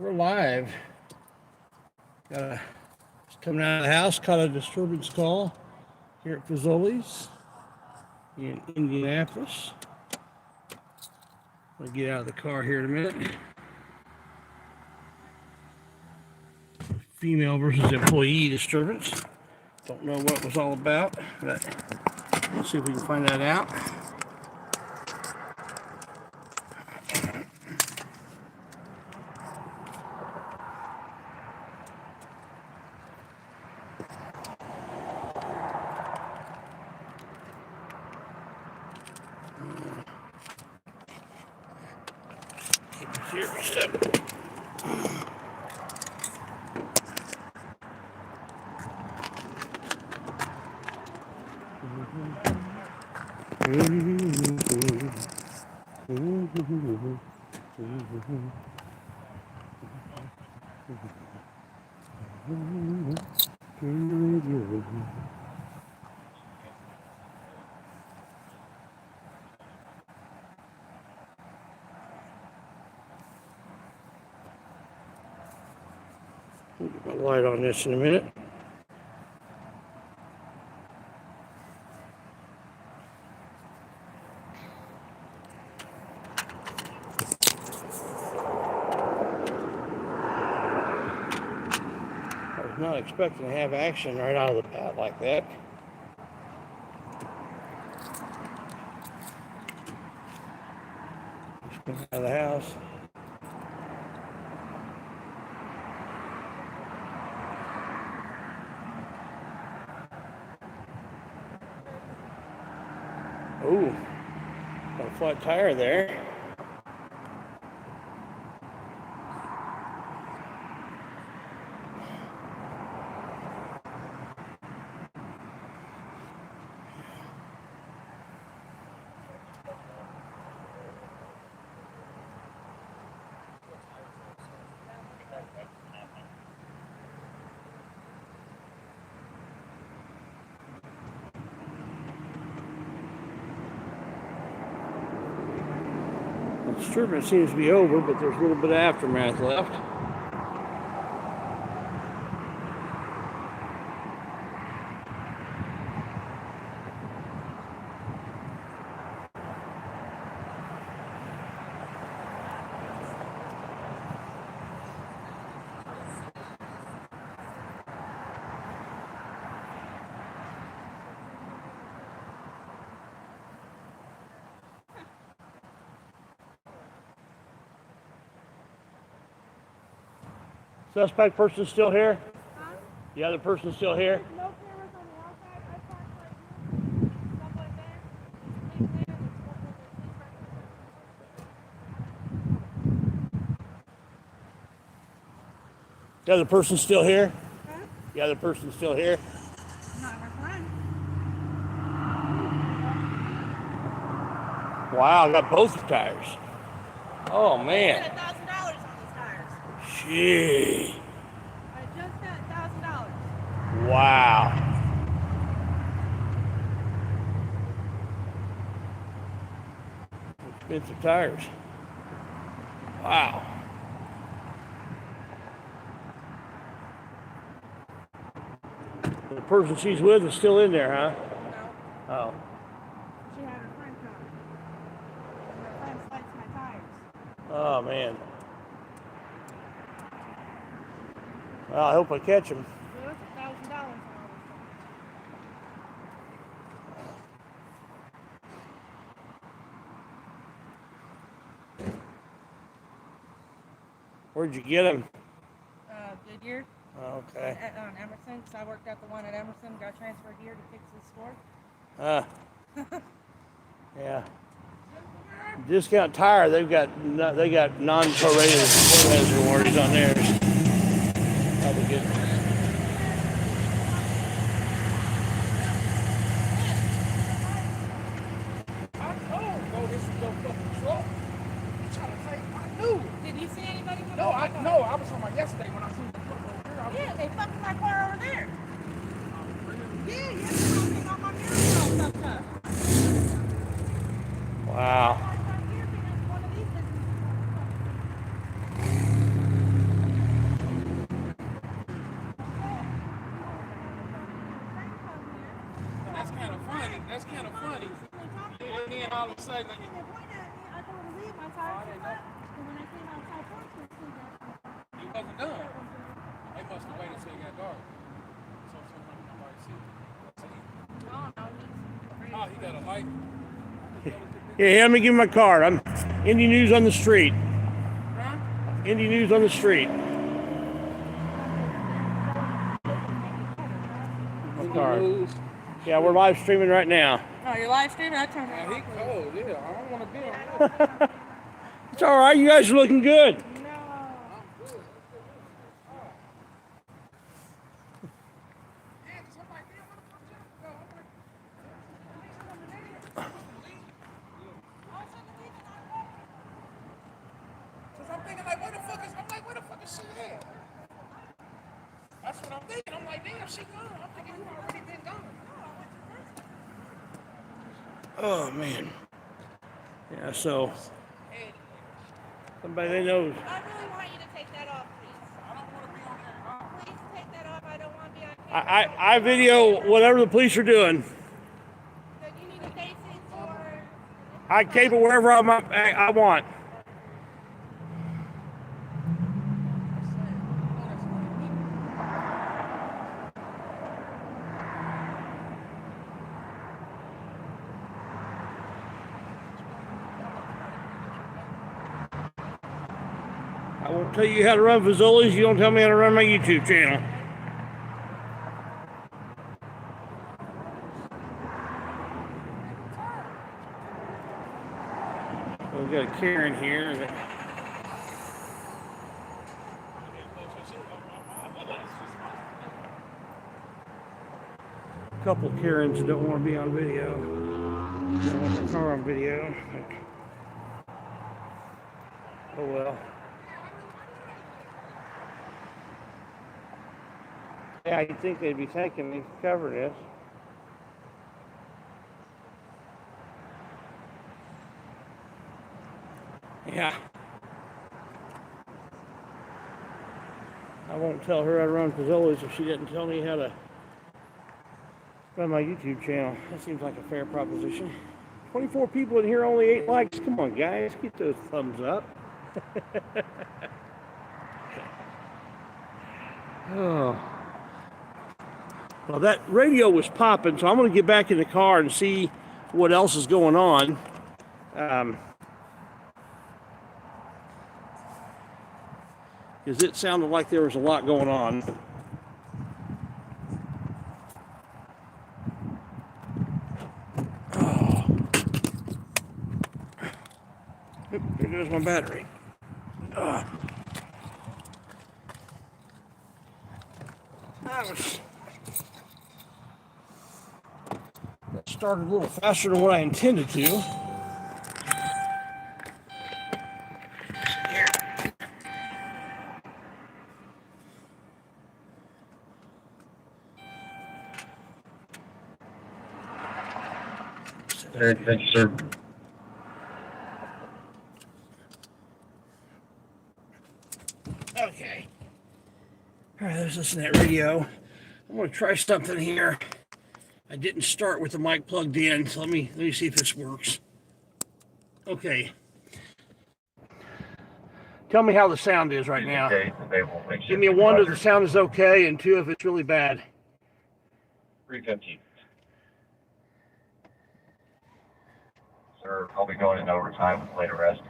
We're live. Just coming out of the house, caught a disturbance call here at Fazzulli's in Indianapolis. I'll get out of the car here in a minute. Female versus employee disturbance. Don't know what it was all about, but let's see if we can find that out. Here, step. Get my light on this in a minute. I was not expecting to have action right out of the bat like that. Just got out of the house. Ooh, got a flat tire there. The disturbance seems to be over, but there's a little bit of aftermath left. Suspect person still here? Huh? The other person still here? No cameras on the outside. I parked right here. Stuff like that. There's police there. There's stuff like that. The other person still here? Huh? The other person still here? Not my friend. Wow, I got both the tires. Oh I man. spent $1,000 on these tires. Gee. I just spent $1,000. Wow. Expensive tires. Wow. The person she's with is still in there, huh? No. Oh. She had her friend come. And her friend sliced my tires. Oh man. Well, I hope I catch him. So that's $1,000 on all this stuff. Where'd you get him? Goodyear. Okay. On Emerson, because I worked at the one at Emerson, got transferred here to fix this store. Yeah. Discount Tire, they got non-prorated warranties on theirs. Probably good. Did you see anybody come No, over? I was on my yesterday when I seen the truck over here. Yeah, they fucked my car over there. Yeah, something on my mirror all fucked up. Wow. One of these businesses. all of a sudden, He didn't point at me. I told him to leave. My tire came up. And when I came outside, he he wasn't done. They must have waited till it got dark. So nobody see it. Oh, he got a light. Yeah, let me give you my card. I'm Indy News on the street. Huh? Indy News on the street. My card. Yeah, we're live streaming right now. No, you're live streaming? I turned it Yeah, off. he cold. Yeah, I don't want to be on this. It's all right. You guys are looking good. No. I'm good. Yeah, 'cause I'm like, damn, what the fuck you go? Cause I'm thinking like, where the fuck is she at? That's what I'm thinking. I'm like, damn, she gone. I'm thinking you already been gone. Oh man. Yeah. So somebody they know. I really want you to take that off, please. I don't want to be on there. Please take that off. I don't want to be on camera. I video whatever the police are doing. So you need a casing for... I tape it wherever I want. I won't tell you how to run Fazzulli's. You don't tell me how to run my YouTube channel. We've got a Karen here. A couple Karens that don't want to be on video. Don't want their car on video. Oh well. Yeah, you'd think they'd be thanking me for covering this. Yeah. I won't tell her how to run Fazzulli's if she doesn't tell me how to run my YouTube channel. That seems like a fair proposition. 24 people in here, only 8 likes. Come on, guys, get those thumbs up. Oh. Well, that radio was popping, so I'm going to get back in the car and see what else is going on. Because it sounded like there was a lot going on. Oh. Oop, there goes my battery. That started a little faster than what I intended to. Thank you, sir. Okay. All right, let's listen to that radio. I'm going to try something here. I didn't start with the mic plugged in, so let me see if this works. Okay. Tell me how the sound is right now. Give me a 1 if the sound is okay, and 2 if it's really bad. 315. Sir, I'll be going in overtime with late arrest.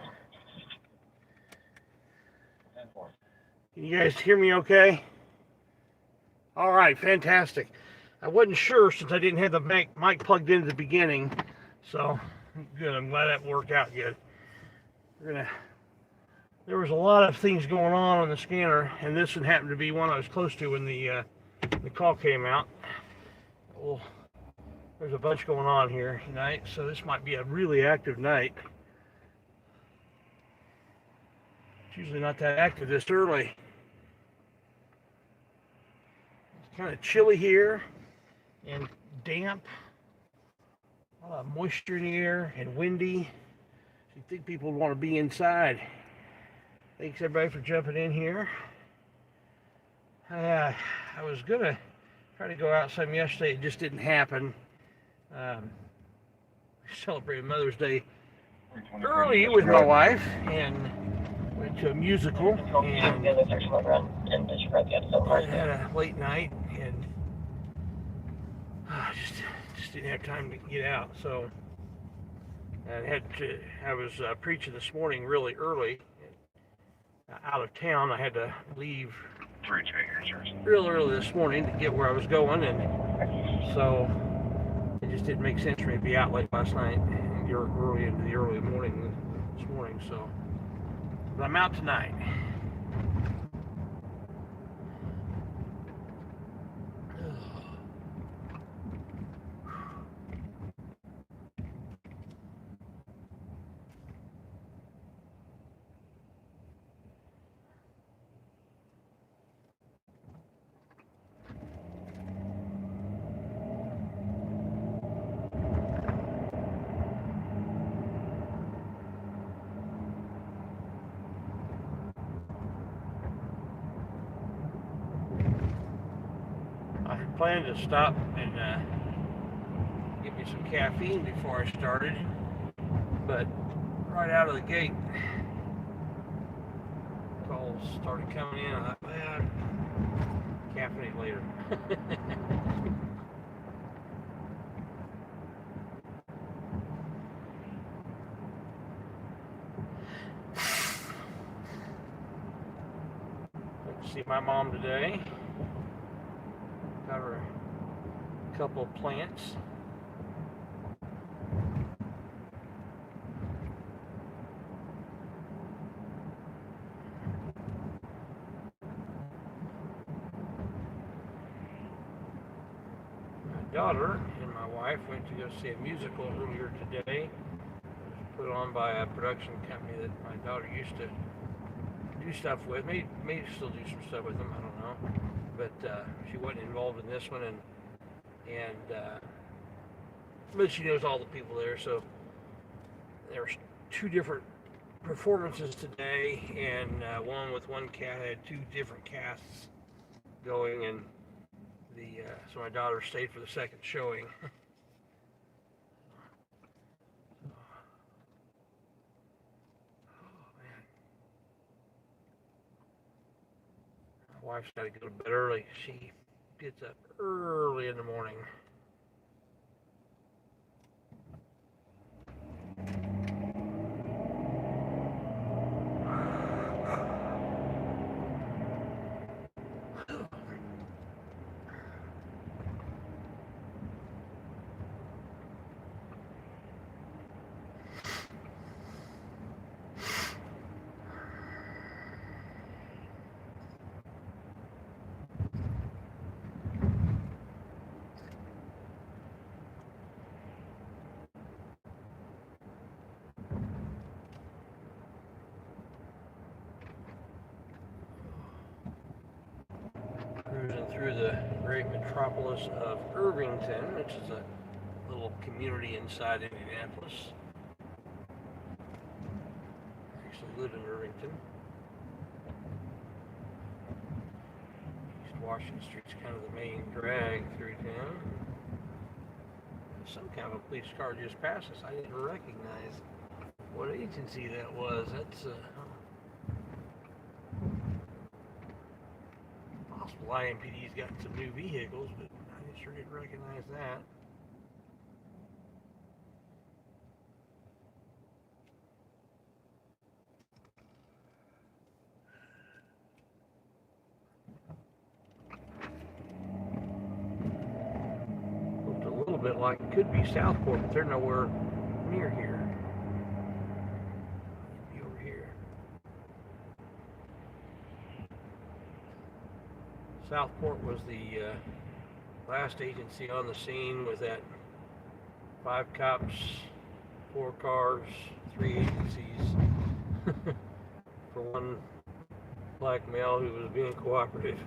Can you guys hear me okay? All right, fantastic. I wasn't sure since I didn't have the mic plugged in at the beginning, so good. I'm glad that worked out good. There was a lot of things going on the scanner, and this one happened to be one I was close to when the call came out. Well, there's a bunch going on here tonight, so this might be a really active night. It's usually not that active this early. It's kind of chilly here and damp. A lot of moisture in the air and windy. You'd think people would want to be inside. Thanks everybody for jumping in here. I was gonna try to go out some yesterday. It just didn't happen. celebrated Mother's Day early with my wife and went to a musical and had a late night and just didn't have time to get out. So I was preaching this morning really early out of town. I had to leave real early this morning to get where I was going, and so it just didn't make sense for me to be out late last night and early into the early morning this morning. So, but I'm out tonight. I planned to stop and get me some caffeine before I started, but right out of the gate, calls started coming in. I thought, well, caffeine later. Went to see my mom today. Got her a couple of plants. My daughter and my wife went to go see a musical earlier today. It was put on by a production company that my daughter used to do stuff with. May still do some stuff with them, I don't know. But she wasn't involved in this one, but she knows all the people there. So there's two different performances today, and one with one cat had two different casts going, and so my daughter stayed for the second showing. My wife's got to go to bed early. She gets up early in the morning. Cruising through the great metropolis of Irvington, which is a little community inside Indianapolis. I actually live in Irvington. East Washington Street's kind of the main drag through town. Some kind of a police car just passed us. I didn't recognize what agency that was. That's possible IMPD's gotten some new vehicles, but I sure didn't recognize that. Looked a little bit like it could be Southport, but they're nowhere near here. Maybe over here. Southport was the last agency on the scene with that 5 cops, 4 cars, 3 agencies for one black male who was being cooperative.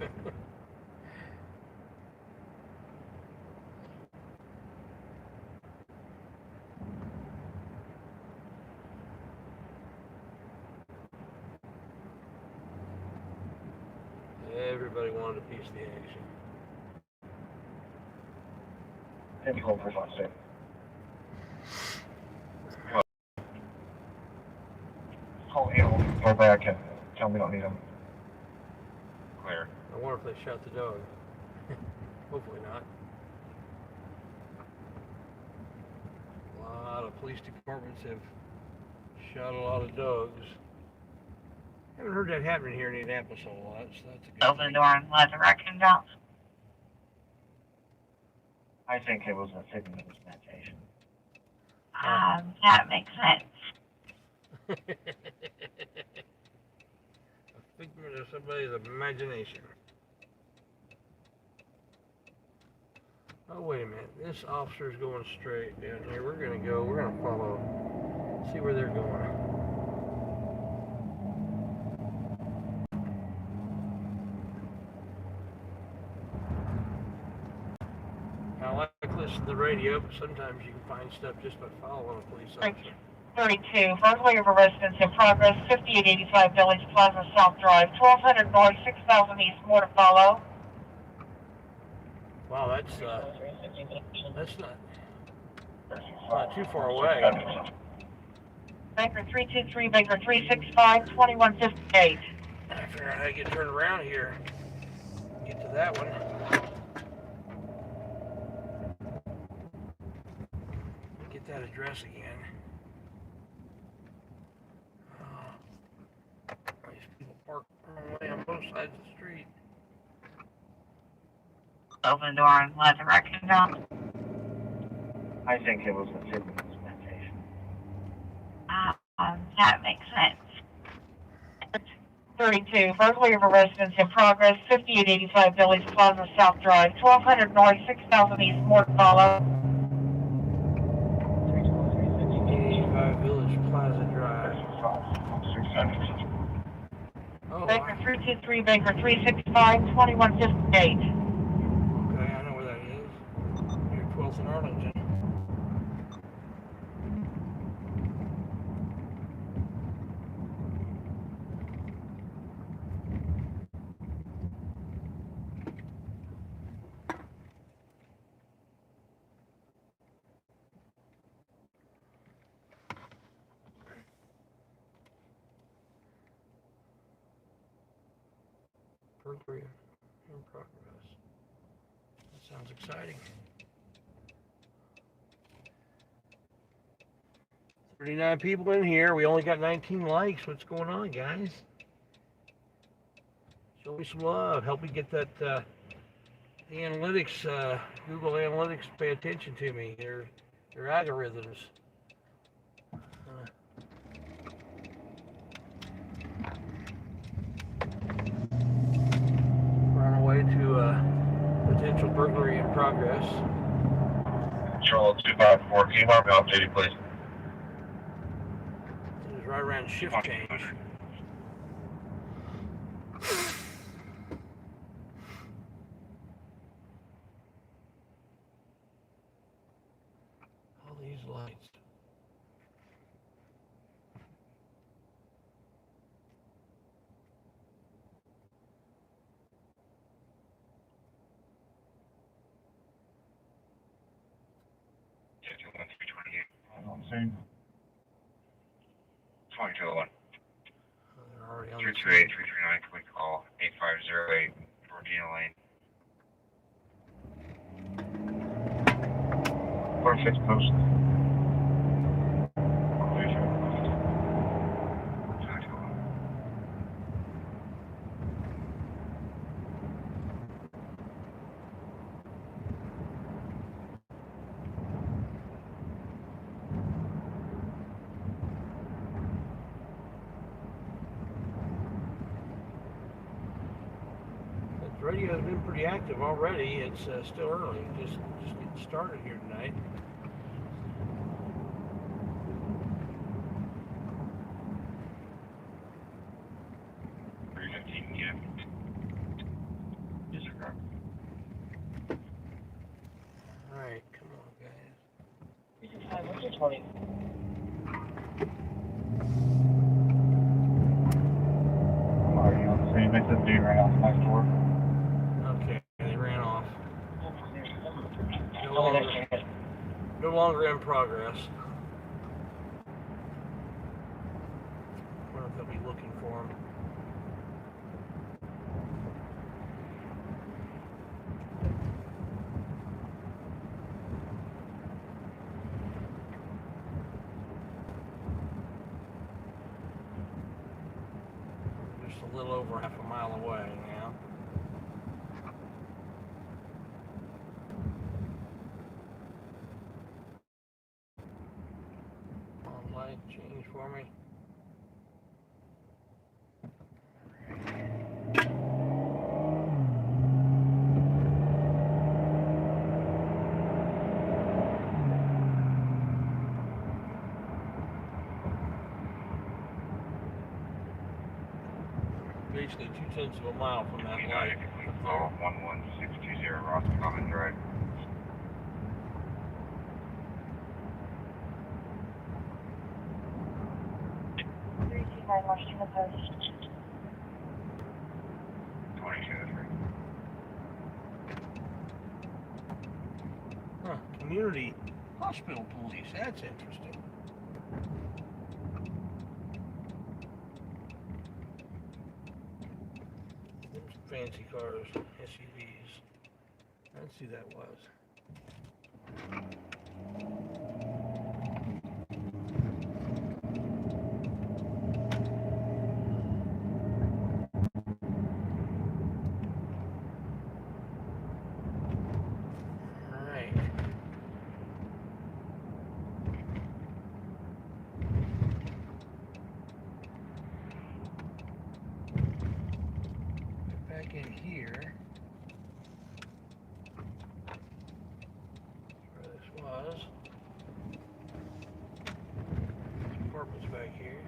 Everybody wanted a piece of the action. Any home for Monday? call back and tell me we don't need them. Clear. I wonder if they shot the dog. Hopefully not. A lot of police departments have shot a lot of dogs. Haven't heard that happening here in Indianapolis a lot, so that's a good Open thing. the door and let the record out. I think it was a signal mismatch. That makes sense. A figment of somebody's imagination. Oh, wait a minute. This officer's going straight down here. We're gonna follow. See where they're going. I like listening to the radio, but sometimes you can find stuff just by following a police officer. 32, burglary of a residence in progress, 5885 Village Plaza South Drive, 1200 North, 6000 East, more to follow. Wow, that's not too far away. Baker 323, Baker 365, 2158. I figure out how to get turned around here. Get to that one. Get that address again. These people park the wrong way on both sides of the street. Open the door and let the record out. I think it was a signal mismatch. That makes sense. 32, burglary of a residence in progress, 5885 Village Plaza South Drive, 1200 North, 6000 East, more to follow. 85 Village Plaza Drive. 600. Oh, Baker 323, Baker 365, 2158. okay, I know where that is. Near 12th and Arlington. Burglary in progress. That sounds exciting. 39 people in here. We only got 19 likes. What's going on, guys? Show me some love. Help me get that the analytics, Google Analytics, pay attention to me. Their algorithms. We're on our way to potential burglary in progress. Control 254. Can you mark me off duty, please? It was right around shift change. All these lights. I don't see. 2201. They're already on 328 339. Can we call 8508 Georgina Lane? 46 post. The radio has been pretty active already. It's still early. Just getting started here tonight. All right, come on, guys. Are you on the same exit? Do you ran out my door? Okay, they ran off. No longer in progress. I wonder if they'll be looking for a little over half a mile away now. Light change for me. Basically 0.2 of a mile from that light. Call 11620 Ross Common Drive. Washington Post. 2203. Huh, community hospital police, that's interesting. There's fancy cars, SUVs. Let's see who that was. Back in here, where this was. This apartment's back here.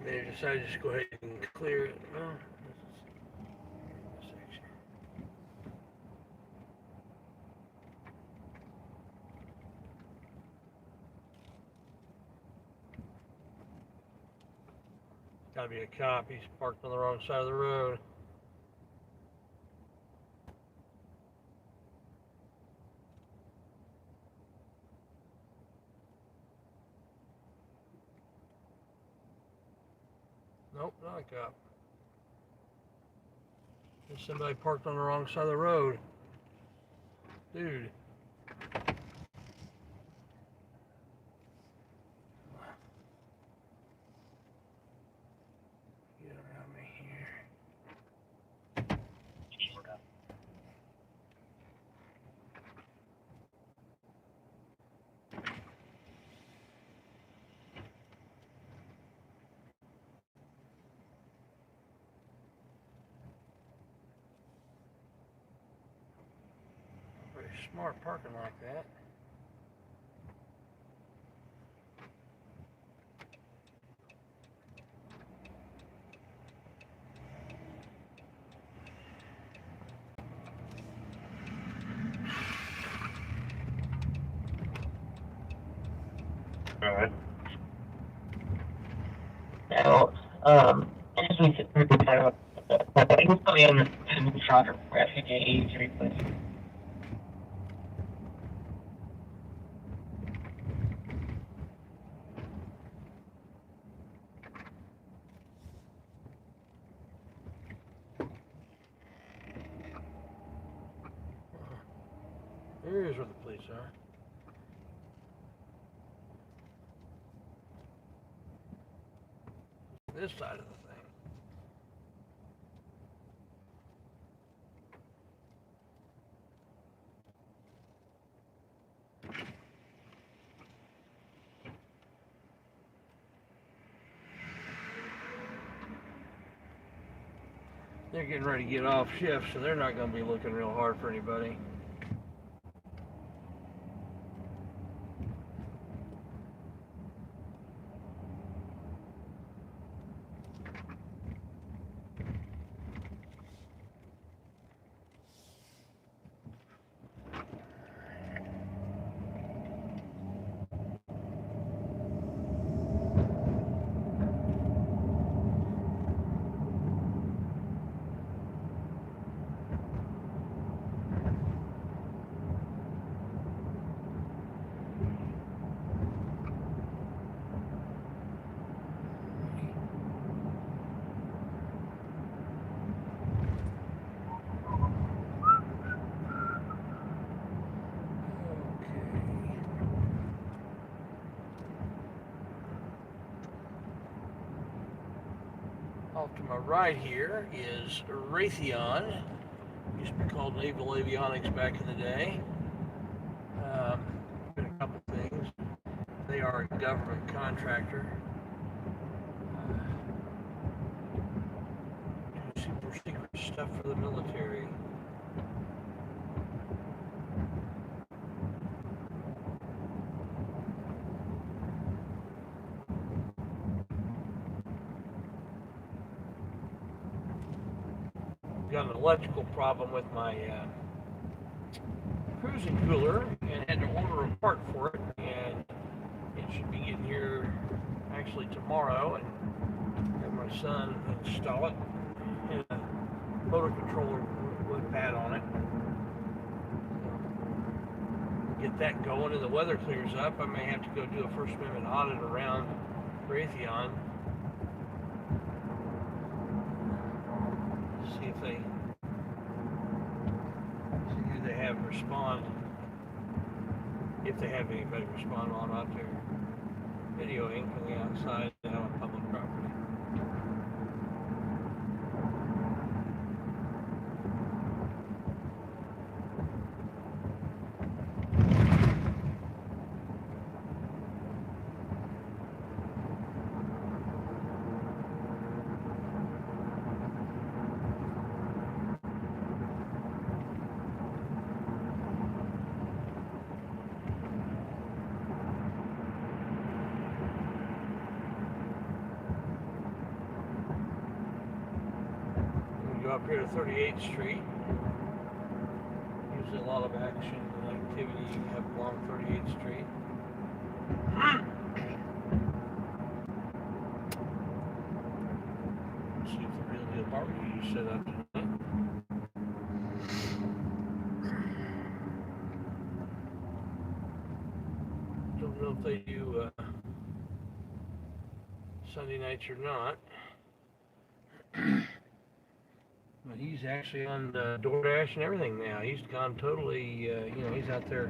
They decided to just go ahead and clear it. Oh, this is the section. Gotta be a cop. He's parked on the wrong side of the road. Nope, not a cop. There's somebody parked on the wrong side of the road. Dude. Get around me here. Pretty smart parking like that. Go ahead. Now, as we sit through the title, he's probably on the truck or refugee to replace. Here's where the police are. This side of the thing. They're getting ready to get off shift, so they're not going to be looking real hard for anybody. Off to my right here is Raytheon. Used to be called Naval Avionics back in the day. Did a couple things. They are a government contractor. Do super secret stuff for the military. Got an electrical problem with my cruising cooler and had to order a part for it, and it should be getting here actually tomorrow, and have my son install it, and a motor controller with pad on it. Get that going, and the weather clears up. I may have to go do a First Amendment audit around Raytheon. See who they have respond, if they have anybody respond while I'm out there videoing from the outside now on public property. Up here to 38th Street. Usually a lot of action and activity you have along 38th Street. Let's see if the Real Deal Barbecue is set up tonight. Don't know if they do Sunday nights or not. But he's actually on DoorDash and everything now. He's gone totally, he's out there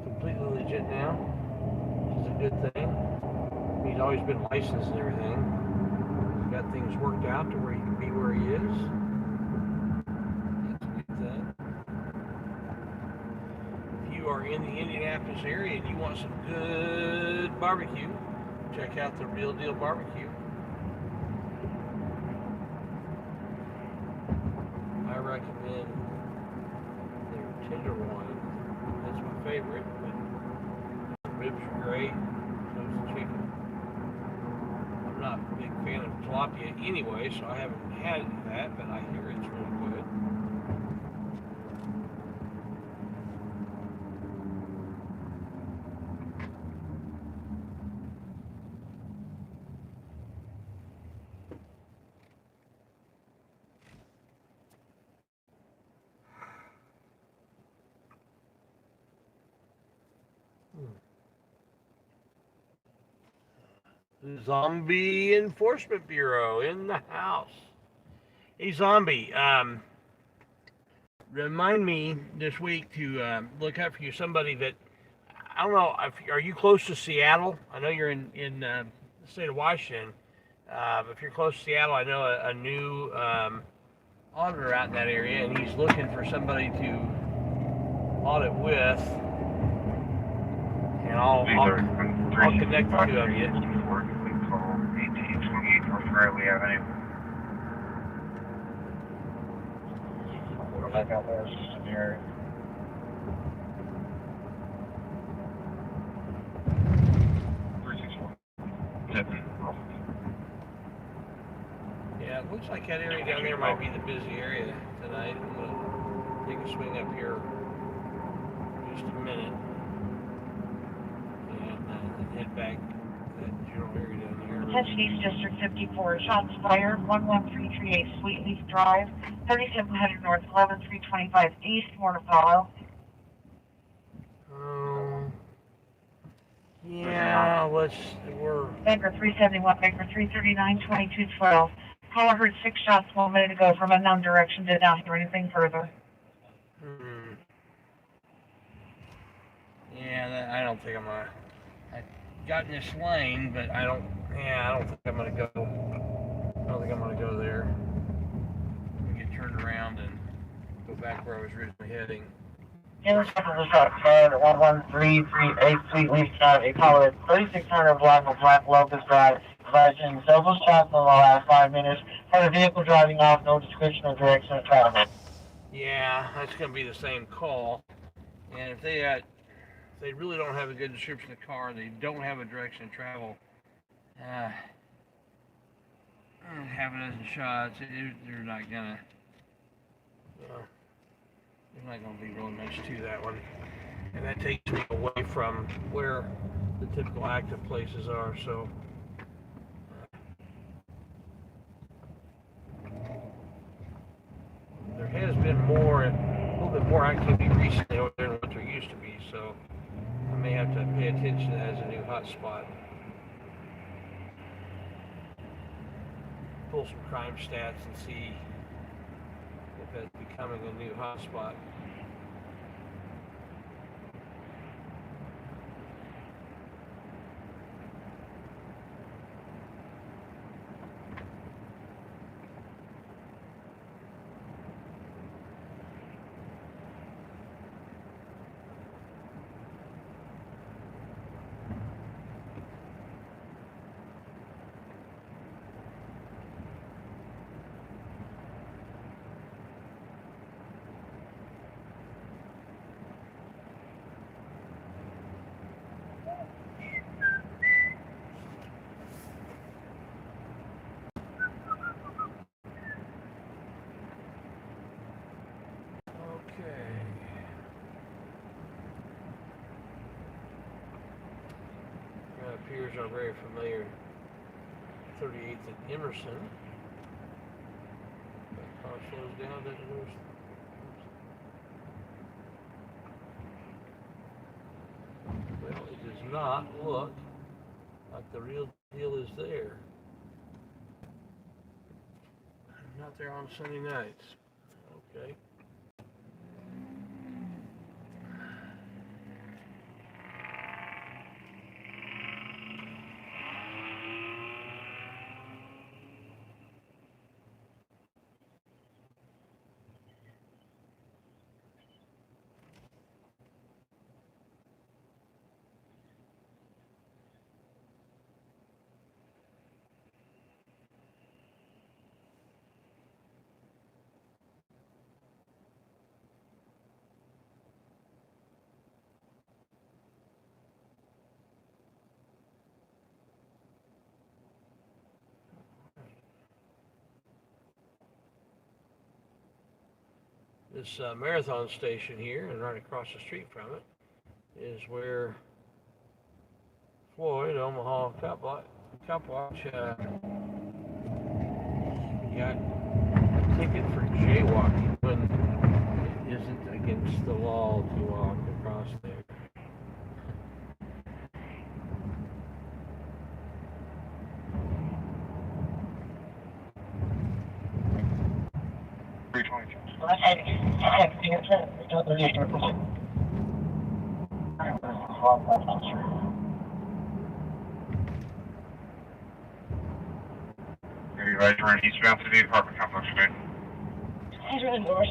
completely legit now, which is a good thing. He's always been licensed and everything. He's got things worked out to where he can be where he is. That's a good thing. If you are in the Indianapolis area and you want some good barbecue, check out the Real Deal Barbecue. I recommend their tenderloin. That's my favorite, but the ribs are great. So is the chicken. I'm not a big fan of tilapia anyway, so I haven't had that, but I hear it's really good. Zombie Enforcement Bureau in the house. Hey, Zombie, remind me this week to look out for you somebody that, I don't know, are you close to Seattle? I know you're in the state of Washington. If you're close to Seattle, I know a new auditor out in that area, and he's looking for somebody to audit with. And I'll connect the two of you. 1828 North Riley Avenue. Back out there, system area. Yeah, it looks like that area down there might be the busy area tonight. I'm gonna take a swing up here in just a minute and head back to that general area down there. Attention East District 54, shots fired, 11338 Sweetleaf Drive, 3700 North, 11325 East, more to follow. Yeah, we're... Banker 371, Banker 339, 2212. Caller heard 6 shots 1 minute ago from unknown direction, did not hear anything further. Yeah, I don't think I'm gonna... I got in this lane, but I don't think I'm gonna go don't think I'm going to go there. I'm going to get turned around and go back where I was originally heading. Intercept of the shot fired at 11338 Fleet Leaf Drive, a caller at 3600 block of Black Locust Drive. Providing several shots in the last 5 minutes. Had a vehicle driving off, no description or direction of travel. Yeah, that's going to be the same call. And if they really don't have a good description of the car, they don't have a direction of travel, half a dozen shots, they're not gonna, there's not gonna be really much to that one. And that takes me away from where the typical active places are, so. There has been a little bit more activity recently over there than what there used to be, so I may have to pay attention as a new hotspot. Pull some crime stats and see if that's becoming a new hotspot. Appears our very familiar 38th at Emerson. That car slows down, doesn't it? Well, it does not look like the real deal is there. I'm not there on Sunday nights. Okay. This marathon station here, and right across the street from it, is where Floyd, Omaha Cop Watch, got a ticket for jaywalking when it isn't against the law to walk across there. Maybe right turn eastbound to the apartment complex, okay? He's really north.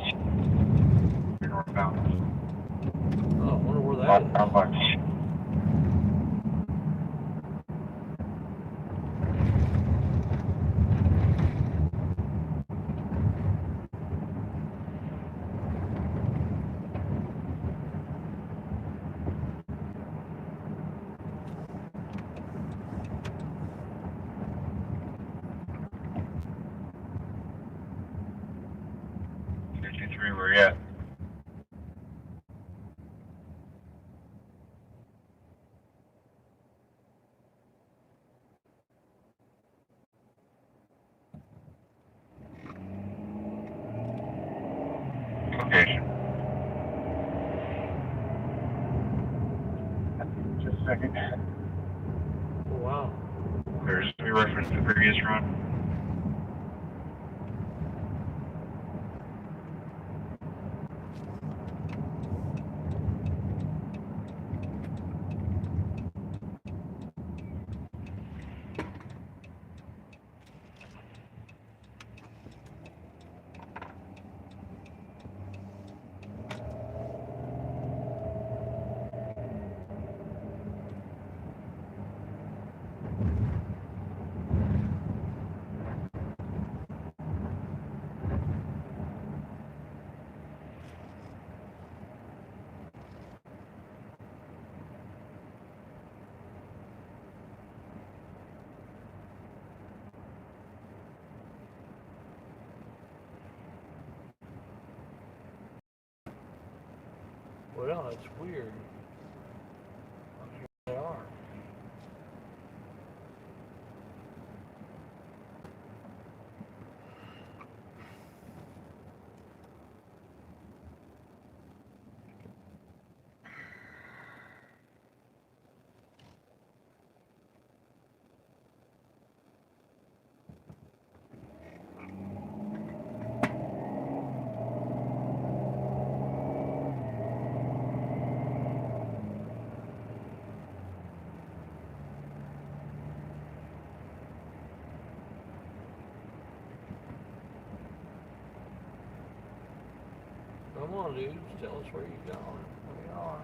You're northbound. Oh, I wonder where that is. Northbound. Where you at? Location. Just a second. Oh, wow. There's we referenced the previous run. Well, it's weird. Here they are. Come on, dudes, tell us where you're going. Where you are.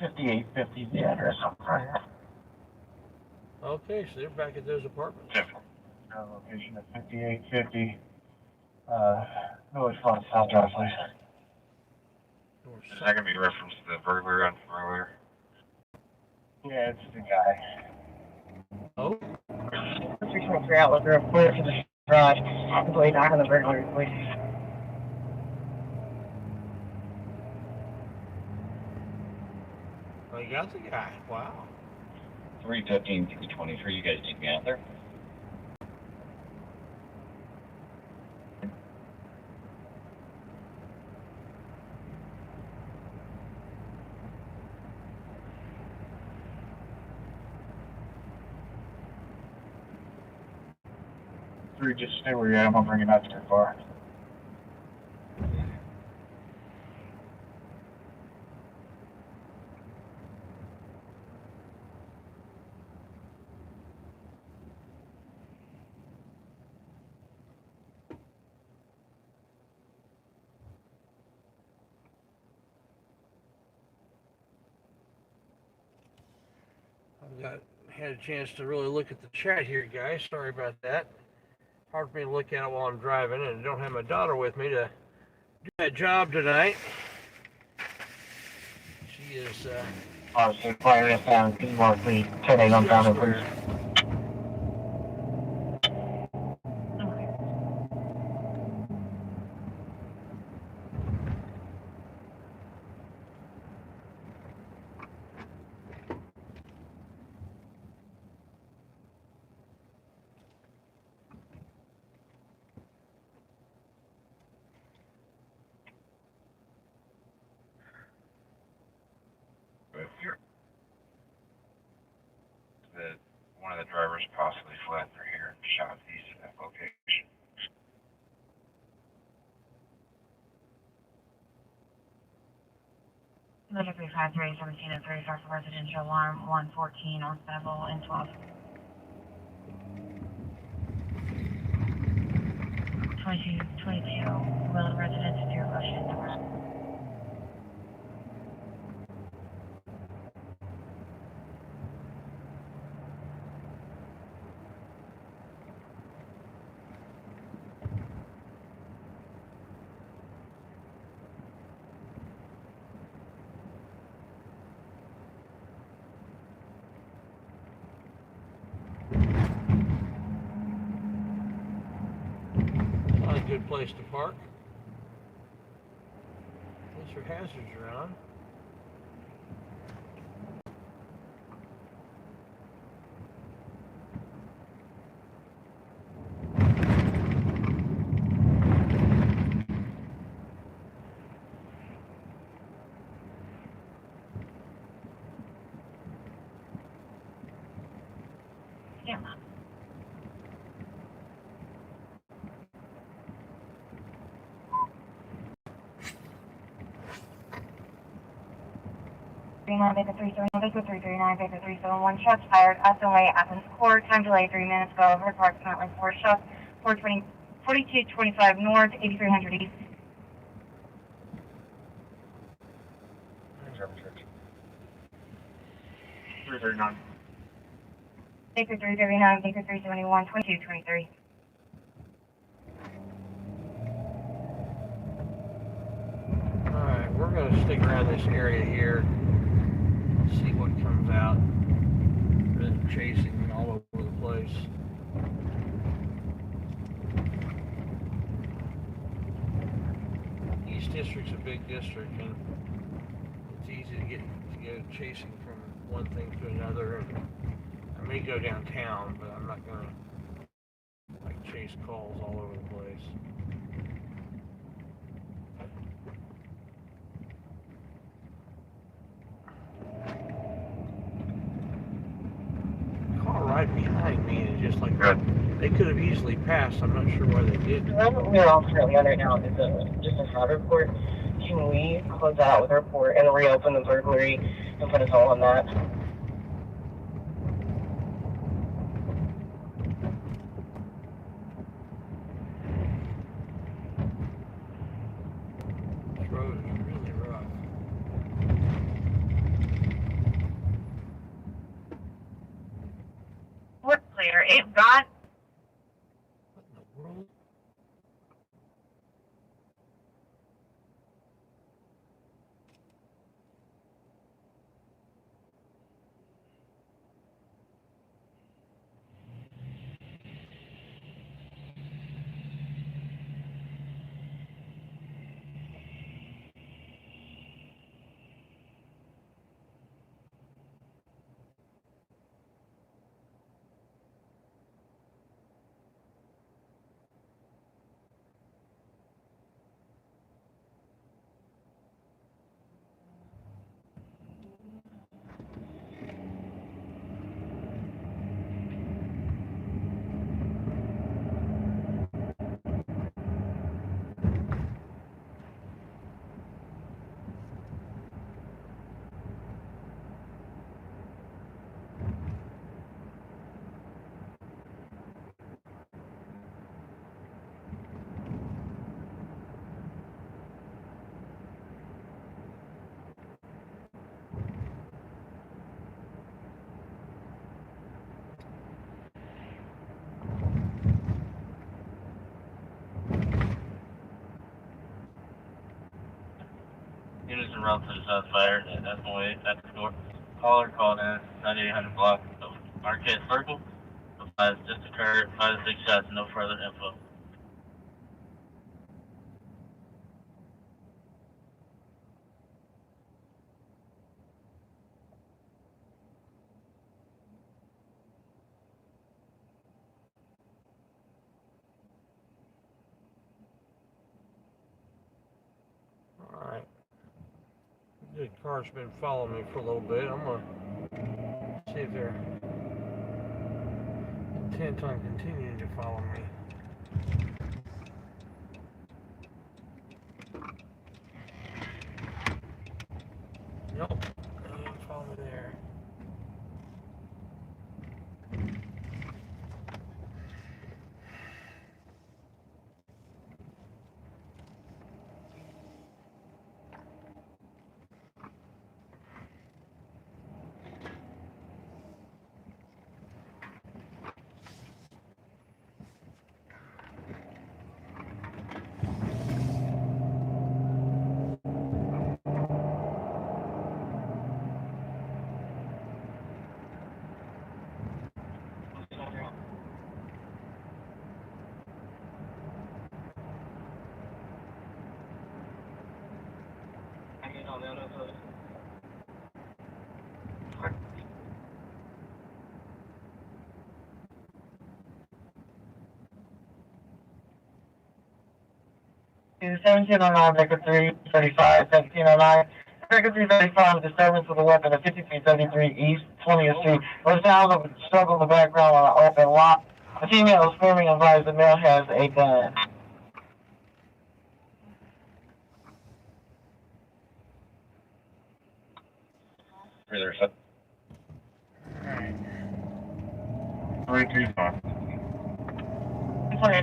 $58.50 the address on Friday. Okay, so they're back at those apartments. Location of 5850 Village Front, South Drive, please. Is that going to be reference to the burglar on earlier? Yeah, it's the guy. Oh? 623 Outlook Grove, clear for the garage. Employee knock on the burglary, please. Oh, you got the guy. Wow. 315, 323, you guys need me out there? Three, just stay where you're at. I'm gonna bring you out to your car. Had a chance to really look at the chat here, guys. Sorry about that. Hard for me to look at it while I'm driving, and I don't have my daughter with me to do that job tonight. She is, Obviously, fire is down. Keep more, please. 10 8 on down, please. One of the drivers possibly fled through here and shot east of that location. Letter 353, 17 and 3, start for residential alarm 114 on Bevel and 12. 22, will residents to your question number. not a good place to park. At least your hazards are on. Yeah. Baker 339, Baker 371, shots fired, Way, Athens Court, time delay 3 minutes, go over, approximately 4 shots, 4225 north, 8300 east. Baker 339, Baker 371, 2223. we're going to stick around this area here, see what comes out. Rather than chasing all over the place. East District's a big district, and it's easy to go chasing from one thing to another. And I may go downtown, but I'm not going to like chase calls all over the place. Car right behind me is just like they could have easily passed. I'm not sure why they did. We're all currently on right now is just a fraud report. Can we close out with a report and reopen the burglary and put us all on that? This road is really rough. We're clear. It got. What in the world? Units en route to the south fire at F08 at the door. Caller called in 9800 block of Arcade Circle. The fire just occurred. 5 to 6 shots. No further info. Alright. Good car's been following me for a little bit. I'm gonna see if they're intent on continuing to follow me. Nope. They didn't follow me there. To 1709, Baker 335, 1709. Baker 335, disturbance with a weapon at 5373 East 20th Street. There sounds of a struggle in the background on an open lot. A female is screaming and advised the male has a gun. Further up. Alright. 335. Okay.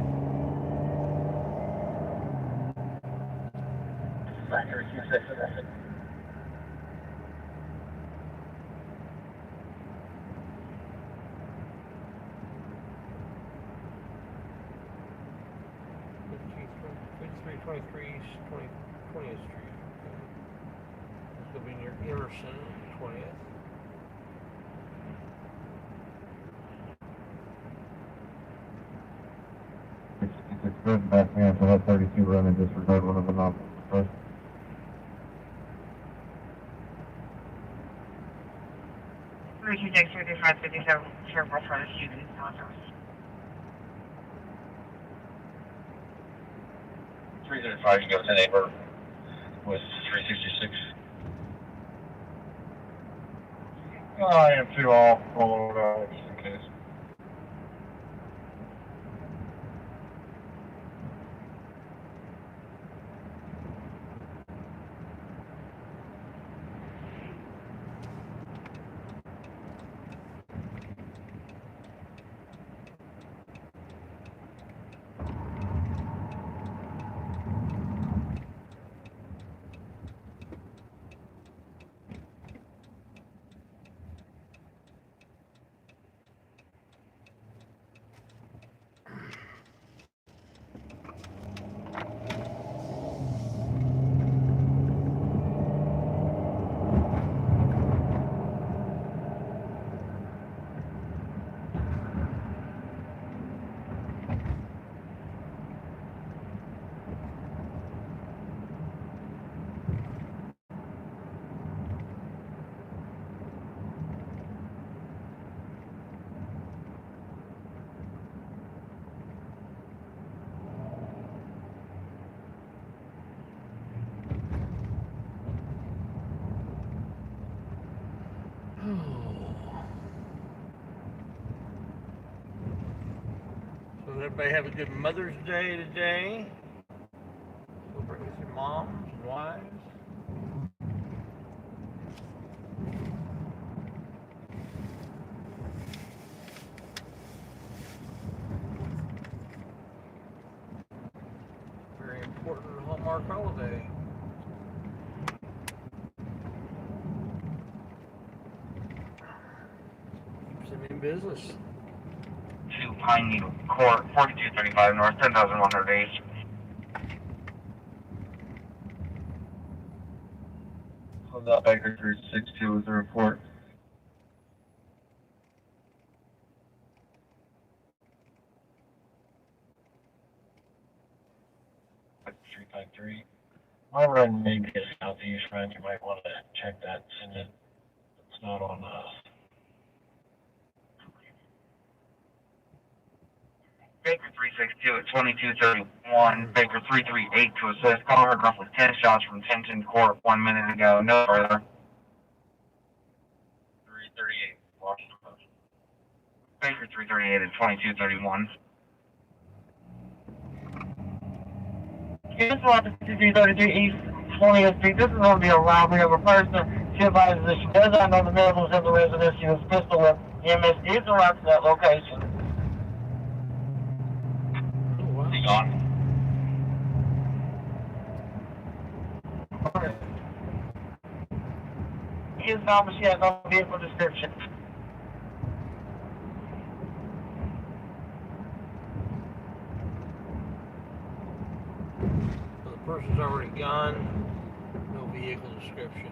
Fifty-three 23 East 20th Street. Okay. Emerson, 20th. It's good back man, so that 32 run and disregard one of the non first. Three two six 335 57 careful for the shooting. Three 335, you go to neighbor with 366. I am too all over just in case. So does everybody have a good Mother's Day today? Celebrate with your moms and wives. Very important Hallmark holiday. Keeps them in business. 2 Pine Needle Court, 4235 North, 10,100 East. Hold up, Baker 362 with the report. Three five three. My run may be a southeast run. You might want to check that since it's not on Baker 362 at 2231. Baker 338 to assist. Call heard roughly 10 shots from Tension Court 1 minute ago. No further. 338. Washington Post. Baker 338 at 2231. Here's what the 2333 East 20th Street. This is going to be a robbery of a person. She advises that she does not know the miracles of the residence. She was pistol whipped. EMS is around to that location. Oh, Is he wow. gone? He is found, but she has no vehicle description. So the person's already gone. No vehicle description.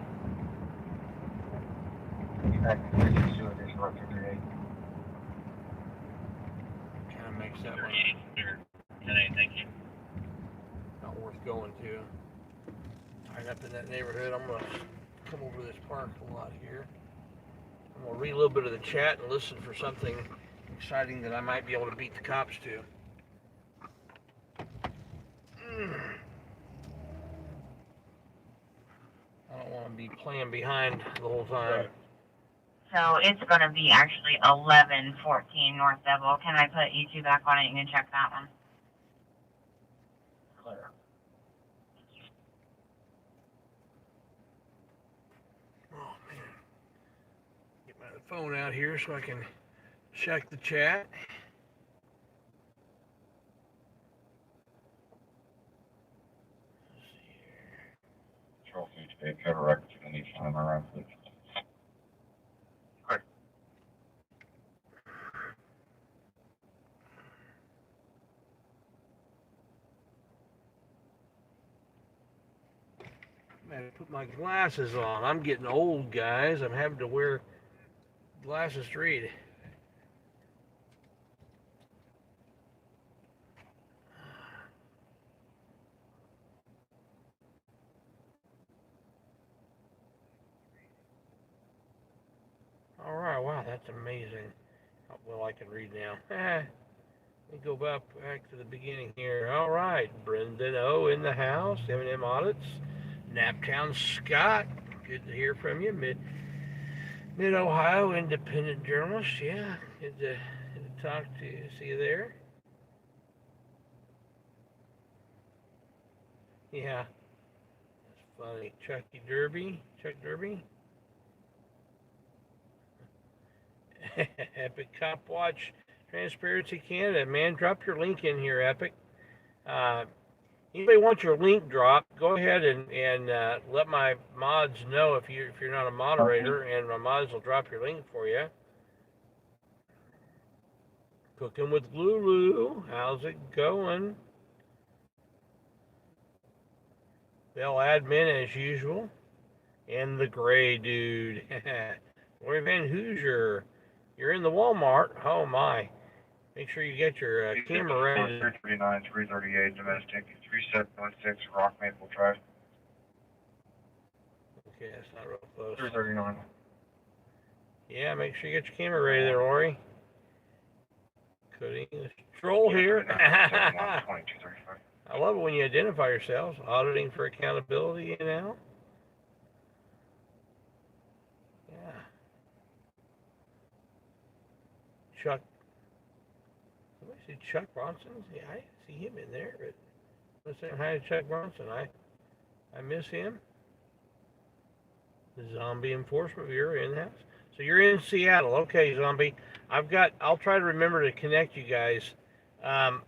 Back 362 with this report 38. Kind of makes that one 38. Clear. 10-8, thank you. not worth going to. Right up in that neighborhood, I'm gonna come over to this parking lot here. I'm gonna read a little bit of the chat and listen for something exciting that I might be able to beat the cops to. I don't want to be playing behind the whole time. So it's going to be actually 1114 North Devil. Can I put you two back on it? You can check that one. Clear. Oh man. Get my phone out here so I can check the chat. Control food today. Federal records are going to need to find my around food. Man, put my glasses on. I'm getting old, guys. I'm having to wear glasses to read. All right, wow, that's amazing. How well I can read now. Let me go back to the beginning here. All right, Brendan O in the house. M&M Audits. Naptown Scott. Good to hear from you. Mid-Ohio independent journalist. Yeah, good to talk to you. See you there. Yeah, that's funny. Chuck Derby. Epic Cop Watch Transparency Canada. Man, drop your link in here, Epic. Anybody wants your link dropped, go ahead and let my mods know if you're not a moderator, and my mods will drop your link for you. Cooking with Lulu. How's it going? Bell admin as usual. And the gray dude. Lori Van Hoosier. You're in the Walmart. Oh my. Make sure you get your camera ready. 339, 338, domestic, 3716, Rock Maple Drive. Okay, that's not real close. 339. Yeah, make sure you get your camera ready there, Lori. Good English troll here. I love it when you identify yourselves. Auditing for accountability, you know. Yeah. Chuck. Somebody see Chuck Bronson? Yeah, I see him in there. But let's say hi to Chuck Bronson. I miss him. The Zombie Enforcement Bureau in the house. So you're in Seattle. Okay, Zombie. I'll try to remember to connect you guys. I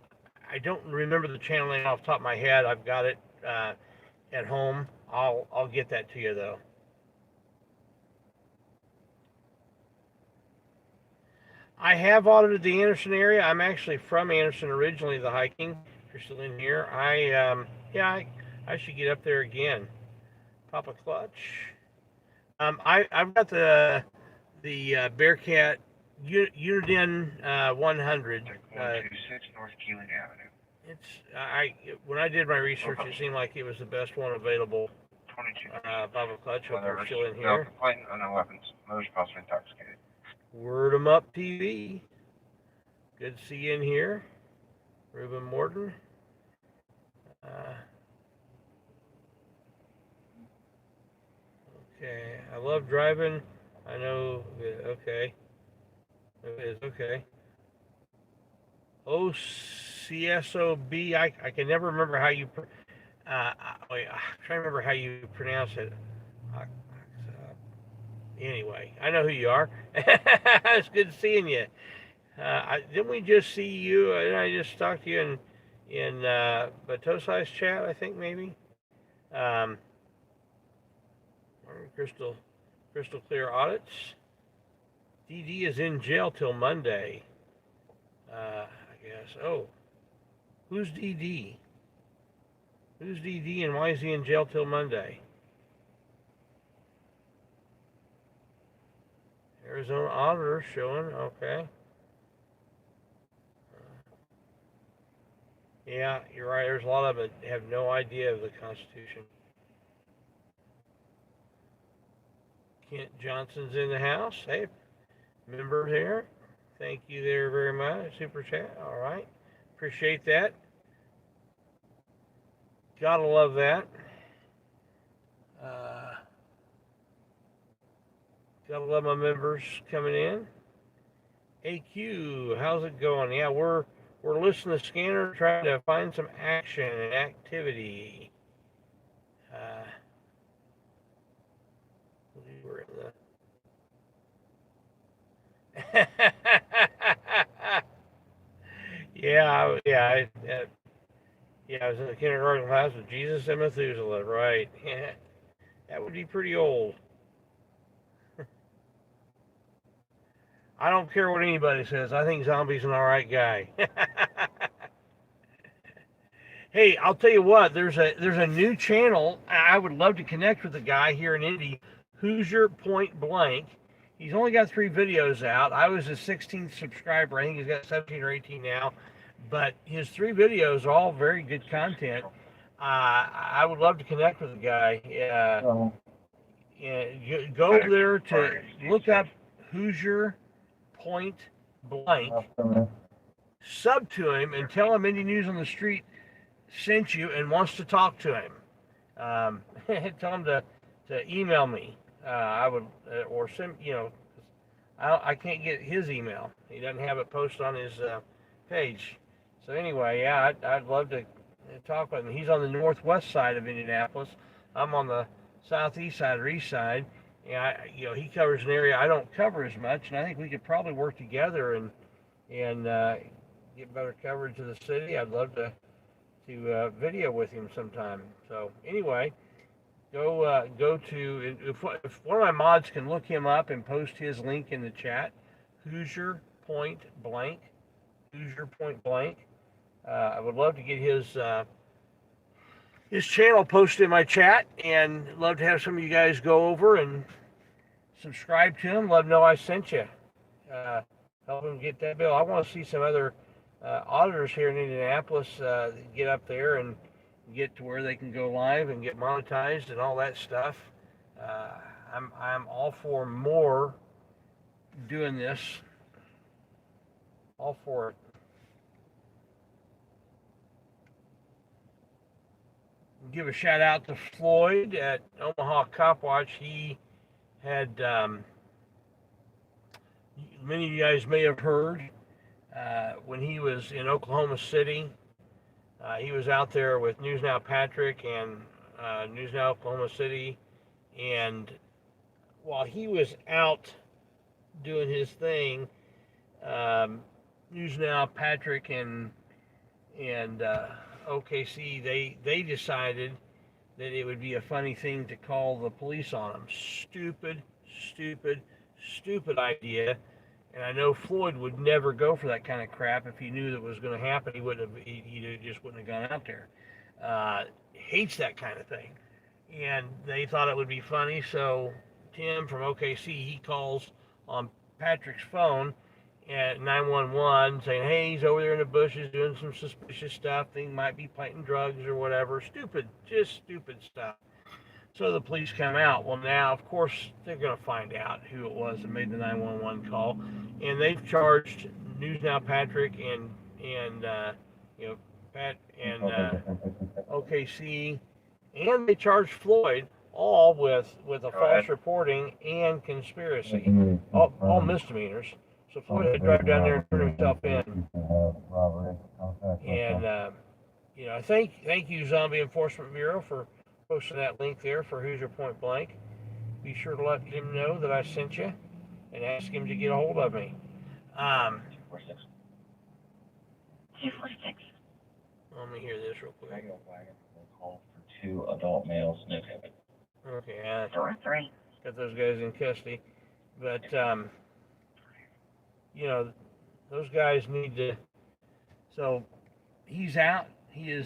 don't remember the channel name off the top of my head. I've got it at home. I'll get that to you though. I have audited the Anderson area. I'm actually from Anderson originally, the hiking. If you're still in here, I should get up there again. Papa Clutch. I've got the Bearcat Uniden 100. 126 North Keeling Avenue. When I did my research, it seemed like it was the best one available. 22. Papa Clutch, hope you're still in No here. complaint, no weapons. Motors possibly intoxicated. Word 'em up TV. Good to see you in here. Ruben Morton. Okay, I love driving. I know, okay. It is, okay. OCSOB, I can never remember how you, I'm trying to remember how you pronounce it. Anyway, I know who you are. It's good seeing you. Didn't we just see you? Didn't I just talk to you in Batosi's chat, I think, maybe? Crystal Clear Audits. DD is in jail till Monday. I guess. Oh, who's DD? Who's DD and why is he in jail till Monday? Arizona auditor showing, okay. Yeah, you're right. There's a lot of them that have no idea of the Constitution. Kent Johnson's in the house. Hey, member here. Thank you there very much. Super chat. All right. Appreciate that. Gotta love that. Gotta love my members coming in. AQ, how's it going? Yeah, we're listening to Scanner, trying to find some action and activity. We're in the yeah, I was in the kindergarten class with Jesus and Methuselah, right? Yeah, that would be pretty old. I don't care what anybody says. I think Zombie's an all right guy. Hey, I'll tell you what. There's a new channel. I would love to connect with the guy here in Indy. Hoosier Point Blank. He's only got 3 videos out. I was his 16th subscriber. I think he's got 17 or 18 now. But his 3 videos are all very good content. I would love to connect with the guy. Go over there to look up Hoosier Point Blank. Sub to him and tell him Indie News on the Street sent you and wants to talk to him. Tell him to email me. I would, or send, I can't get his email. He doesn't have it posted on his page. So anyway, yeah, I'd love to talk with him. He's on the northwest side of Indianapolis. I'm on the southeast side or east side. And he covers an area I don't cover as much, and I think we could probably work together and get better coverage of the city. I'd love to video with him sometime. So anyway. Go to, if one of my mods can look him up and post his link in the chat, Hoosier Point Blank. I would love to get his channel posted in my chat, and love to have some of you guys go over and subscribe to him. Love to know I sent you. Help him get that bill. I want to see some other auditors here in Indianapolis get up there and get to where they can go live and get monetized and all that stuff. I'm all for more doing this. All for it. Give a shout out to Floyd at Omaha Cop Watch. He had, many of you guys may have heard, when he was in Oklahoma City. He was out there with News Now Patrick and News Now Oklahoma City, and while he was out doing his thing, News Now Patrick and OKC, they decided that it would be a funny thing to call the police on them. Stupid idea. And I know Floyd would never go for that kind of crap. If he knew that was going to happen, he wouldn't have. He just wouldn't have gone out there. Hates that kind of thing, and they thought it would be funny. So Tim from OKC, he calls on Patrick's phone at 911, saying, "Hey, he's over there in the bushes doing some suspicious stuff. He might be planting drugs or whatever. Just stupid stuff." So the police come out. Well, now, of course, they're going to find out who it was that made the 911 call, and they've charged News Now Patrick and Pat and OKC, and they charged Floyd all with a false reporting and conspiracy, all misdemeanors. So Floyd had to drive down there and turn himself in. And thank you, Zombie Enforcement Bureau, for posting that link there for Hoosier Point Blank. Be sure to let him know that I sent you and ask him to get a hold of me. 246. Let me hear this real quick. Call for 2 adult males, no COVID. Okay, Door 3. got those guys in custody. But, those guys need to, so he's out. He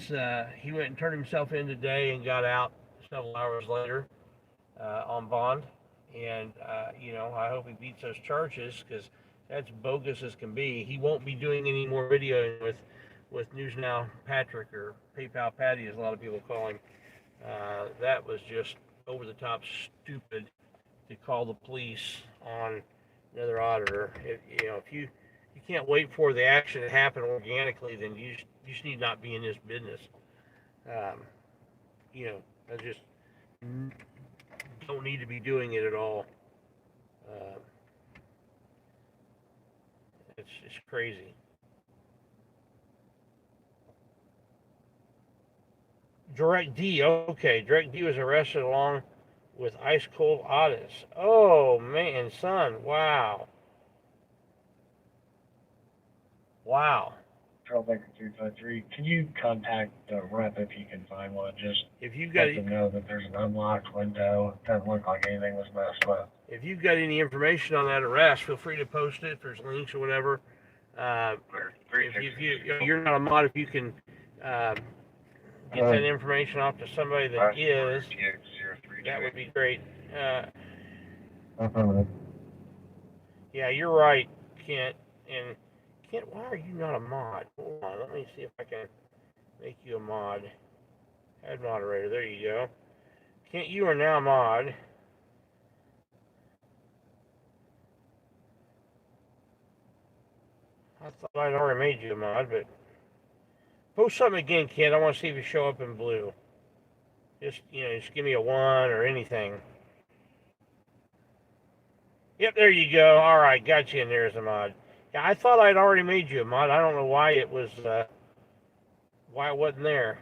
went and turned himself in today and got out several hours later on bond. And, I hope he beats those charges, because that's bogus as can be. He won't be doing any more videoing with News Now Patrick, or PayPal Patty, as a lot of people call him. That was just over the top stupid to call the police on another auditor. If you can't wait for the action to happen organically, then you just need not be in this business. I just don't need to be doing it at all. It's crazy. Direct D, okay. Direct D was arrested along with ice cold audits. Oh man, son, wow. Troublemaker 353. Can you contact the rep if you can find one? Just If you've got let them know that there's an unlocked window. It doesn't look like anything was messed with. If you've got any information on that arrest, feel free to post it if there's links or whatever. If you're not a mod, if you can get that information off to somebody that is, that would be great. Yeah, you're right, Kent. And Kent, why are you not a mod? Hold on, let me see if I can make you a mod. Add moderator, there you go. Kent, you are now a mod. I thought I'd already made you a mod, but post something again, Kent. I want to see if you show up in blue. Just give me a 1 or anything. Yep, there you go. All right, got you in there as a mod. Yeah, I thought I'd already made you a mod. I don't know why it wasn't there.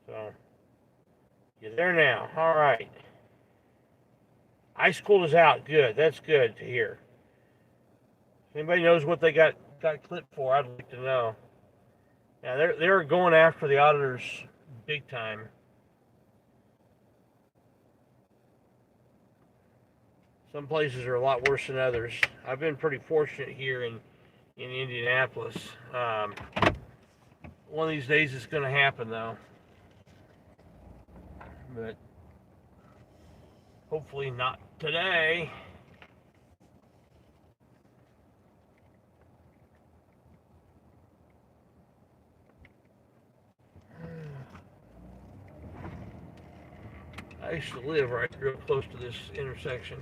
So you're there now. All right. Ice cool is out. Good. That's good to hear. If anybody knows what they got clipped for, I'd like to know. Now they're going after the auditors big time. Some places are a lot worse than others. I've been pretty fortunate here in Indianapolis. One of these days it's going to happen, though. But hopefully not today. I used to live right real close to this intersection.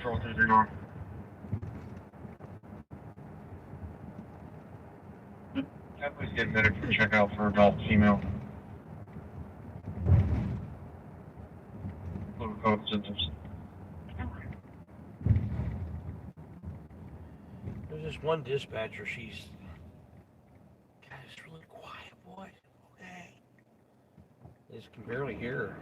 Control 339. Yeah, please get a medic for check out for adult female. Little code symptoms. There's this one dispatcher, she's really quiet, boy. Okay. I just can barely hear her.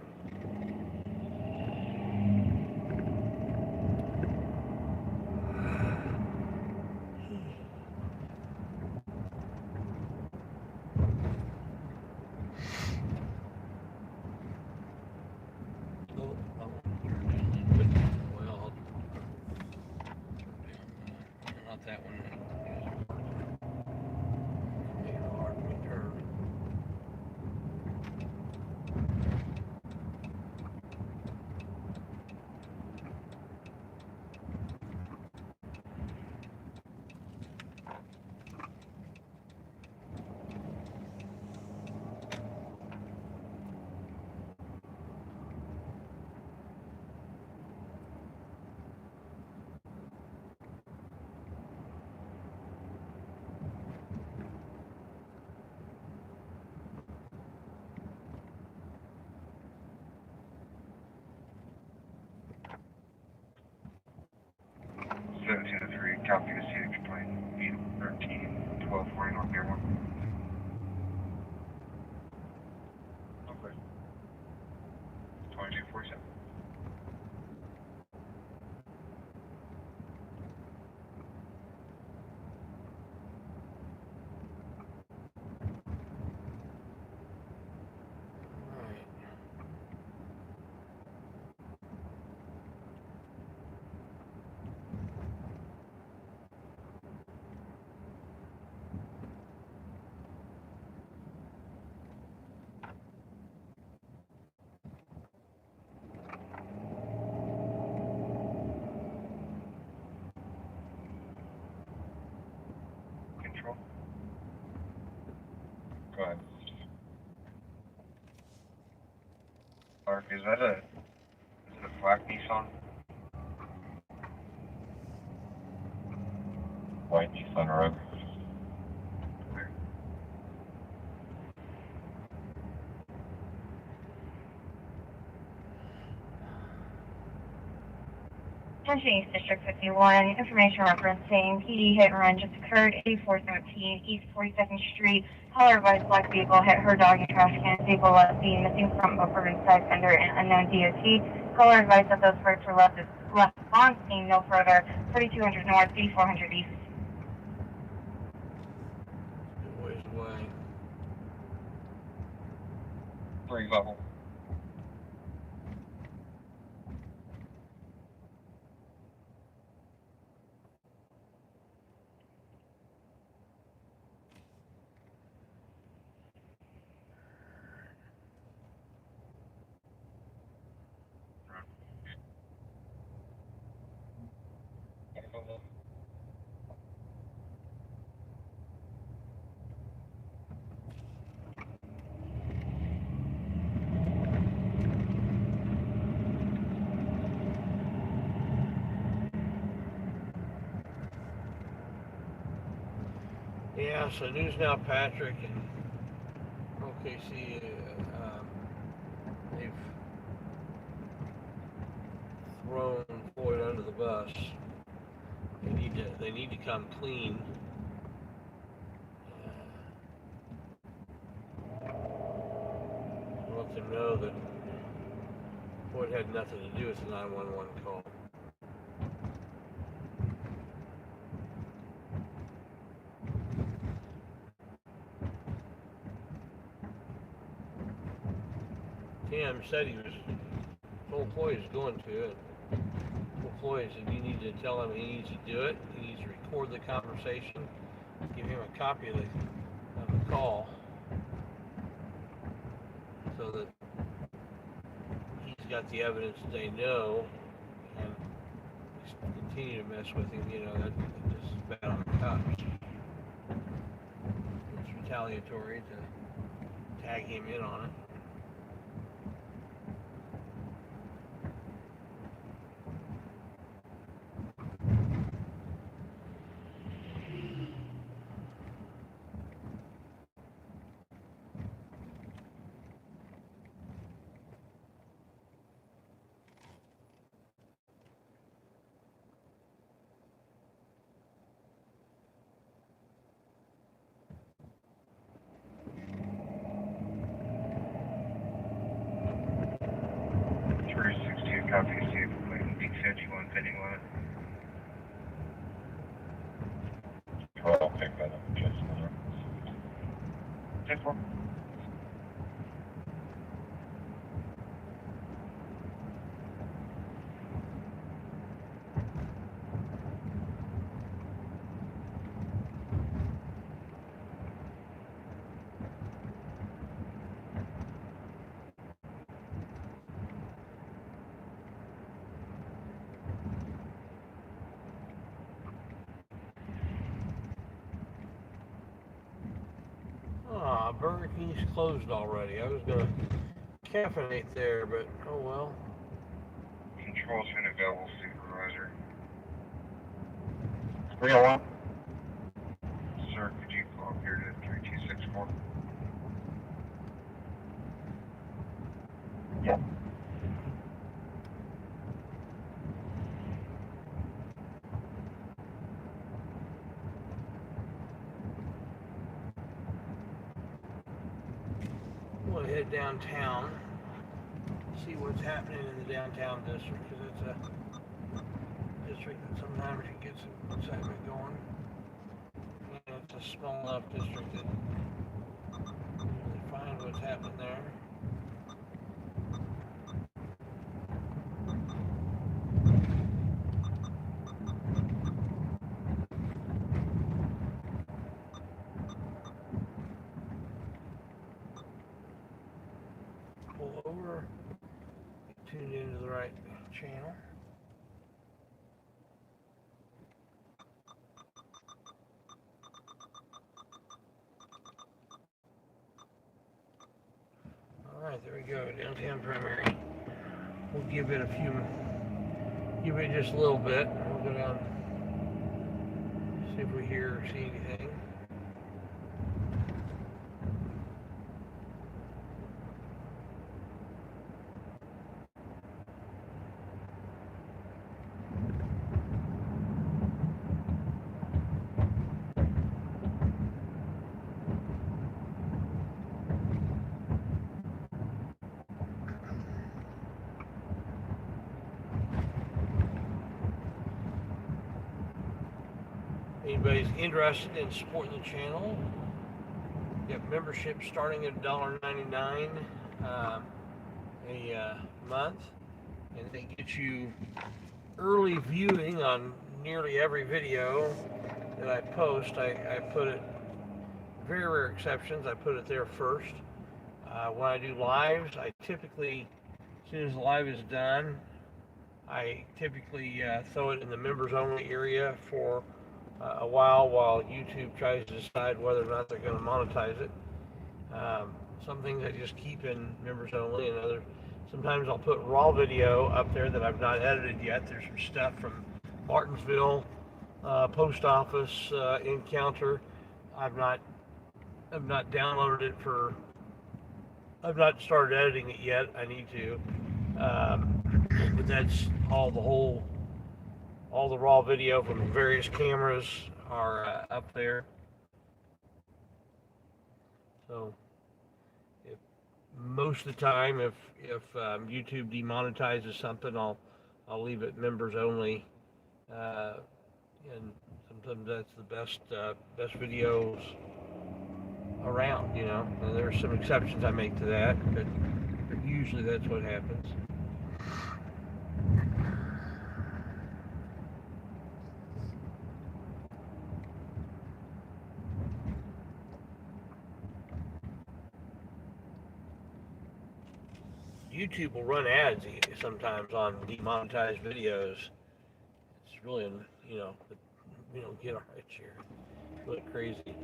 Not that one. Make it hard for me to turn. Copy the CH plane, 13, 1240 North Pier 1. Okay. 2247. Control. Go ahead. Mark, is it a black Nissan? White Nissan Rogue. Attention East District 51, information referencing PD hit and run just occurred, 8417 East 42nd Street. Caller advised black vehicle hit her dog and trash can. Vehicle left seen missing front bumper and side fender and unknown DOT. Caller advised that those parts were left on scene, no further. 3200 North, 8400 East. Good ways away. 3 level. Yeah, so News Now Patrick and OKC, they've thrown Floyd under the bus. They need to come clean. Let them know that Floyd had nothing to do with the 911 call. Tim said he was told employees going to, and employees said you need to tell him he needs to do it. He needs to record the conversation, give him a copy of the call, so that he's got the evidence they know, and continue to mess with him. You know, that's just bad on the cops. It's retaliatory to tag him in on it. Copy, Steve. Peak 51, pending line. I'll pick that up. Just another. 10-4. Burger King's closed already. I was gonna caffeinate there, but oh well. Control's been available, supervisor. 301. Sir, could you call up here to 3264? Yeah. We'll head downtown, see what's happening in the downtown district, because it's a district that sometimes you get some excitement going. And it's a small enough district that you really find what's happening there. Pull over, tuned into the right channel. Alright, there we go, downtown primary. We'll give it just a little bit. We'll go down, see if we hear or see anything. anybody's interested in supporting the channel, you have membership starting at $1.99 a month, and they get you early viewing on nearly every video that I post. I put it, very rare exceptions, I put it there first. When I do lives, I typically, as soon as the live is done, I typically throw it in the members only area for a while YouTube tries to decide whether or not they're going to monetize it. Some things I just keep in members only, and sometimes I'll put raw video up there that I've not edited yet. There's some stuff from Martinsville, post office encounter. I've not downloaded it for. I've not started editing it yet. I need to, but that's all the raw video from various cameras are up there. So, most of the time, if YouTube demonetizes something, I'll leave it members only, and sometimes that's the best videos around, you know. And there's some exceptions I make to that, but usually that's what happens. YouTube will run ads sometimes on demonetized videos. It's really, you know, we don't get our rights here. It's really crazy.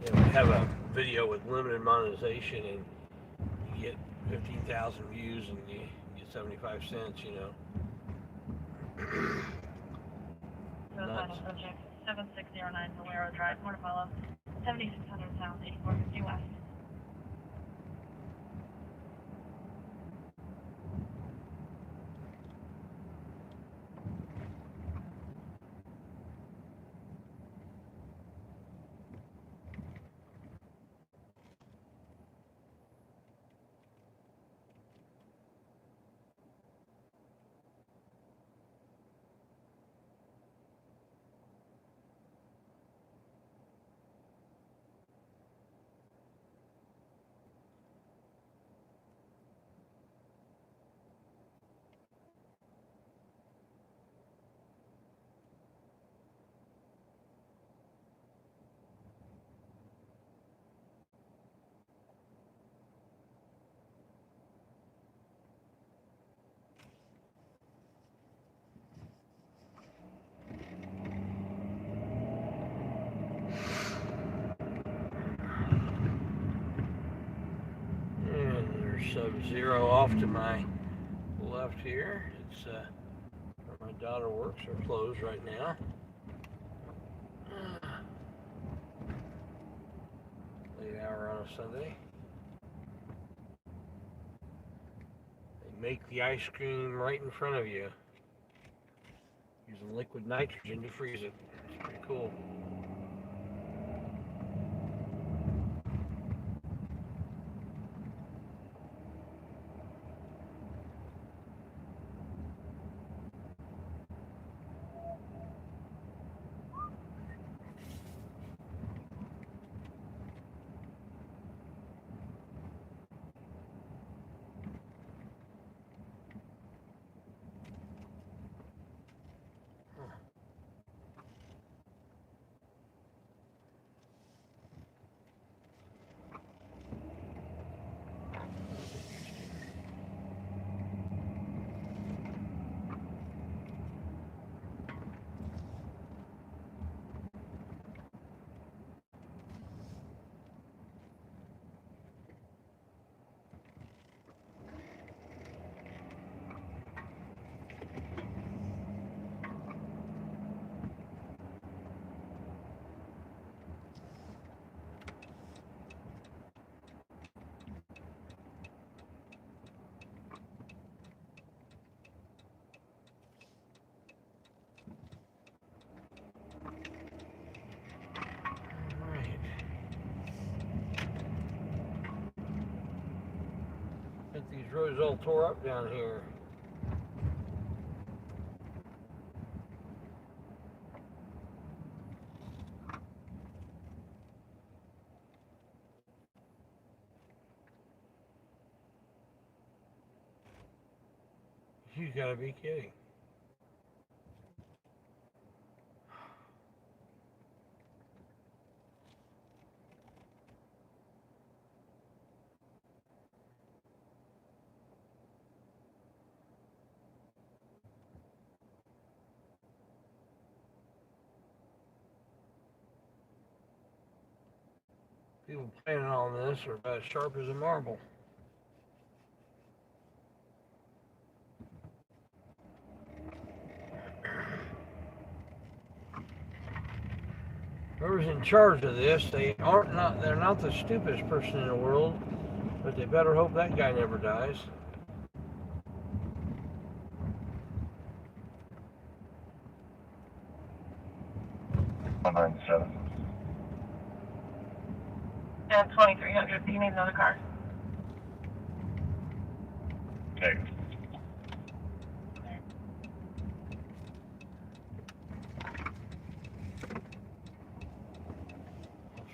You know, have a video with limited monetization and you get 15,000 views and you get 75 cents, you know. Suicidal subject, 7609 Valero Drive, more to follow, 7600 South, 8450 West. Sub-Zero off to my left here. It's where my daughter works. They're closed right now. Late hour on a Sunday. They make the ice cream right in front of you using liquid nitrogen to freeze it. It's pretty cool. is all tore up down here. You gotta be kidding. People planning on this are about as sharp as a marble. Whoever's in charge of this, they're not the stupidest person in the world, but they better hope that guy never dies. 197. Yeah, 2300. Do you need another car? Okay.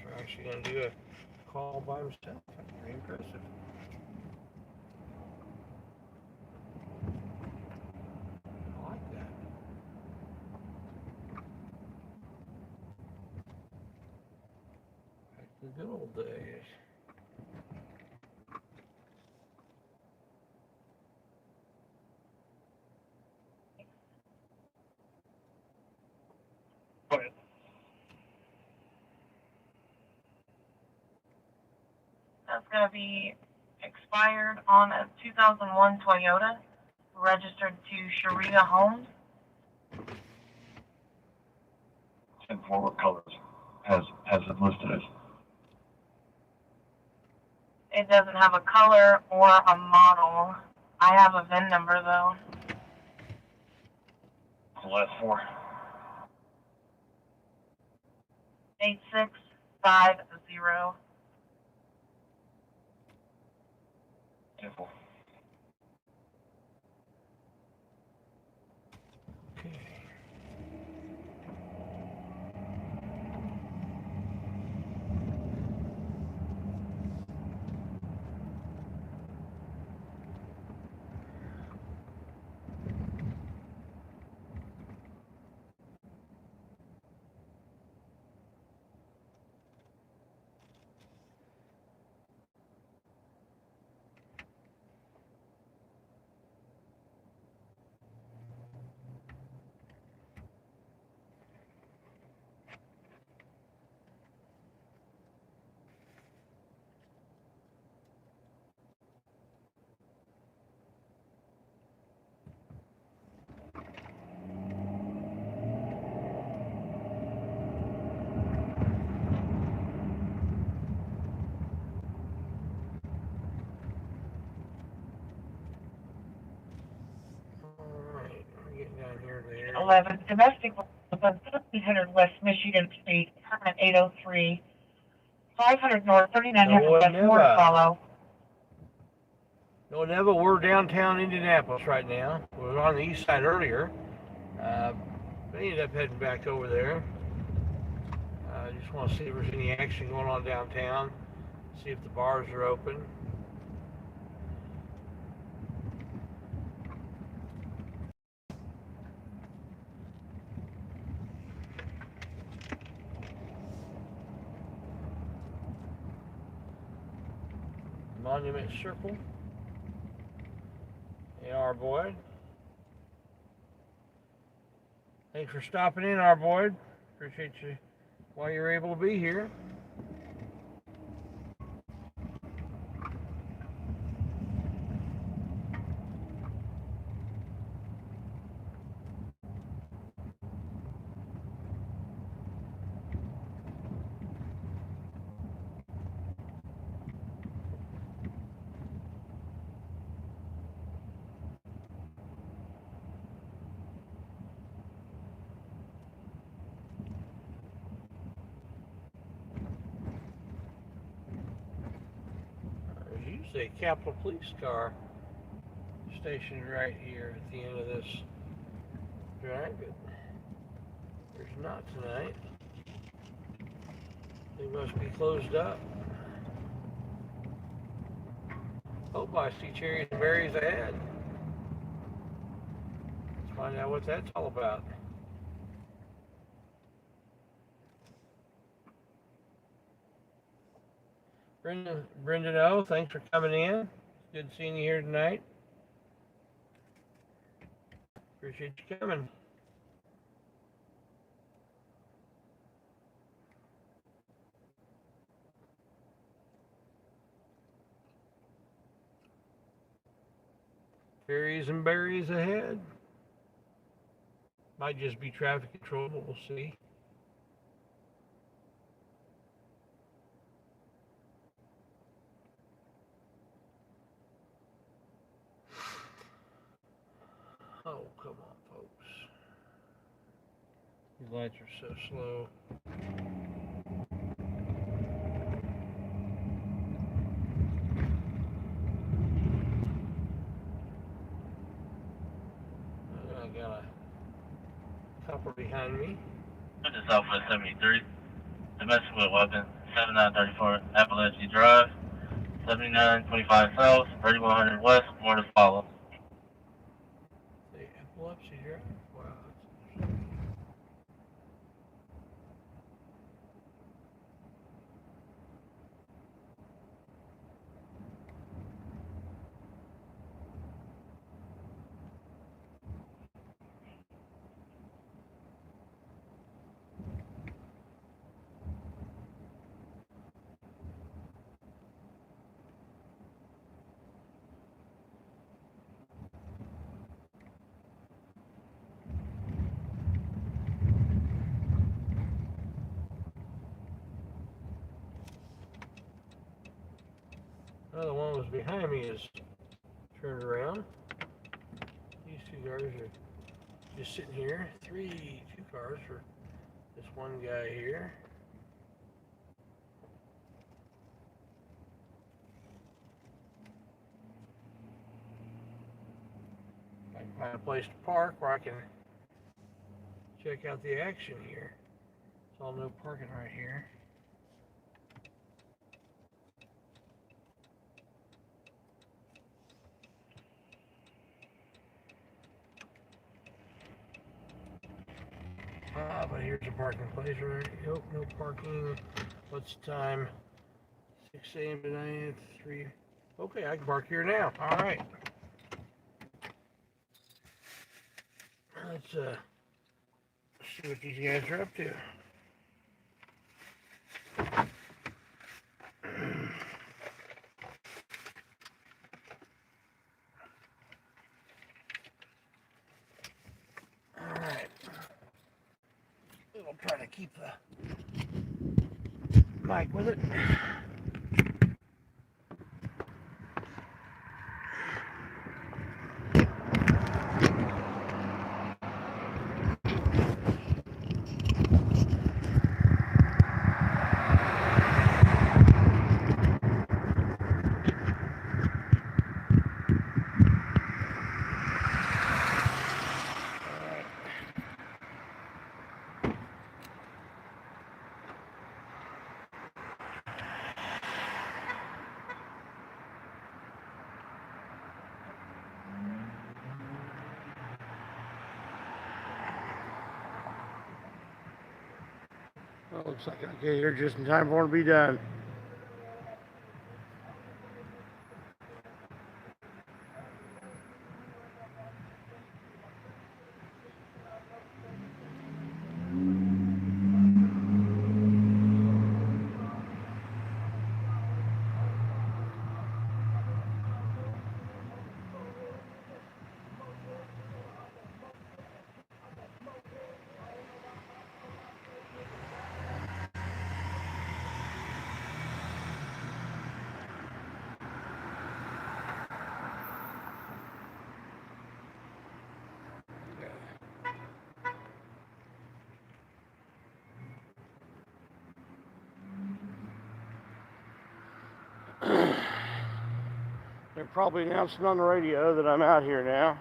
We're actually going to do a call by himself. That's very impressive. I like that. Back to the good old days. Go ahead. That's going to be expired on a 2001 Toyota, registered to Sharita Homes. And forward colors has it listed as. It doesn't have a color or a model. I have a VIN number though. The last four. 8650. Beautiful. Okay. Alright, we're getting down here there. 11. Domestic was on 1300 West Michigan Street, apartment 803. 500 North, 3900 No, West never. More Follow. No, Neva, we're downtown Indianapolis right now. We were on the east side earlier. We ended up heading back over there. I just want to see if there's any action going on downtown. See if the bars are open. Monument Circle. Hey, our Boyd. Thanks for stopping in, our Boyd. Appreciate you while you're able to be here. There's usually a Capitol Police car station right here at the end of this drive, but there's not tonight. They must be closed up. Oh, I see cherries and berries ahead. Let's find out what that's all about. Brendan O, thanks for coming in. It's good seeing you here tonight. Appreciate you coming. Cherries and berries ahead. Might just be traffic control, but we'll see. Oh, come on, folks. These lights are so slow. I got a copper behind me. This is Southwest 73. Domestic with weapon, 7934 Appalachia Drive, 7925 South, 3100 West, more to follow. The epilepsy here. Wow. Another one was behind me is turned around. These two cars are just sitting here. Two cars for this one guy here. I can find a place to park where I can check out the action here. It's all no parking right here. But here's a parking place, right? Nope, no parking. What's the time? 6 a.m. to 9 a.m. 3. Okay, I can park here now. All right. Let's see what these guys are up to. All right. We'll try to keep the mic with it. Well, looks like I get here just in time for it to be done. They're probably announcing on the radio that I'm out here now.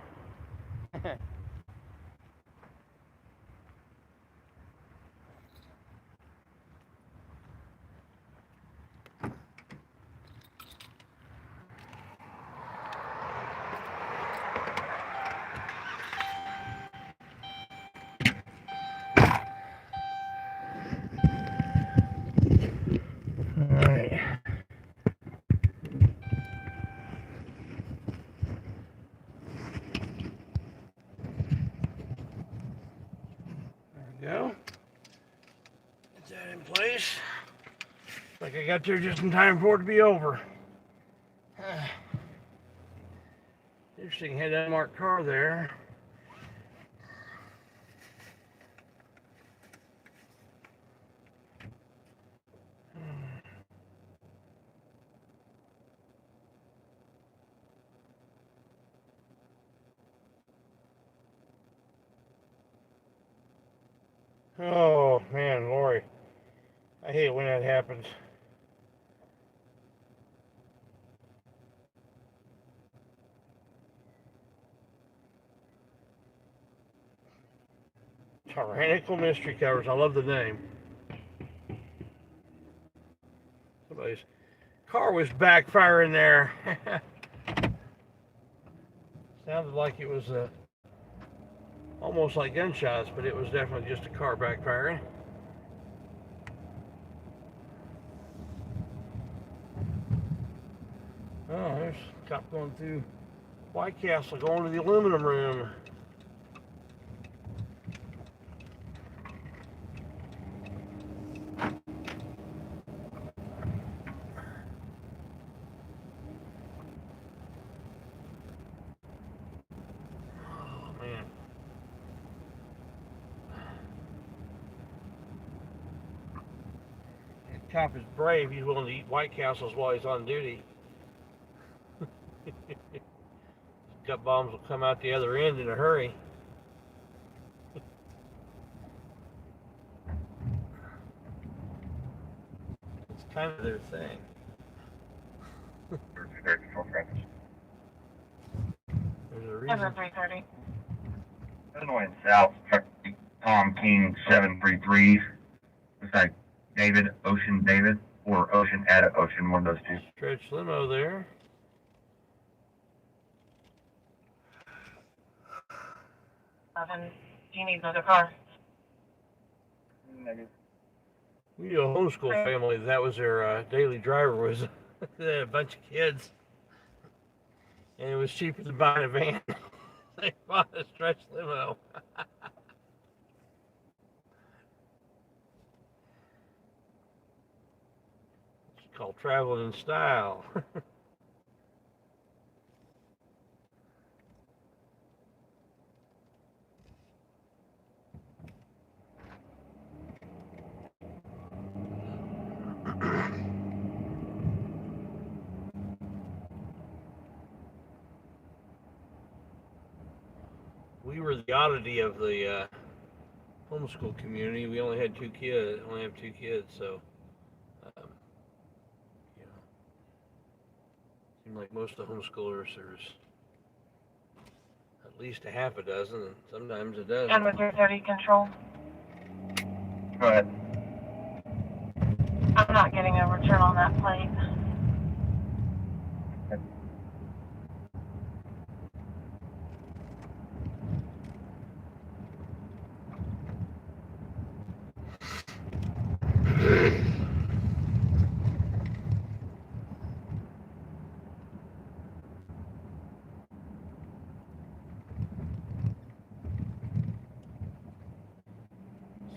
Alright. There we go. Get that in place. Like I got there just in time for it to be over. Interesting, had that marked car there. Oh man, Lori, I hate when that happens. Tyrannical Mystery Covers, I love the name. Somebody's car was backfiring there. Sounded like it was almost like gunshots, but it was definitely just a car backfiring. Oh, there's a cop going through White Castle, going to the aluminum room. Cop is brave. He's willing to eat White Castles while he's on duty. Gut bombs will come out the other end in a hurry. It's kind of their thing. There's a reason. 330. Illinois and South, truck Tom King 733. Looks like David, Ocean David, or Ocean at Ocean, one of those two. Stretch limo there. Do you need another car? Negative. We knew a homeschool family that was their daily driver was they had a bunch of kids, and it was cheaper than buying a van. They bought a stretch limo. It's called traveling in style. We were the oddity of the homeschool community. We only had two kids. Only have two kids, so you know, seemed like most of the homeschoolers there's at least a half a dozen, and sometimes a dozen. And with your 30 control, Go ahead. I'm not getting a return on that plate.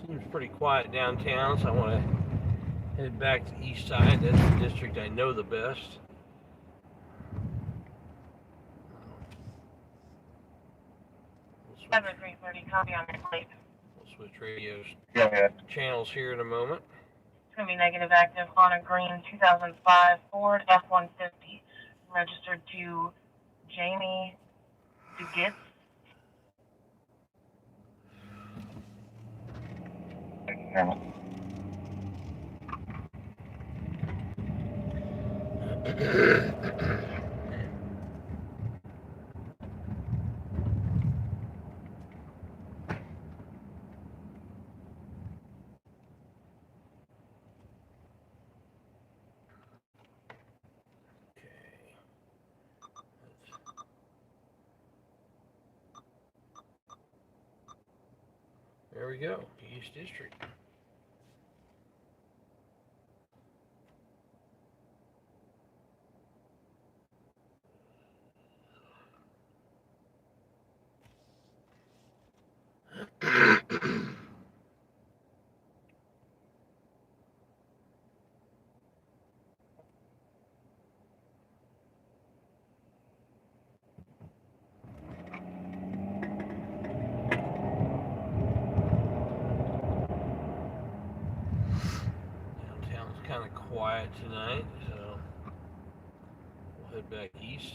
Seems pretty quiet downtown, so I want to head back to the east side. That's the district I know the best. We'll switch, 330, copy on your plate. we'll switch radios Yeah. channels here in a moment. It's going to be negative active on a green 2005 Ford F-150, registered to Jamie DeGitz. There we go. East District. Downtown's kind of quiet tonight, so we'll head back east.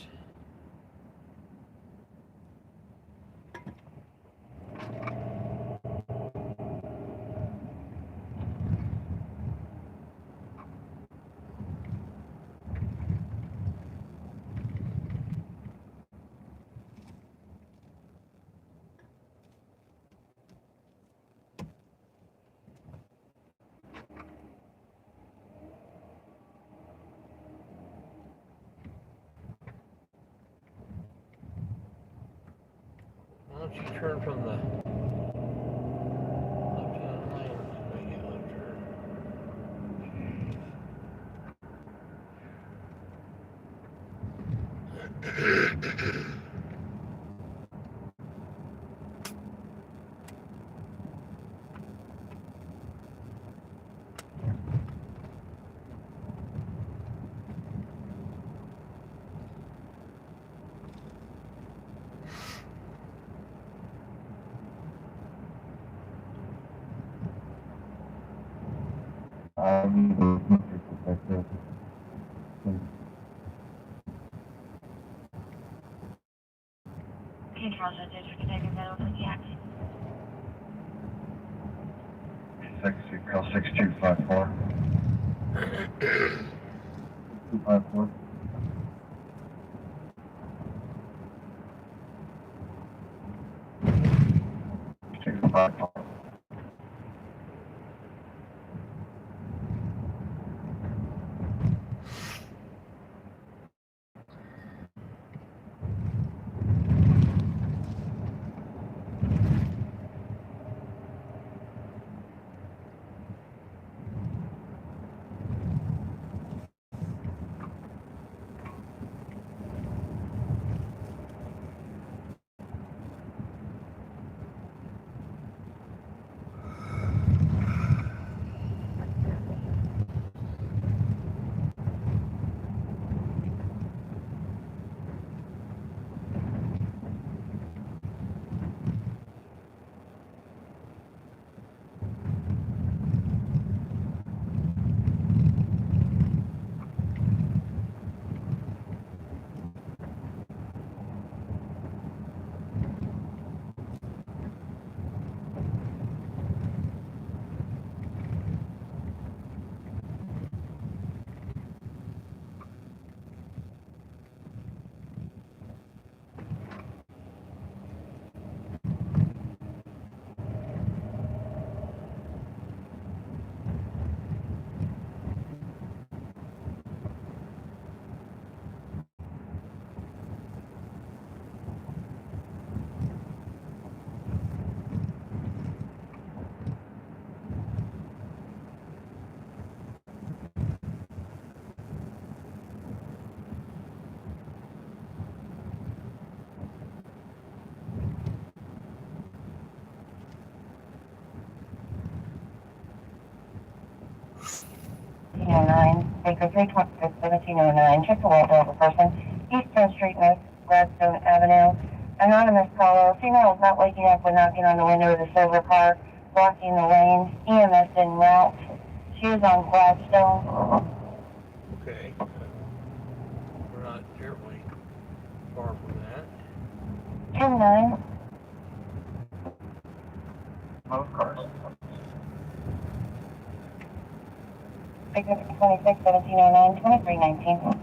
Why don't you turn from the left-hand lane? Make it left turn. Control District Detective Metal for the action. 2nd Street, call 6254. 254. 254. Baker 1709, check the window of a person, Eastern Street, North Gladstone Avenue. Anonymous caller, female is not waking up when knocking on the window of the silver car, blocking the lane. EMS en route. She is on Gladstone. Okay. We're not terribly far from that. 10-9. Most cars. Baker 26, 1709, 2319.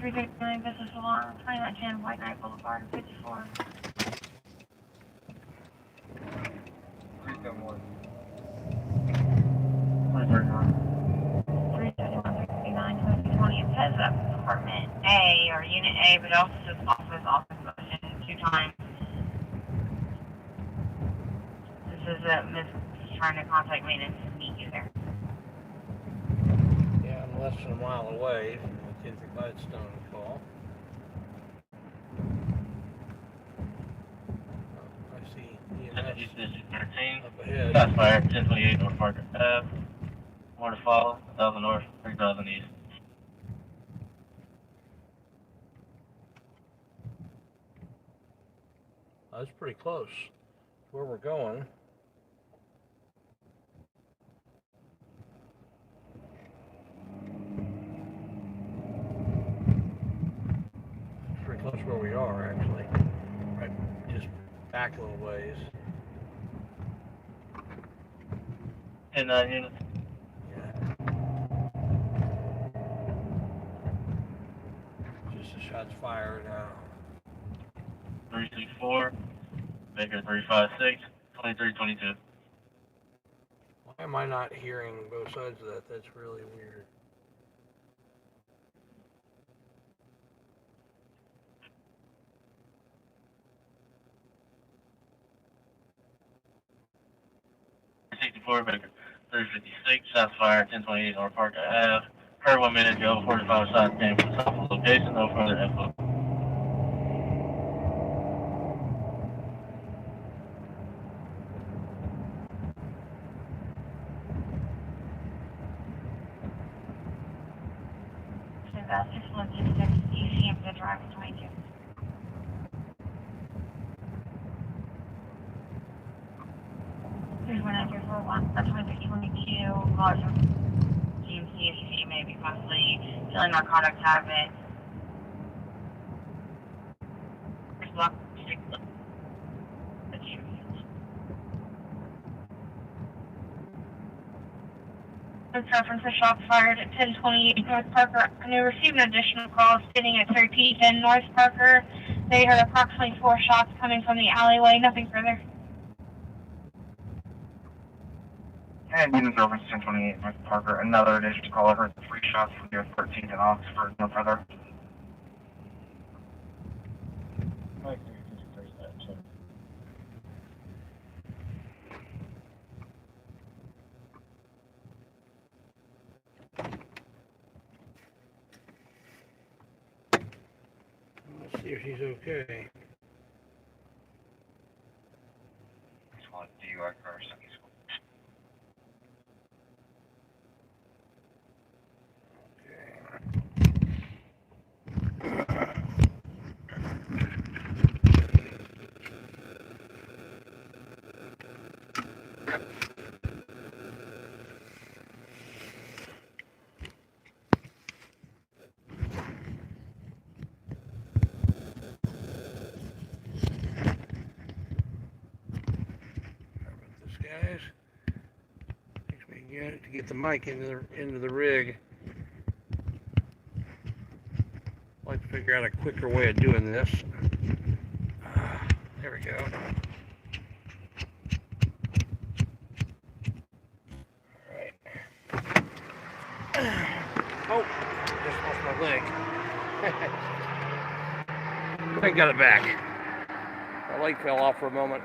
359 business alarm, 2910 White Knight Boulevard, 54. 371. 371 2020. It says that apartment A or unit A, but it also says office motion 2 times. This is Miss trying to contact maintenance to meet you there. Yeah, I'm less than a mile away from the Kendrick Gladstone call. I see EMS East District 13. up ahead. Shots fired, 1028 North Parker Ave. More to follow, 1,000 North, 3,000 East. That's pretty close to where we're going. Pretty close where we are, actually. Right, just back a little ways. 10-9 units. Yeah. Just the shots fired now. 364, Baker 356, 2322. Why am I not hearing both sides of that? That's really weird. Baker 356, shots fired, 1028 North Parker Ave. Heard 1 minute ago, 45 shots came from south of the location, no further info. So that's 616 ECM for the drive 22. Here's 1941, that's 2322, cause of GMC and EC may be possibly dealing narcotics out of it. There's block 6. The GMC. Reference to shots fired at 1028 North Parker. And we received an additional call stating at 1310 North Parker. They heard approximately 4 shots coming from the alleyway. Nothing further. And units over 1028 North Parker. Another additional call. I heard 3 shots from near 13th and Oxford. No further. Let's see if she's okay. Just want to DUI car Sunday school. Guys, takes me a unit to get the mic into the rig. I'd like to figure out a quicker way of doing this. There we go. Alright. Oh, just lost my leg. I got it back. My leg fell off for a moment.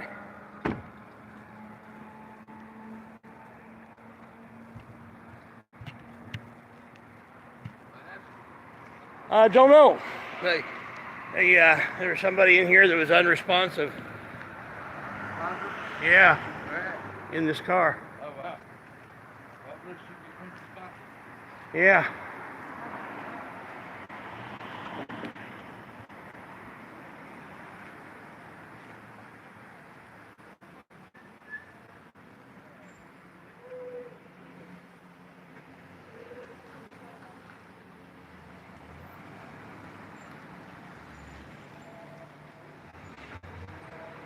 I don't know. There was somebody in here that was unresponsive. Yeah. In this car. Oh, wow. Yeah.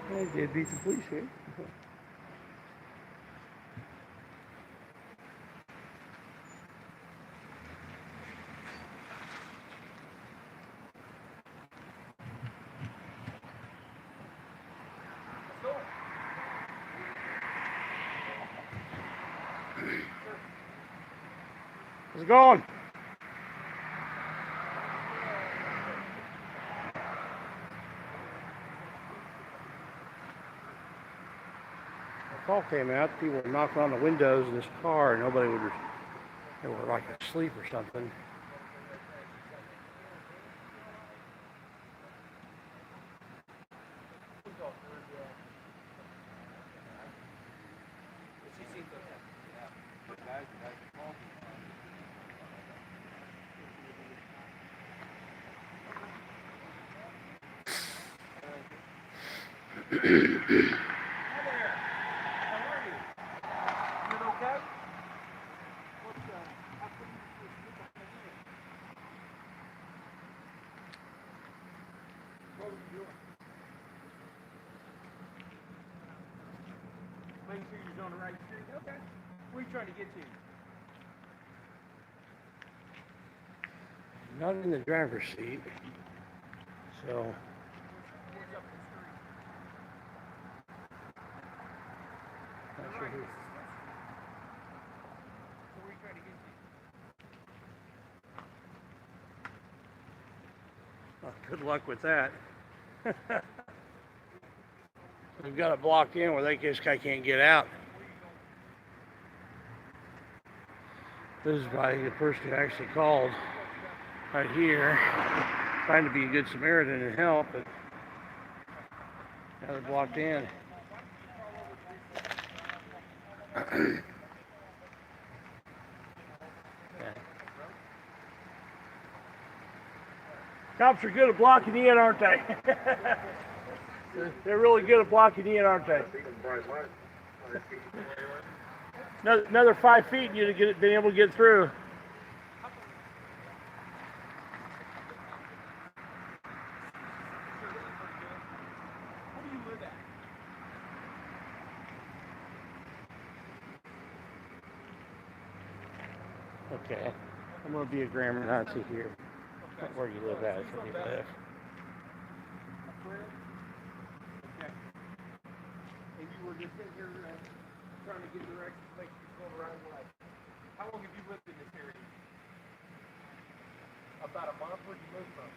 They did beat the police here. How's it going? The call came out. People were knocking on the windows in this car, and nobody would. They were like asleep or something. Make sure you're on the right street. Okay. Where are you trying to get to? Not in the driver's seat. So. Not sure who. Where are you trying to get to? Well, good luck with that. We've got it blocked in where this guy can't get out. This is by the person who actually called right here, trying to be a good Samaritan and help, but now they're blocked in. Cops are good at blocking you in, aren't they? They're really good at blocking you in, aren't they? Another 5 feet and you'd have been able to get through. Okay, I'm going to be a grammar Nazi here. Not where you live at, it's where you live. And you were just sitting here trying to get directions, make sure you're going the right way. How long have you lived in this area? About a month. Where'd you move from?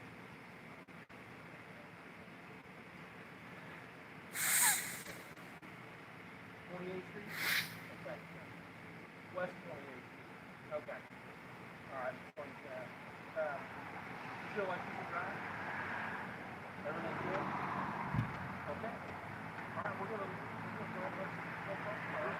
28th Street? Okay. West 28th Street. Okay. All right. You feel like you can drive? Everything's good? Okay. All right, we're gonna go ahead and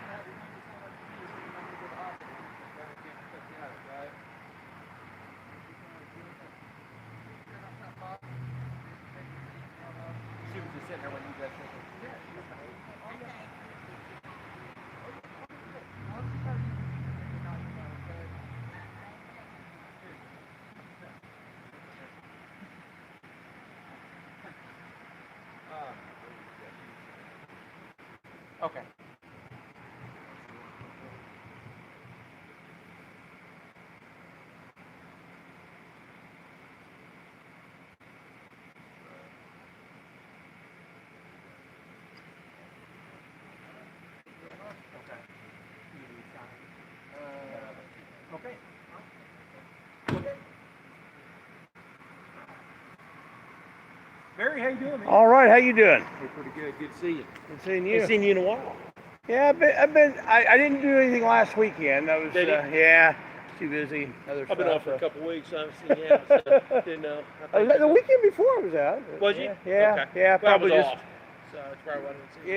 she was just sitting there when you guys were okay. Okay. Barry, how you doing, man? All right, how you doing? Hey, pretty good. Good to see you. Good seeing you. Haven't seen you in a while. Yeah, I didn't do anything last weekend. I was, yeah, too busy. Other I've been stuff, off for a so. couple weeks. I haven't seen you. So didn't know. The weekend before I was out. Was you? Yeah, Okay. yeah, Well, I probably was just. off, so it's probably why I didn't see you.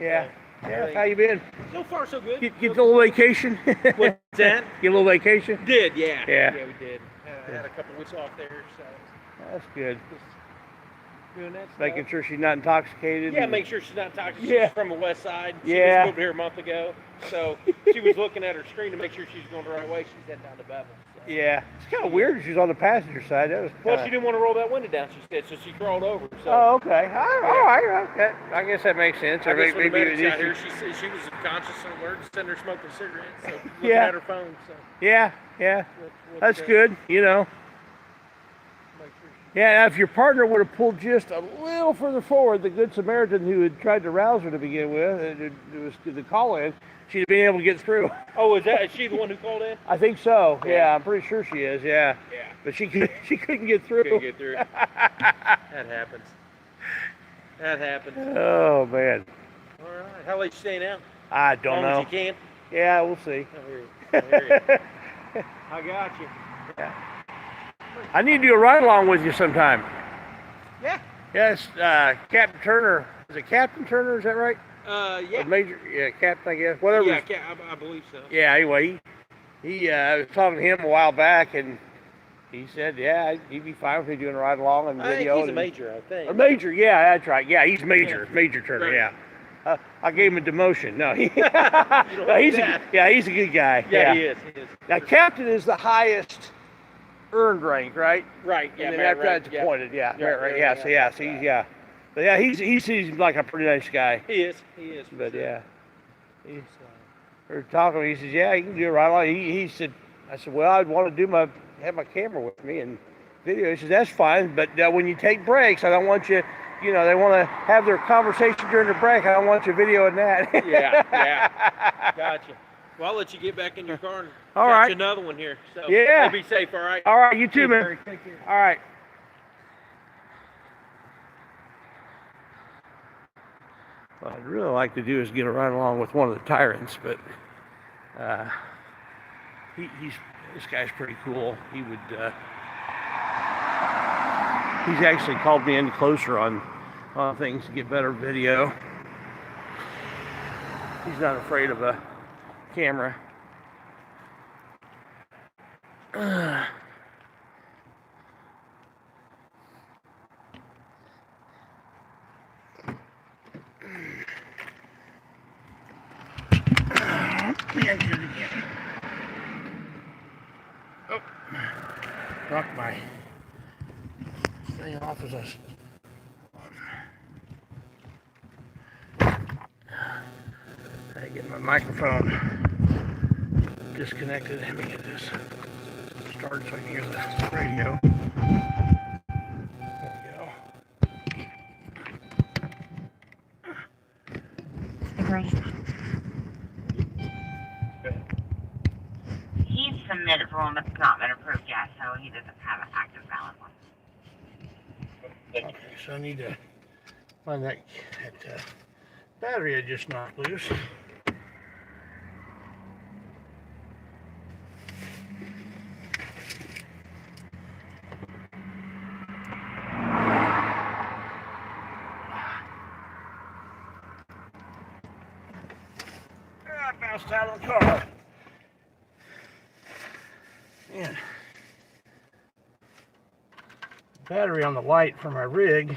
Yeah. How you been? So far, so good. Get a little vacation? What's that? Get a little vacation? Did, yeah. Yeah. Yeah, we did. Had a couple weeks off there, so That's good. just doing that stuff. Making sure she's not intoxicated. Yeah, and- make sure she's not toxic. Yeah. She's from the west side. She Yeah. just moved here a month ago. So she was looking at her screen to make sure she's going the right way. She's heading down to Bevel. So. Yeah. It's kind of weird she's on the passenger side. That was Well, kinda... she didn't want to roll that window down, she said, so she crawled over. So. Oh, okay. All right. Okay. I guess that makes sense. I Or guess when the maybe medics it got here, is- she said she was conscious and alert, sitting there smoking cigarettes, so looking Yeah. at her phone. So Yeah. what, That's good. You know. Make sure she Yeah, if your partner would have pulled just a little further forward, the Good Samaritan who had tried to rouse her to begin with, it was the call in, she'd have been able to get through. Oh, is she the one who called in? I think so. Yeah, I'm pretty sure she is. Yeah. Yeah. But she couldn't get through. Couldn't get through. That happens. That happens. Oh man. All right. How late you stay now? I don't As long know. as you can. Yeah, we'll see. I hear you. I hear you. I got you. Yeah. I need to do a ride along with you sometime. Yeah. Yes, Captain Turner. Is it Captain Turner? Is that right? Yeah. Or Major, Captain, I guess. Whatever. Yeah, I believe so. Yeah. Anyway, I was talking to him a while back, and he said, yeah, he'd be fine with me doing a ride along and video. He's a major, I think. A major, yeah, that's right. Yeah, he's Major Turner. Right. Yeah. I gave him a demotion. No, he's a good guy. Yeah, he is. Now, Captain is the highest earned rank, right? Right. Yeah. And then merit after rank, that's appointed. Yeah. Yeah, Merit rank. Yeah. So yeah. So he's But yeah, he seems like a pretty nice guy. He is. But yeah, we were talking. He says, yeah, you can do a ride along. He said, I said, well, I'd want to have my camera with me and video. He says, that's fine, but when you take breaks, I don't want you. You know, they want to have their conversation during the break. I don't want you videoing that. Yeah. Gotcha. Well, I'll let you get back in your car and All catch right. another one here. So Yeah. Be safe, all right? All right, you too, man. Barry, take care. All right. What I'd really like to do is get a ride along with one of the tyrants, but this guy's pretty cool. He would. He's actually called me in closer on things to get better video. He's not afraid of a camera. Oh, knocked my thing off as us. I get my microphone disconnected. Let me get this started so I can hear the radio. There we go. He's submitted for one that's not been approved yet, so he doesn't have an active valid one. Okay, so I need to find that battery I just knocked loose. I bounced out of the car. Man. Battery on the light for my rig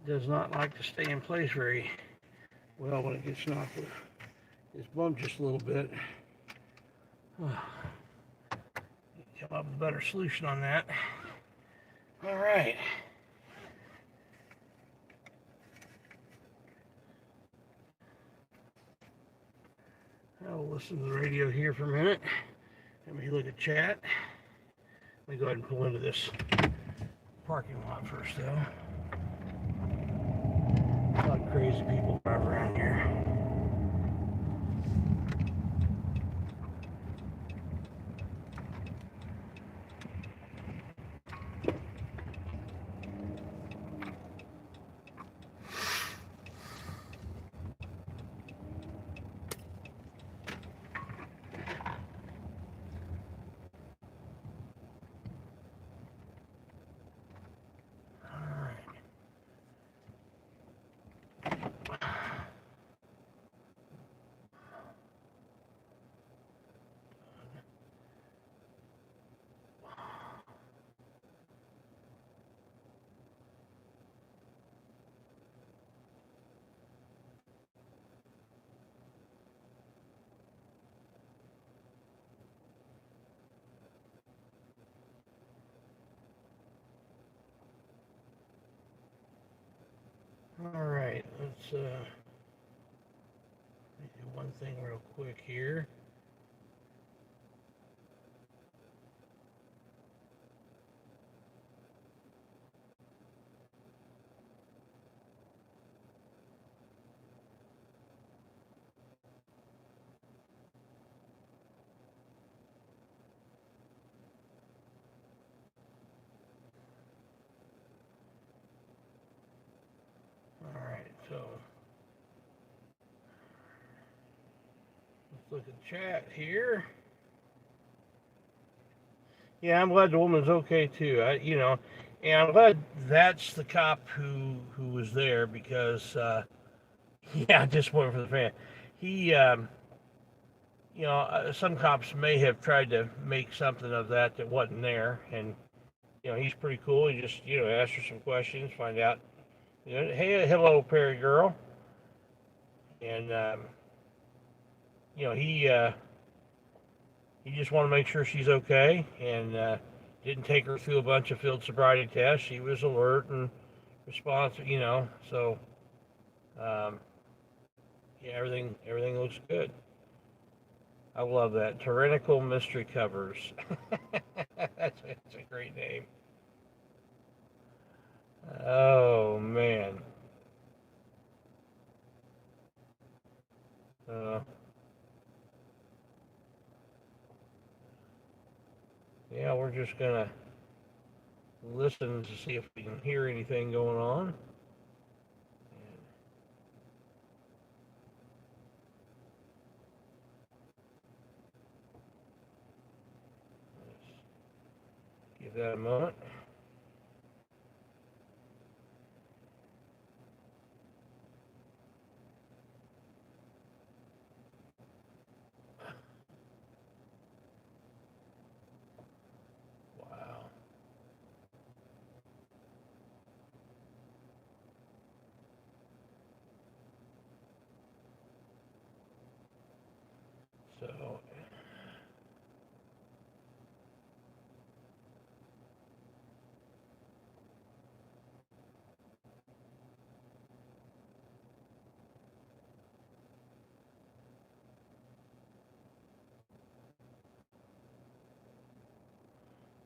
does not like to stay in place very well when it gets knocked loose. It's bumped just a little bit. Come up with a better solution on that. All right. I'll listen to the radio here for a minute. Let me look at chat. Let me go ahead and pull into this parking lot first, though. A lot of crazy people drive around here. All right, let's do one thing real quick here. Let's look at chat here. Yeah, I'm glad the woman's okay too. And I'm glad that's the cop who was there because, yeah, just went for the fan. He, some cops may have tried to make something of that wasn't there, and he's pretty cool. He just asked her some questions, find out, hey, hello, Perry girl, and he just wanted to make sure she's okay, and didn't take her through a bunch of field sobriety tests. She was alert and responsive, so yeah, everything looks good. I love that. Tyrannical Mystery Covers. That's a great name. Oh man. Yeah, we're just gonna listen to see if we can hear anything going on. Give that a moment. Wow. So,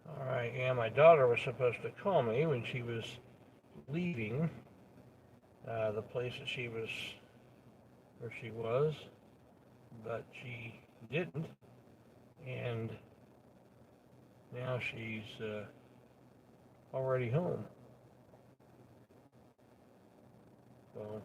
all right, yeah, my daughter was supposed to call me when she was leaving the place that where she was, but she didn't, and now she's already home. So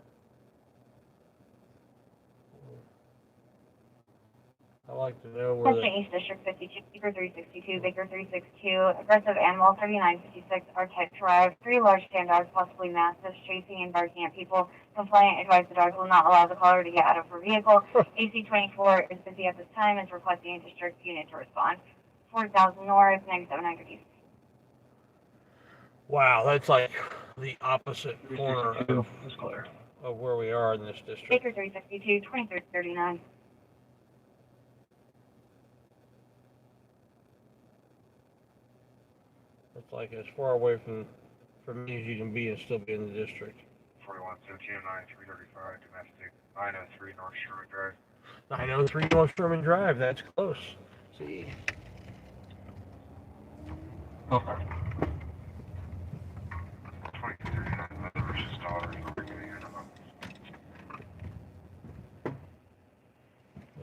I like to know where Western East District 52, Baker 362, Baker 362, aggressive animal 3956, Artec Drive, 3 large stand dogs, possibly mastiffs, chasing and barking at people. Compliant advised the dogs will not allow the caller to get out of her vehicle. AC-24 is busy at this time and is requesting a district unit to respond. 4000 North, 9700 East. Wow, that's like the opposite corner of where we are in this district. Baker 362, 2339. It's like as far away from me as you can be and still be in the district. 4117, 9335, domestic, 903 North Sherman Drive. 903 North Sherman Drive, that's close. See? Okay. 2239, mother versus daughter.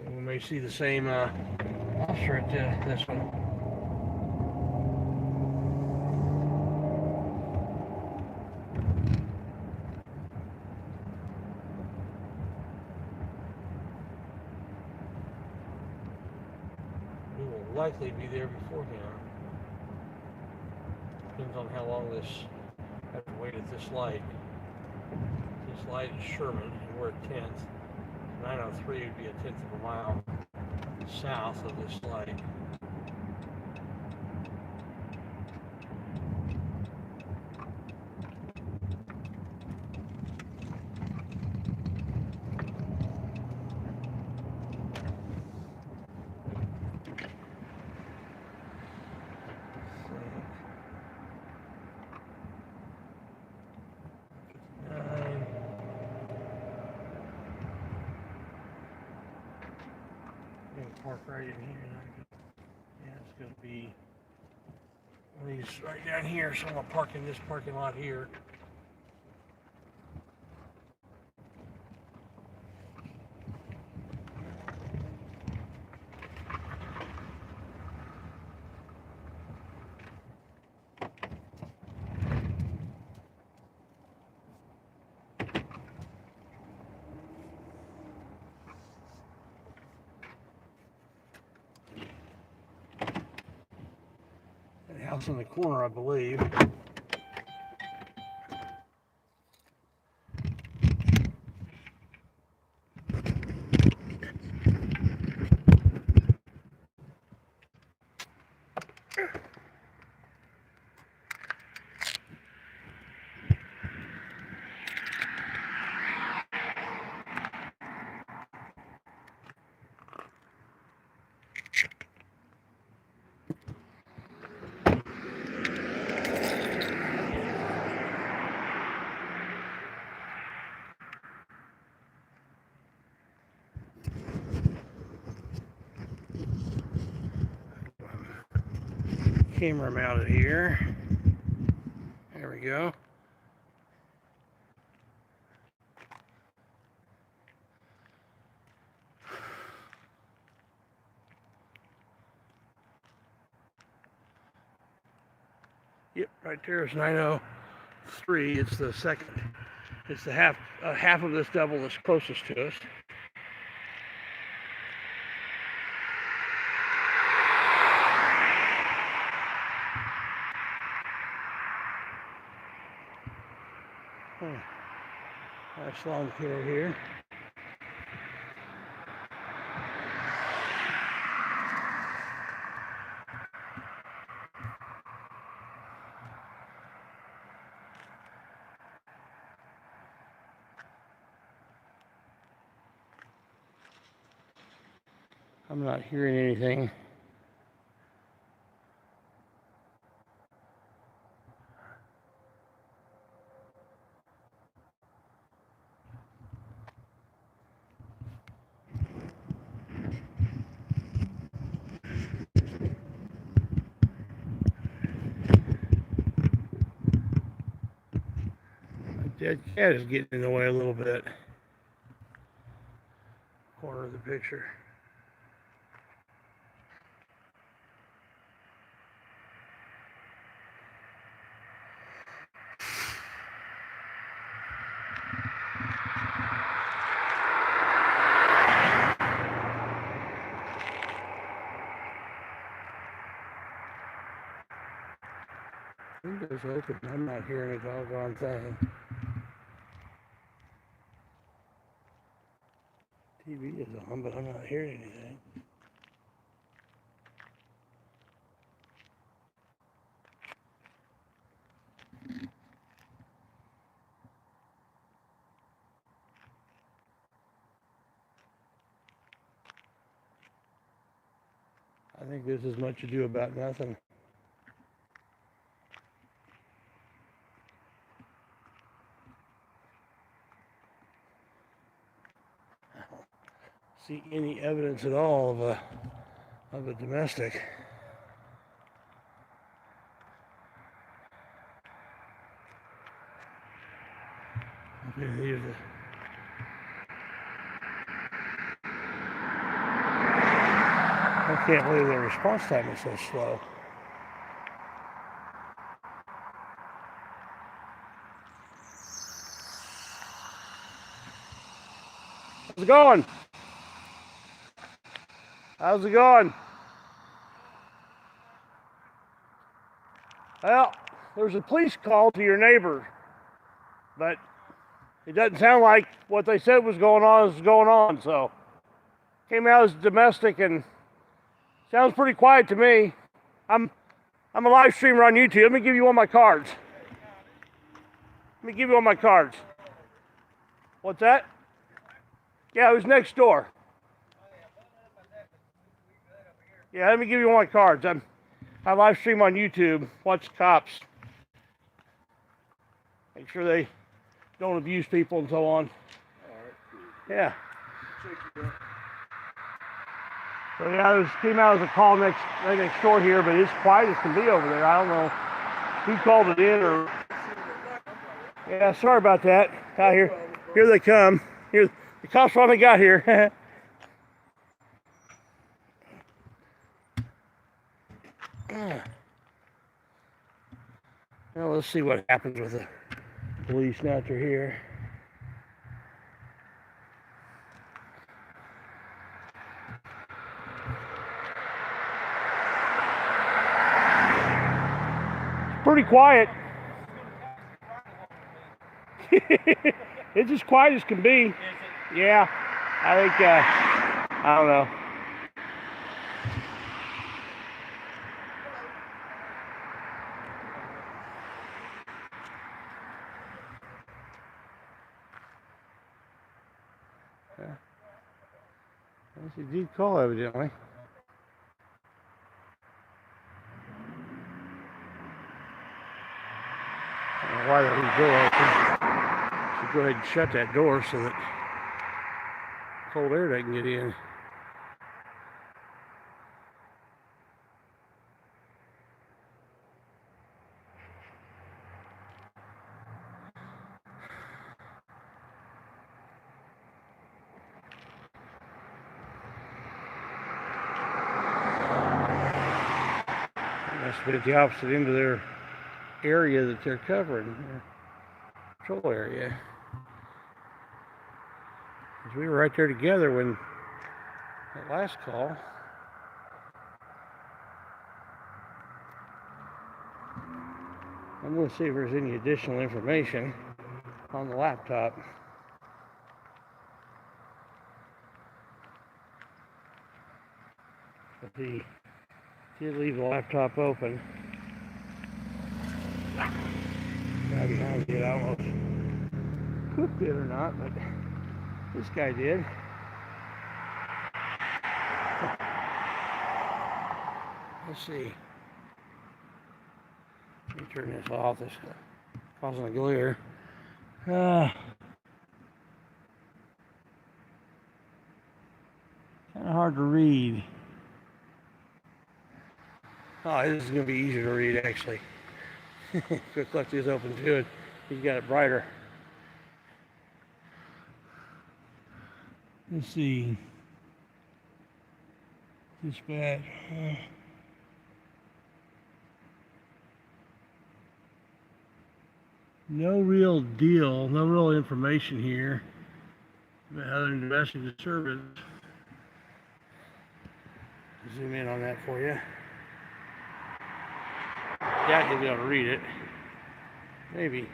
We may see the same officer at this one. We will likely be there before him. Depends on how long I have to wait at this light. This light is Sherman, and we're at 10th. 903 would be a 10th of a mile south of this light. Park right in here. Yeah, it's going to be one of these right down here. So I'm going to park in this parking lot here. House in the corner, I believe. Camera mounted here. There we go. Yep, right there is 903. It's the second. It's the half of this double that's closest to us. Nice long tail here. I'm not hearing anything. Dead cat is getting in the way a little bit. Corner of the picture. Window's open. I'm not hearing a doggone thing. TV is on, but I'm not hearing anything. I think there's as much ado about nothing. See any evidence at all of a domestic. Okay, here's the I can't believe the response time is so slow. How's it going? How's it going? Well, there's a police call to your neighbor, but it doesn't sound like what they said was going on is going on, so came out as domestic and sounds pretty quiet to me. I'm a live streamer on YouTube. Let me give you one of my cards. Let me give you one of my cards. What's that? Yeah, it was next door. Yeah, let me give you one of my cards. I live stream on YouTube. Watch cops. Make sure they don't abuse people and so on. Yeah. So yeah, this came out as a call right next door here, but it's quiet as can be over there. I don't know who called it in or. Yeah, sorry about that. Out here they come. Here, the cops finally got here. Now let's see what happens with the police now that they're here. pretty quiet. It's as quiet as can be. Yeah, I think, I don't know. That's a deep call, evidently. I don't know why that leaves the door open. Should go ahead and shut that door so that cold air doesn't get in. Must have been at the opposite end of their area that they're covering, their patrol area. Because we were right there together when that last call. I'm going to see if there's any additional information on the laptop. But he did leave the laptop open. Guy behind it almost cooked it or not, but this guy did. Let's see. Let me turn this off. This is causing a glare. Kind of hard to read. Oh, this is going to be easier to read, actually. Quick left this open too, and he's got it brighter. Let's see. Dispatch. No real deal, no real information here about other than domestic disturbance. Zoom in on that for you. Yeah, you'll be able to read it. Maybe.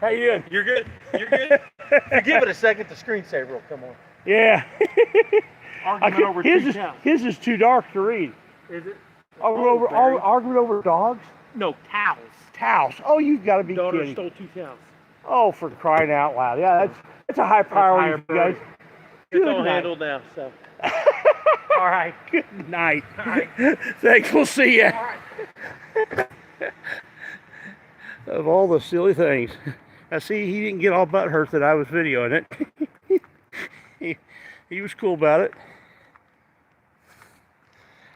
How you doing? You're good? You're good? You give it a second, the screensaver will come on. Yeah. Argument over two cows. His is too dark to read. Is it? Argument over dogs? No, cows. Cows. Oh, you've got to be Daughter kidding. stole 2 cows. Oh, for crying out loud. Yeah, that's a high priority, you guys. It's all handled now, so. All right. Good night. All right. Thanks. We'll see you. All right. Of all the silly things. Now, see, he didn't get all butthurt that I was videoing it. he was cool about it.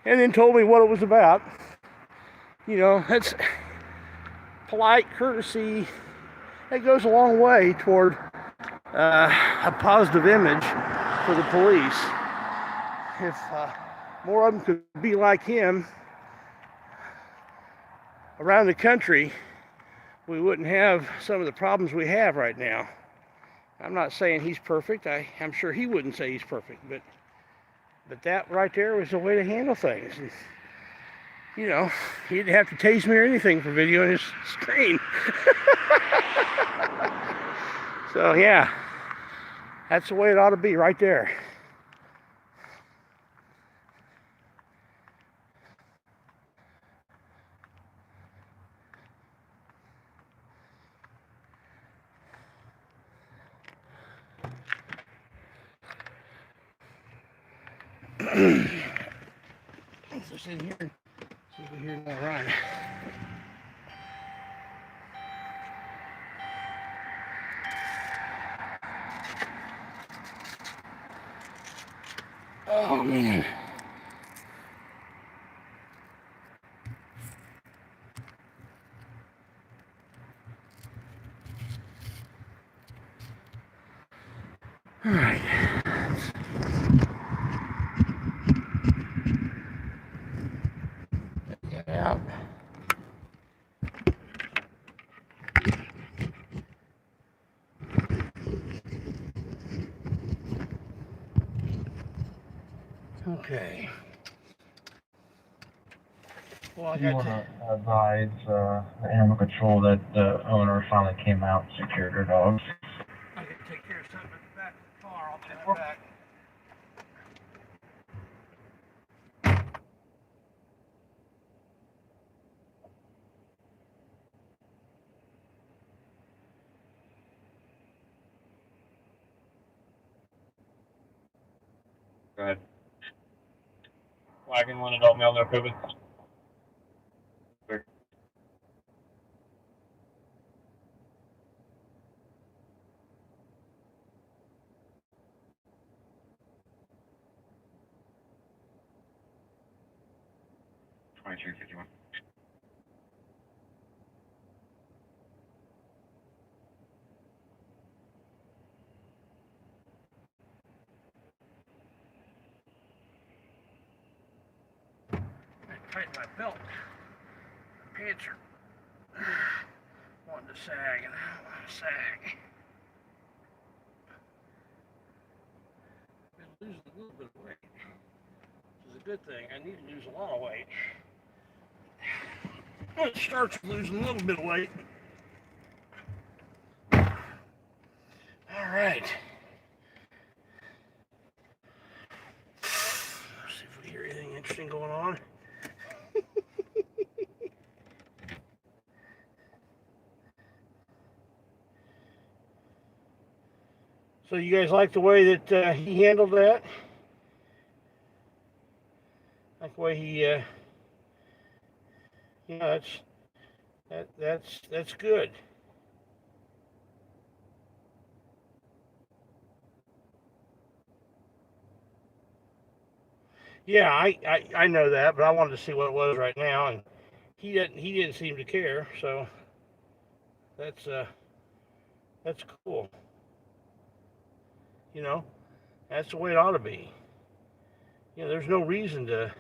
And then told me what it was about. You know, that's polite courtesy. That goes a long way toward a positive image for the police. If more of them could be like him around the country, we wouldn't have some of the problems we have right now. I'm not saying he's perfect. I'm sure he wouldn't say he's perfect, but that right there was the way to handle things. And, you know, he didn't have to tase me or anything for videoing his screen. So yeah, that's the way it ought to be right there. Let's sit in here and see if we hear more run. Oh man. All right. Get out. Okay. Well, I Do you got want to. to advise the animal control that the owner finally came out and secured her dogs? I got to take care of something at the back of the car. I'll be right back. Go ahead. Wagon, one adult male, no COVID. Clear. Twenty-two fifty-one. I tightened my belt. Pants are wanting to sag, and I don't want to sag. Been losing a little bit of weight, which is a good thing. I need to lose a lot of weight. Well, it starts with losing a little bit of weight. All right. Let's see if we hear anything interesting going on. So you guys like the way that he handled that? Like the way he, yeah, that's good. Yeah, I know that, but I wanted to see what it was right now, and he didn't seem to care, so that's cool. You know, that's the way it ought to be. You know, there's no reason to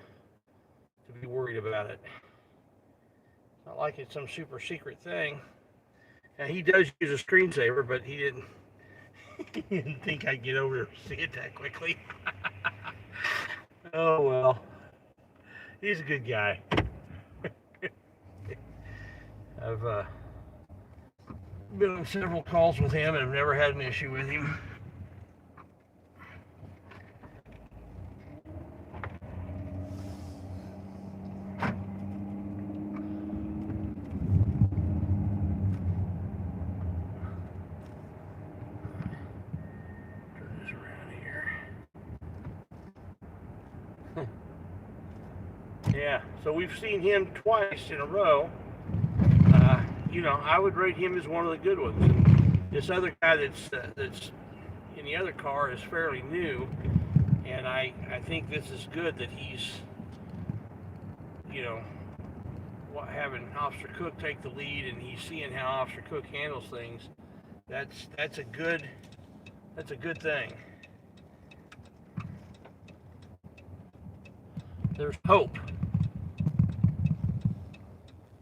be worried about it. It's not like it's some super secret thing. Now, he does use a screensaver, but he didn't think I'd get over to see it that quickly. Oh well, he's a good guy. I've been on several calls with him and I've never had an issue with him. Turn this around here. Yeah, so we've seen him twice in a row. You know, I would rate him as one of the good ones. And this other guy that's in the other car is fairly new, and I think this is good that he's, you know, having Officer Cook take the lead, and he's seeing how Officer Cook handles things. That's a good thing. There's hope.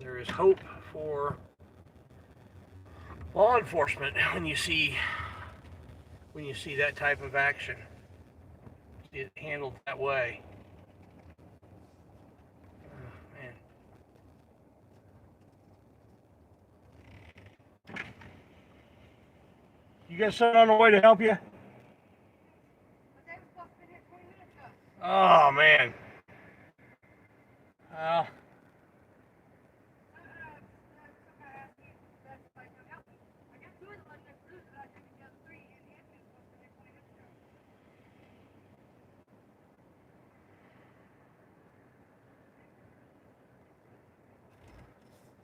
There is hope for law enforcement when you see that type of action. See it handled that way. Oh, man. You got someone on the way to help you? Oh man. Well.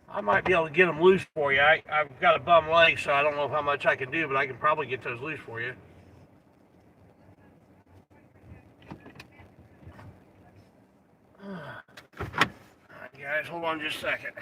I might be able to get them loose for you. I've got a bum leg, so I don't know how much I can do, but I can probably get those loose for you. All right, guys, hold on just a second.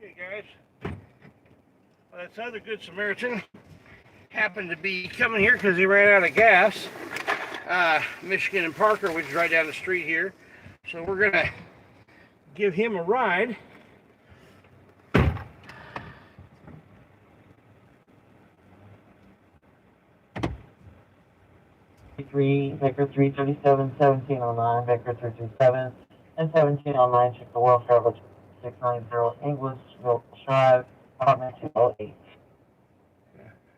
Okay, guys. Well, this other Good Samaritan happened to be coming here because he ran out of gas. Michigan and Parker, which is right down the street here. So we're going to give him a ride. Vector 337, 1709, Vector 337, and 1709, check the welfare of 690 English Drive, apartment 208.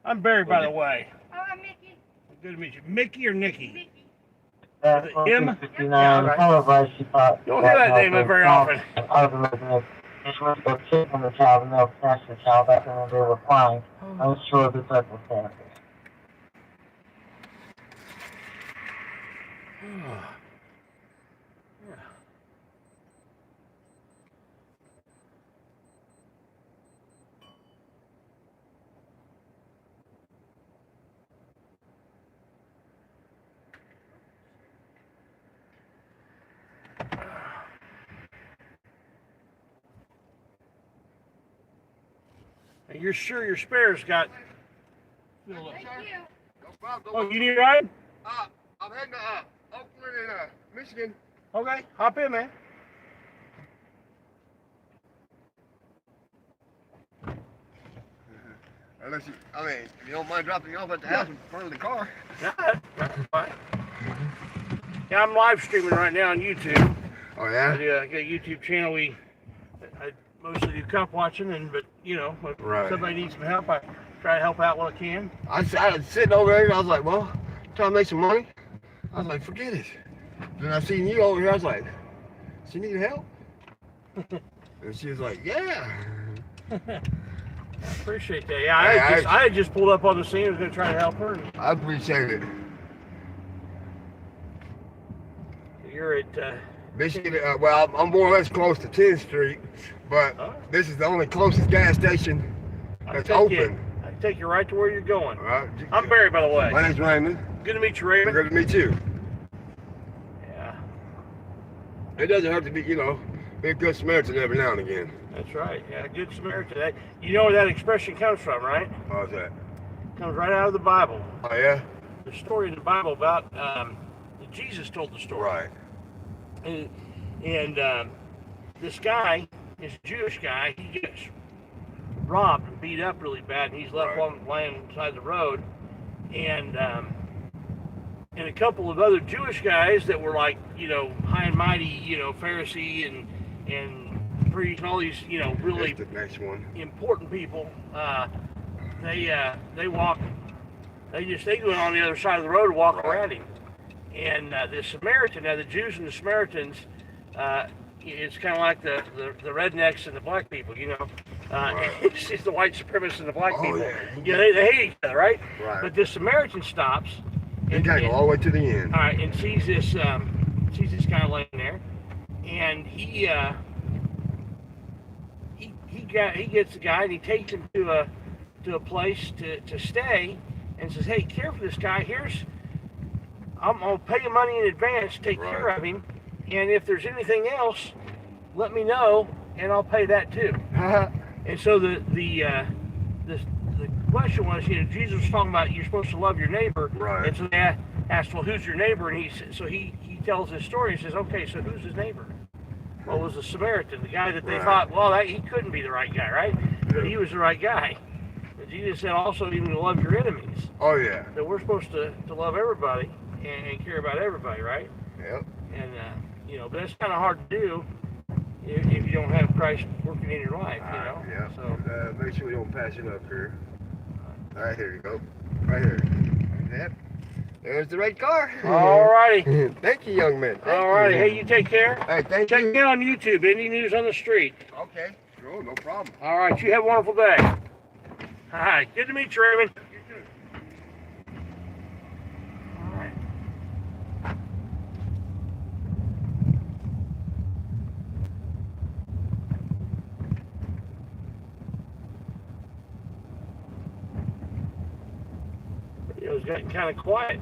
I'm Barry, by the way. Oh, I'm Mickey. Good to meet you. Mickey or Nikki? Mickey. That's him? 59, Yeah, right. televised, she thought. You don't hear that name very often. Out of the residence, just went to check on the child, and they'll snatch the child up, and they were crying. I was sure of the circumstances. And you're sure your spares got filled up? Thank you. No problem. Oh, you need a ride? I'm heading to Oakland and Michigan. Okay, hop in, man. Unless you, if you don't mind dropping me off at the house in front of the car. That's fine. Yeah, I'm live streaming right now on YouTube. Oh, I yeah? got a YouTube channel. I mostly do cop watching, but you know, if Right. somebody needs some help, I try to help out what I can. I was sitting over there and I was like, well, trying to make some money. I was like, forget it. Then I seen you over here. I was like, she need help? And she was like, yeah. I appreciate that. Yeah, I had just pulled up on the scene. I was going to try to help her. I appreciate it. You're at... Michigan, well, I'm more or less close to 10th Street, but this is the only closest gas station that's open. I can take you right to where you're going. All right. I'm Barry, by the way. My name's Raymond. Good to meet you, Raymond. Good to meet you. Yeah, It doesn't hurt to be, be a good Samaritan every now and again. that's right. Yeah, Good Samaritan. You know where that expression comes from, right? How's that? It comes right out of the Bible. Oh, yeah? The story in the Bible about Jesus told the story. Right. And this guy, this Jewish guy, he gets robbed and beat up really bad, and he's left laying beside the road. And a couple of other Jewish guys that were like, high and mighty, Pharisee and priest and all these, really That's the next one. important people. They go on the other side of the road and walk around him. And the Samaritan, now the Jews and the Samaritans, it's kind of like the rednecks and the black people, It's the white supremacists and the black people. Yeah. They hate each other, right? Right. But the Samaritan stops. You gotta go all the way to the end. All right, and sees this guy laying there, and he gets the guy and he takes him to a place to stay, and says, "Hey, care for this guy. I'm gonna pay you money in advance, take care of him, and if there's anything else, let me know, and I'll pay that too." And so the question was, Jesus was talking about you're supposed to love your neighbor, Right. and so they asked, "Well, who's your neighbor?" And he tells his story. He says, "Okay, so who's his neighbor?" Well, it was the Samaritan, the guy that they thought, he couldn't be the right guy, right? But he was the right guy. But Jesus said also even to love your enemies. Oh, yeah. That we're supposed to love everybody and care about everybody, right? Yep. And, but that's kind of hard to do if you don't have Christ working in your life, Yeah. So, make sure you don't pass it up here. All right, here you go. Right here. Yep. There's the right car. all righty. Thank you, young man. All righty. Hey, you take care. Hey, thank Check you. me out on YouTube, Indie News on the Street. Okay. Sure, no problem. All right. You have a wonderful day. All right. Good to meet you, Raymond. All right. It was getting kind of quiet.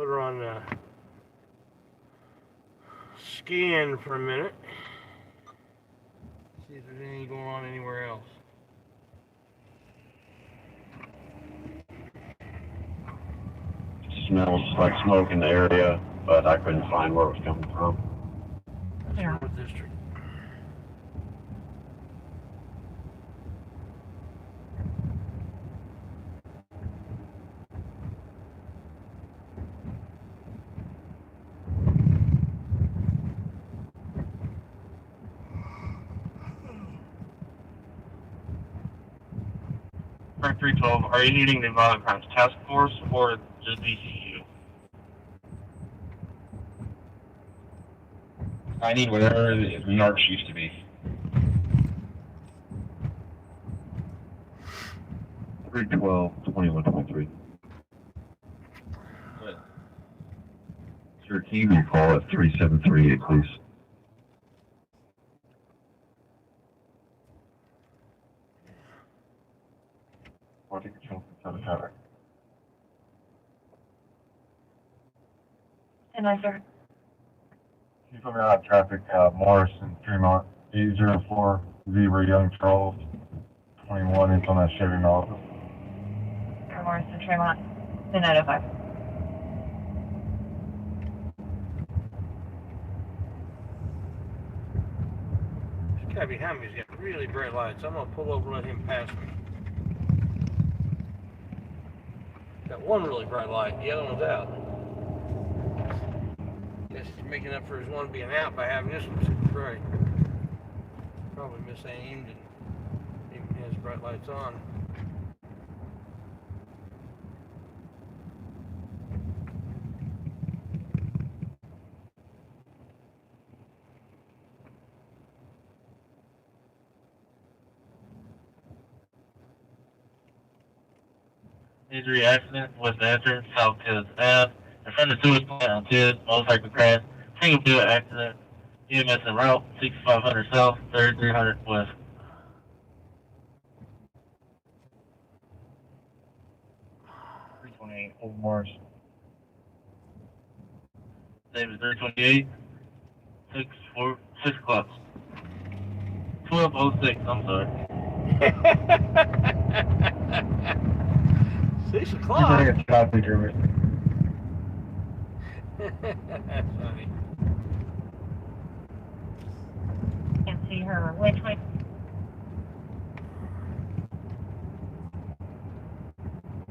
put her on scan for a minute. See if there's anything going on anywhere else. It smells like smoke in the area, but I couldn't find where it was coming from. That's Sherwood District. Park 312, are you needing the Violent Crimes Task Force or just DCU? I need whatever the NARCs used to be. 312-2123. Good. Your team will call at 3738, please. Quality control from traffic. And I sir. Can you put me out of traffic, Morris and Fremont, 804, Young Charles, 21, it's on that Chevy Malibu. Morris and Tremont. 905. This guy behind me's got really bright lights. I'm gonna pull over and let him pass me. Got one really bright light, the other one's out. Guess he's making up for his one being out by having this one super bright. Probably misaimed and even has bright lights on. Injury accident was the entrance South Tibbs Ave. In front of the sewage plant on Tibbs, motorcycle crash, single field accident, EMS en route, 6500 South, 3300 West. Old Morris. David 328, 6 o'clock. 1206, I'm sorry. 6 o'clock? You're a traffic over. That's funny. Can't see her. Which way?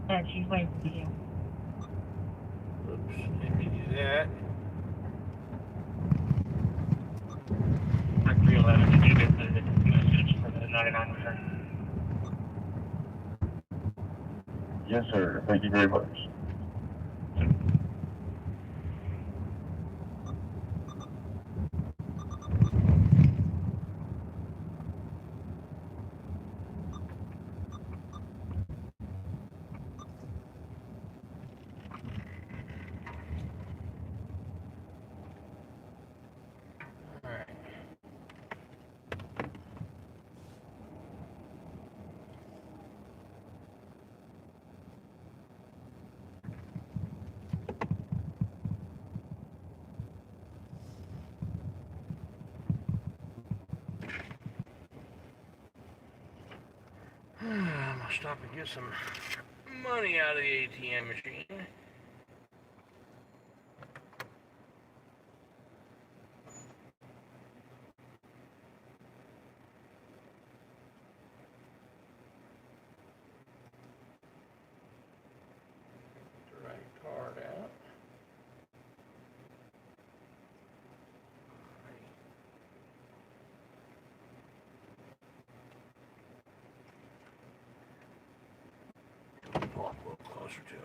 And she's waiting for you. Oops, didn't mean to do that. Park 311, did you get the message for the 99 return? Yes, sir. Thank you very much. Alright. I'm gonna stop and get some money out of the ATM machine. Get the right card out. Pull up a little closer to it.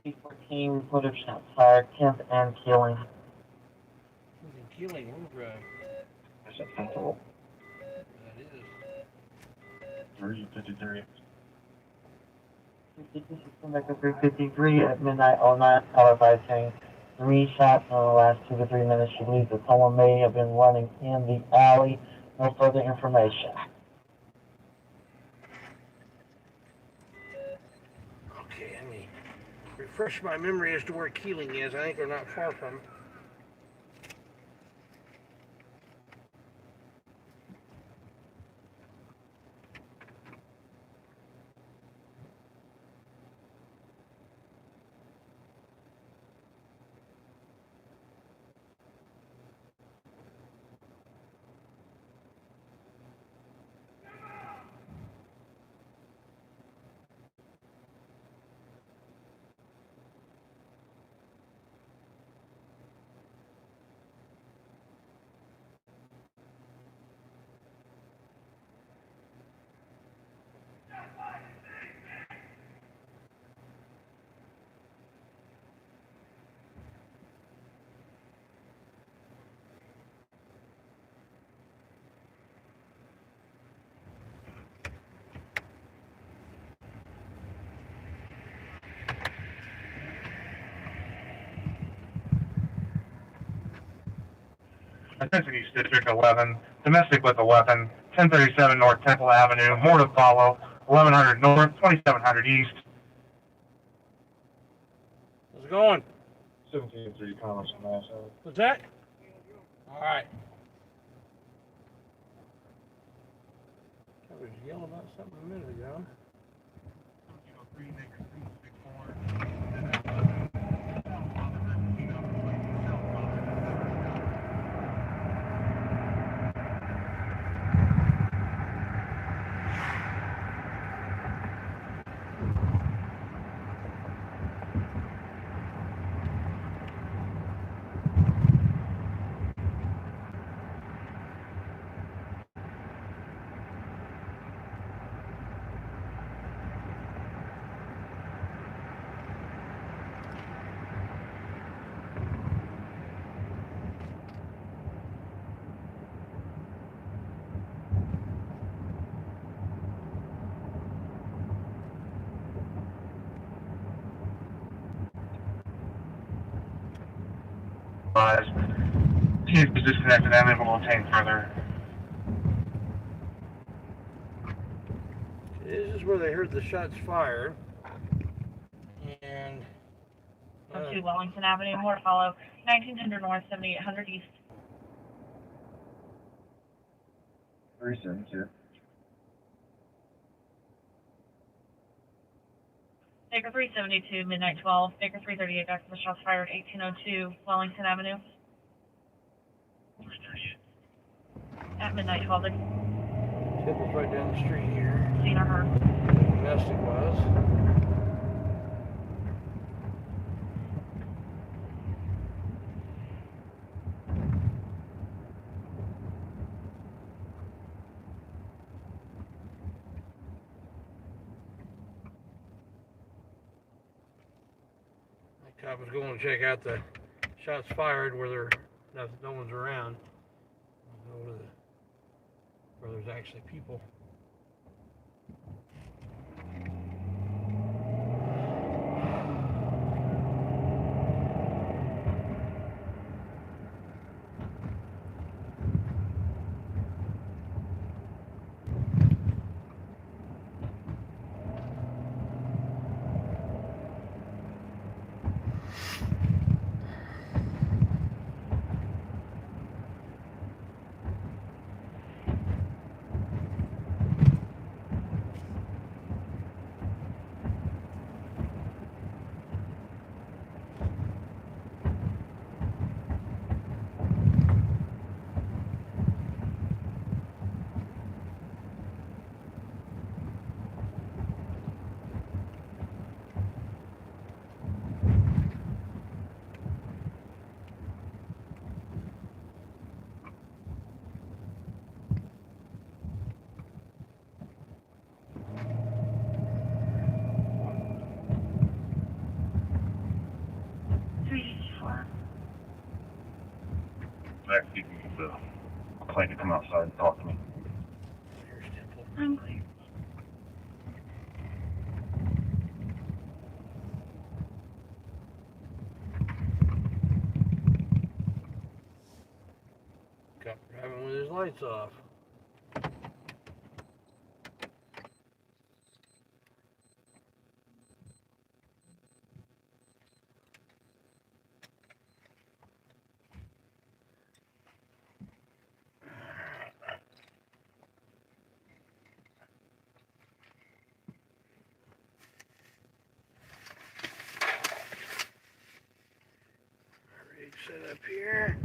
East 14, report of shots fired, 10th and Keeling. Killing, where's Is it Fazzulli? that is? 353. 353 at midnight 09, followed by saying 3 shots in the last 2 to 3 minutes. She believes that someone may have been running in the alley. No further information. Okay, let me refresh my memory as to where Keeling is. I think they're not far from. Attention East District 11, domestic with a weapon, 1037 North Temple Avenue, more to follow, 1100 North, 2700 East. How's it going? 17-3 Commerce and Mass. What's that? All right. I was yelling about something a minute ago. Chief is disconnected and will obtain further. This is where they heard the shots fired. And. To Wellington Avenue, more to follow, 1900 North, 7800 East. 372. Baker 372, midnight 12. Baker 338, back to the shots fired, 1802 Wellington Avenue. 338. At midnight 12, Tip was right down the street here. seen or heard. Domestic was. The cop was going to check out the shots fired where no one's around. Go to where there's actually people. back so you can get the plane to come outside and talk to me. I'm clear. Cop driving with his lights off. Rig set up here.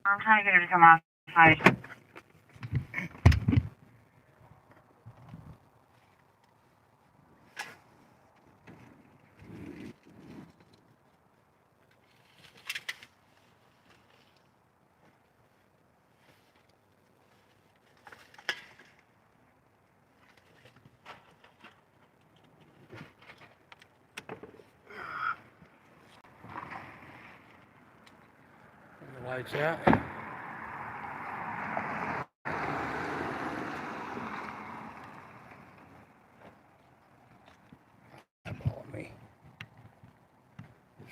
I'm trying to get her to come outside. The lights out. Follow me.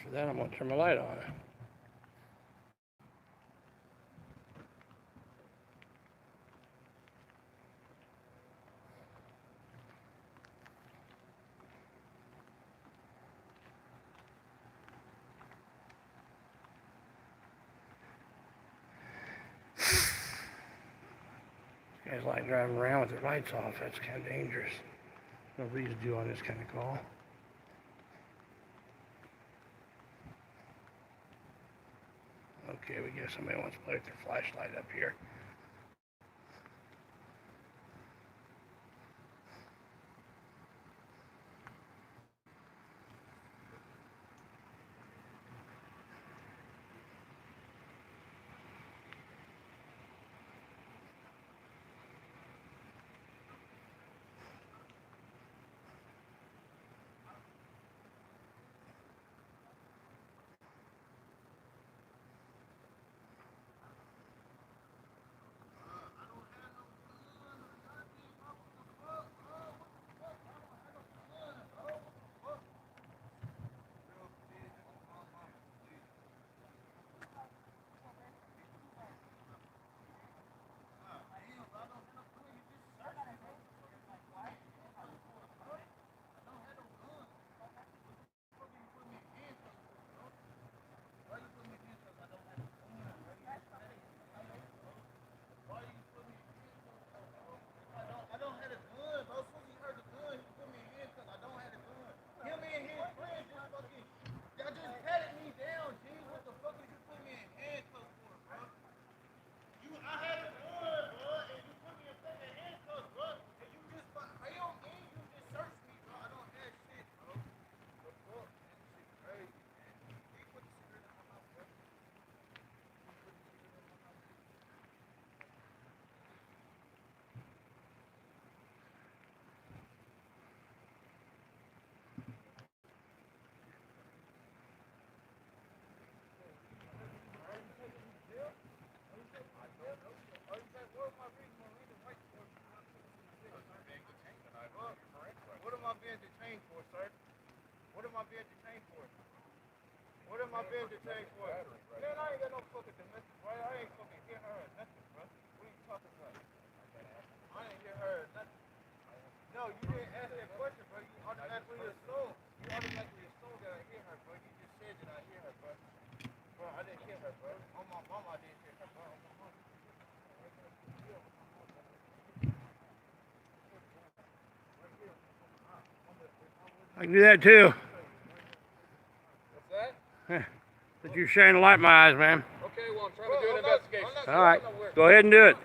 For that, I'm going to turn my light on. Guys like driving around with their lights off. That's kind of dangerous. Nobody's due on this kind of call. Okay, we guess somebody wants to play with their flashlight up here. What am I being detained for, sir? What am I being detained for? What am I being detained for? Man, I ain't got no fucking domestic, right? I ain't fucking hear her or nothing, bro. What are you talking about? I ain't hear her or nothing. No, you didn't ask that question, bro. You automatically assumed. You automatically assumed that I hear her, bro. You just said that I hear her, bro. Bro, I didn't hear her, bro. On my mama, I didn't hear her, bro. On my mama. I can do that too. What's that? But you're shining a light in my eyes, man. Okay, well, I'm trying to do an investigation. All right, go ahead and do it.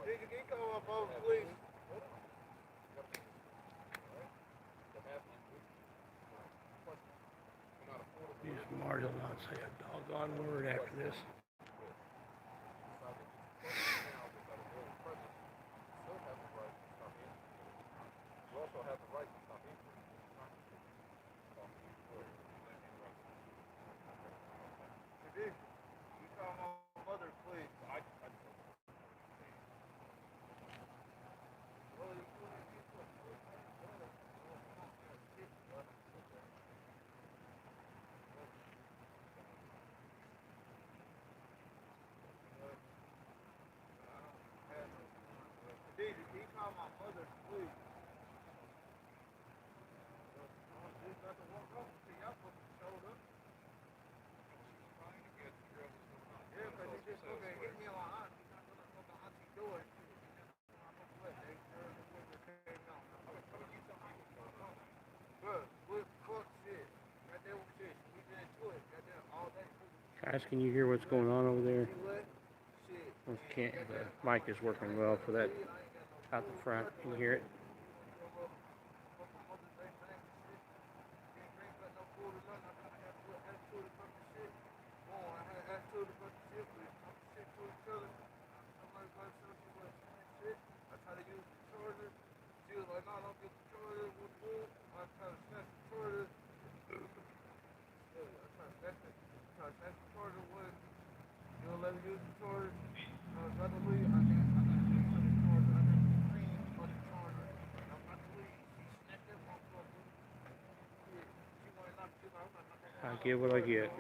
Did you get called up over, please? Mars will not say a doggone word after this. You call my mother, please. Can you call my mother, please? There's nothing wrong with you. Y'all supposed to show up. Yeah, but he just okay, hit me on my aunt. He's not gonna open my auntie door. Fuck shit. Goddamn shit. We been into it. Goddamn all day. Guys, can you hear what's going on over there? Can't, the mic is working well for that out the front. Can you hear it? I get what I get.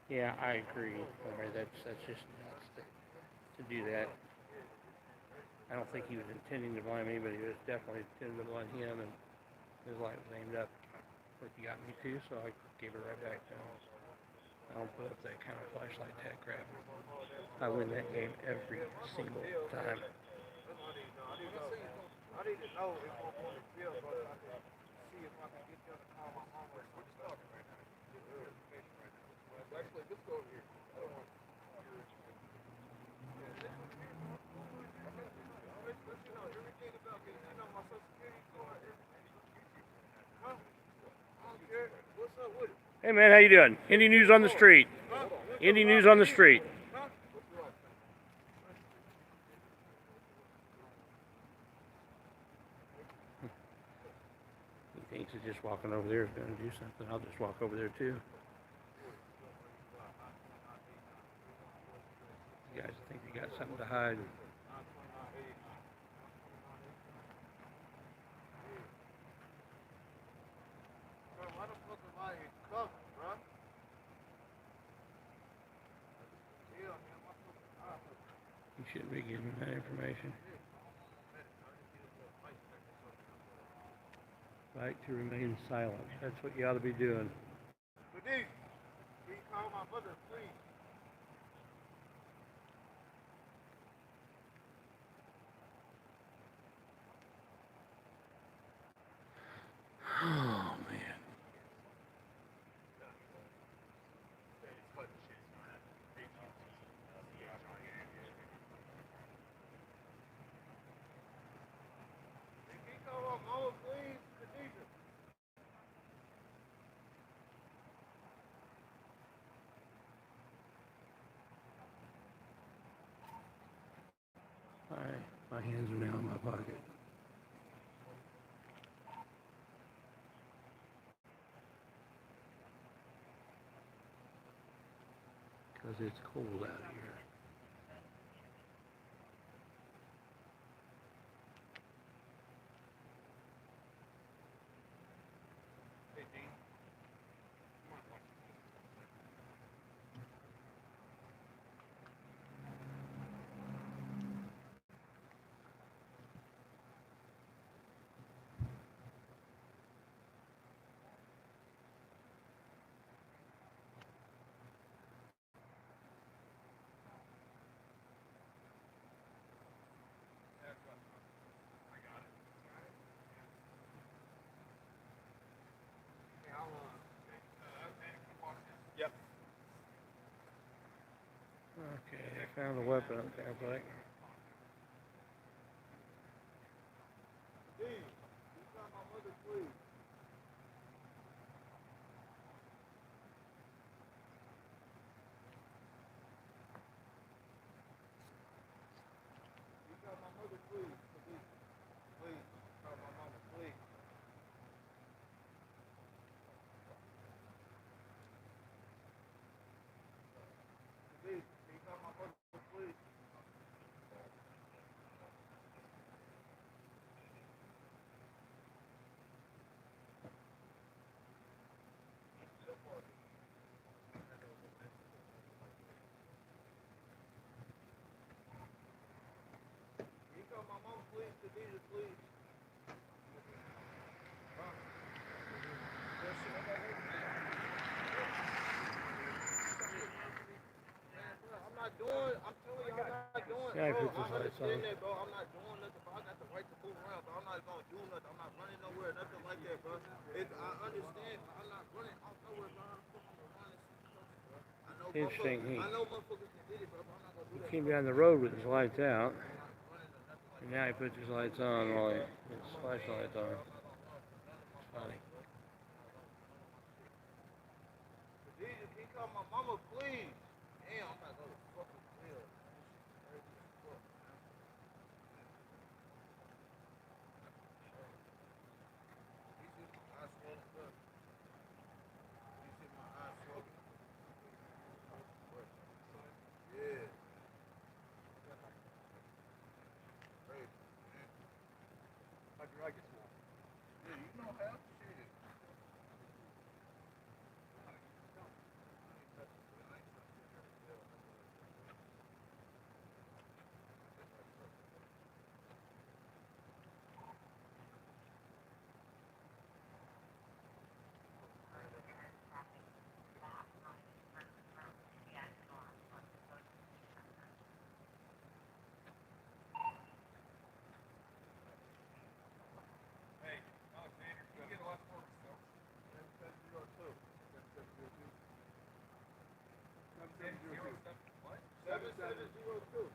Yeah, I agree. That's just nuts to do that. I don't think he was intending to blame anybody. He was definitely intending to blame him, and his light was aimed up. But you got me too, so I gave it right back to him. I don't put up that kind of flashlight tag crap. I win that game every single time. I need to know if I'm on the field, so I can see if I can get them to call my mom or something. Actually, let's go over here. I don't want everything about me. You know my social security card, everything. Huh? I don't care. What's up with it? Hey man, how you doing? Indie News on the Street. Indie News on the Street. He thinks that just walking over there is going to do something. I'll just walk over there too. You guys think you got something to hide. You shouldn't be giving that information. Right to remain silent. That's what you ought to be doing. Denise, can you call my mother, please? Oh man. Alright, my hands are now in my pocket. Because it's cold out here. Okay, I found a weapon up there, but Steve, you got my mother, please. You got my mother, please. Please. Please. Call my mama, please. Please. You got my mother, please. You got my mom, please. Khadija, please. I'm telling you, I'm not doing, yeah, I bro, put I this lights on. understand that, bro, I'm not doing nothing, bro, I got the right to move around, but I'm not gonna do nothing, I'm not running nowhere, nothing like that, bro. I understand, but I'm not running off nowhere, bro, I'm gonna run this bro. Interesting. I know motherfuckers can get it, bro, but I'm not gonna do He that. came down the road with his lights out, and now he puts his lights on while he his flashlights on. It's funny. Khadija, can you call my mama, please? Damn, I'm not gonna fucking jail. Yeah. How'd you like it, small? Yeah, you know how. Shit. Hey, Alexander, can you get a lot more stuff? 7702. 7702. What? 7702.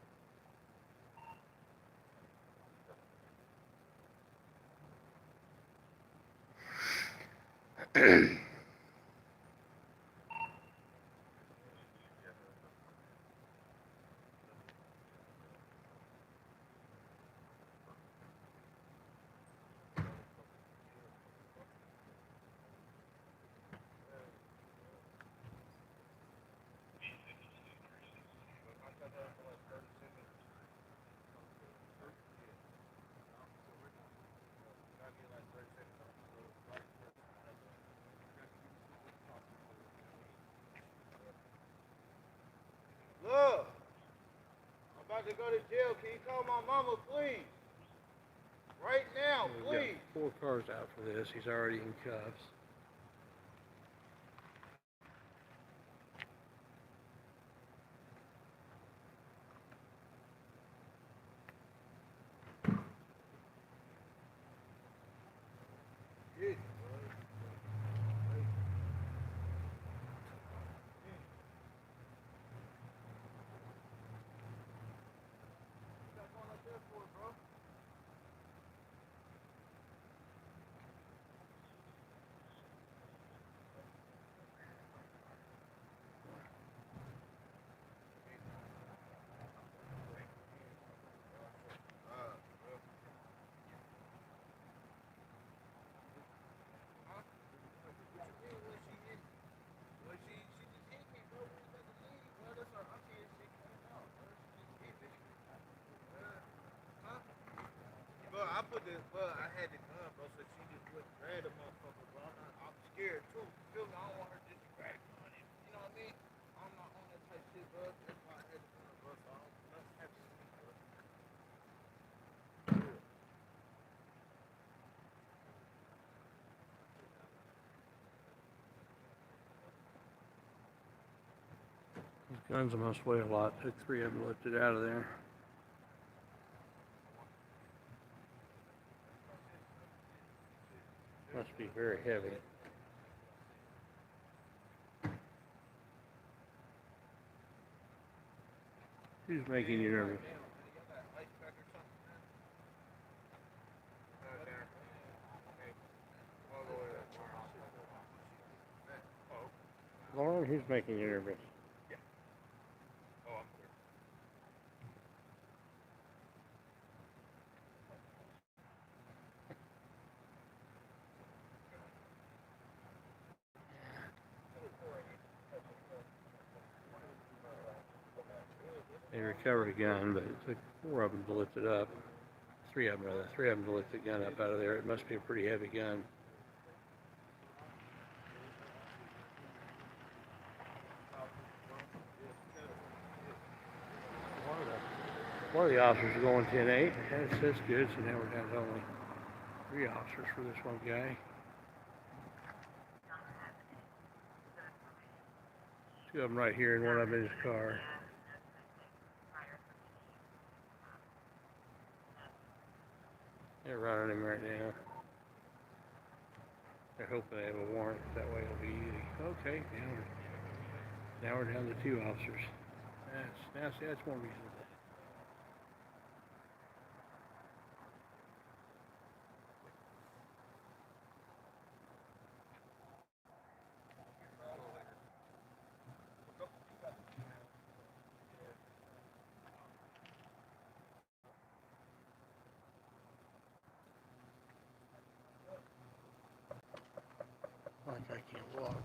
Look, I'm about to go to jail. Can you call my mama, please? Right now, We've please. got 4 cars out for this. He's already in cuffs. Yeah. Bro, I put this, bro, I had the gun, bro, so she just wouldn't grab the motherfucker, bro. I'm scared too. You feel me? I don't want her just to grab the gun. You know what I mean? I'm not on that type shit, bro. That's why I had the gun, bro. So I don't, nothing happen to me, bro. These guns must weigh a lot. Took 3 of them lifted out of there. Must be very heavy. Who's making you nervous? Lauren, who's making you nervous? They recovered a gun, but it took 4 of them to lift it up. 3 of them, rather. 3 of them to lift the gun up out of there. It must be a pretty heavy gun. One of the officers is going 10-8. That's good. So now we're down to only 3 officers for this one guy. 2 of them right here and 1 of them in his car. They're running him right now. They're hoping they have a warrant. That way it'll be easy. Okay, now we're down to 2 officers. That's more reasonable. Like I can't walk.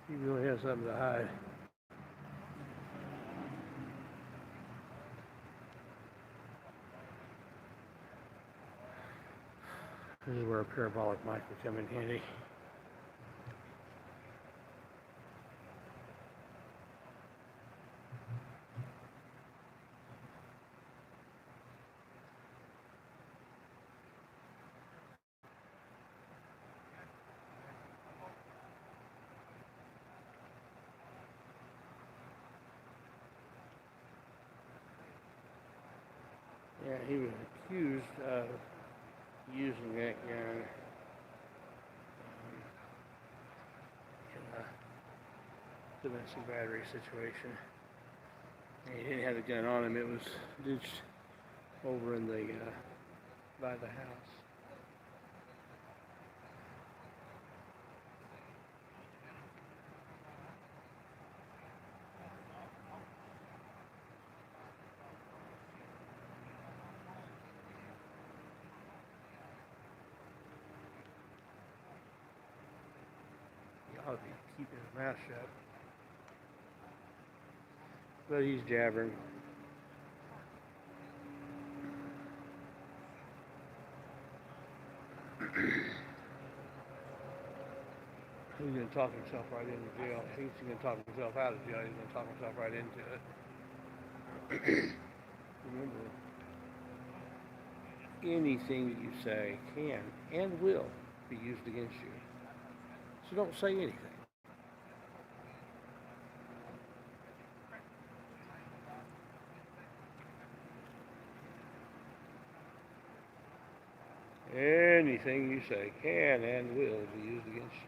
He really has something to hide. This is where a parabolic mic would come in handy. Yeah, he was accused of using that gun in a domestic battery situation. And he didn't have the gun on him. It was ditched over in the by the house. Ought to be keeping his mouth shut. But he's jabbering. He's going to talk himself right into jail. He's going to talk himself out of jail. He's going to talk himself right into it. Remember, anything that you say can and will be used against you. So don't say anything. Anything you say can and will be used against you.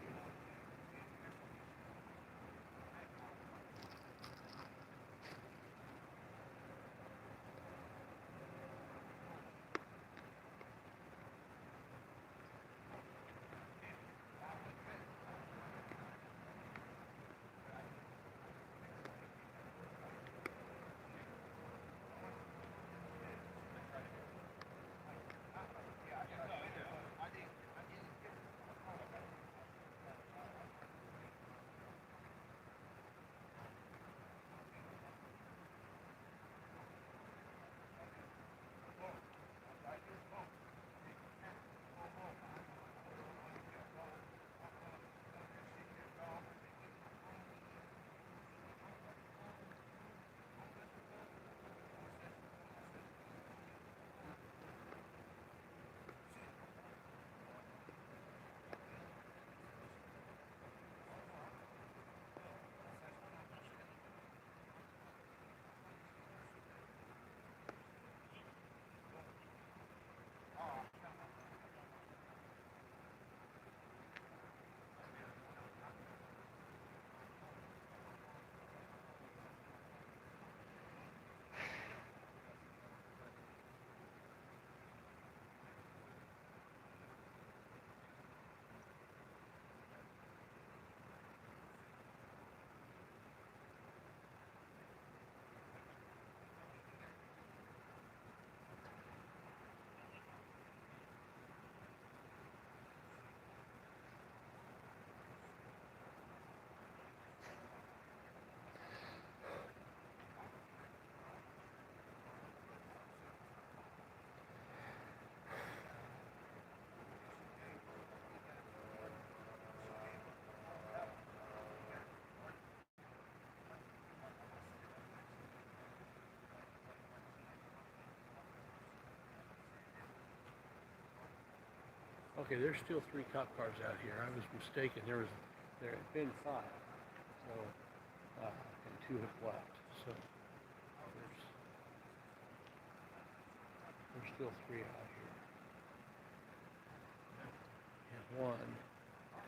Okay, there's still 3 cop cars out here. I was mistaken. There had been 5. So, and 2 have left. So, there's still 3 out here. And 1,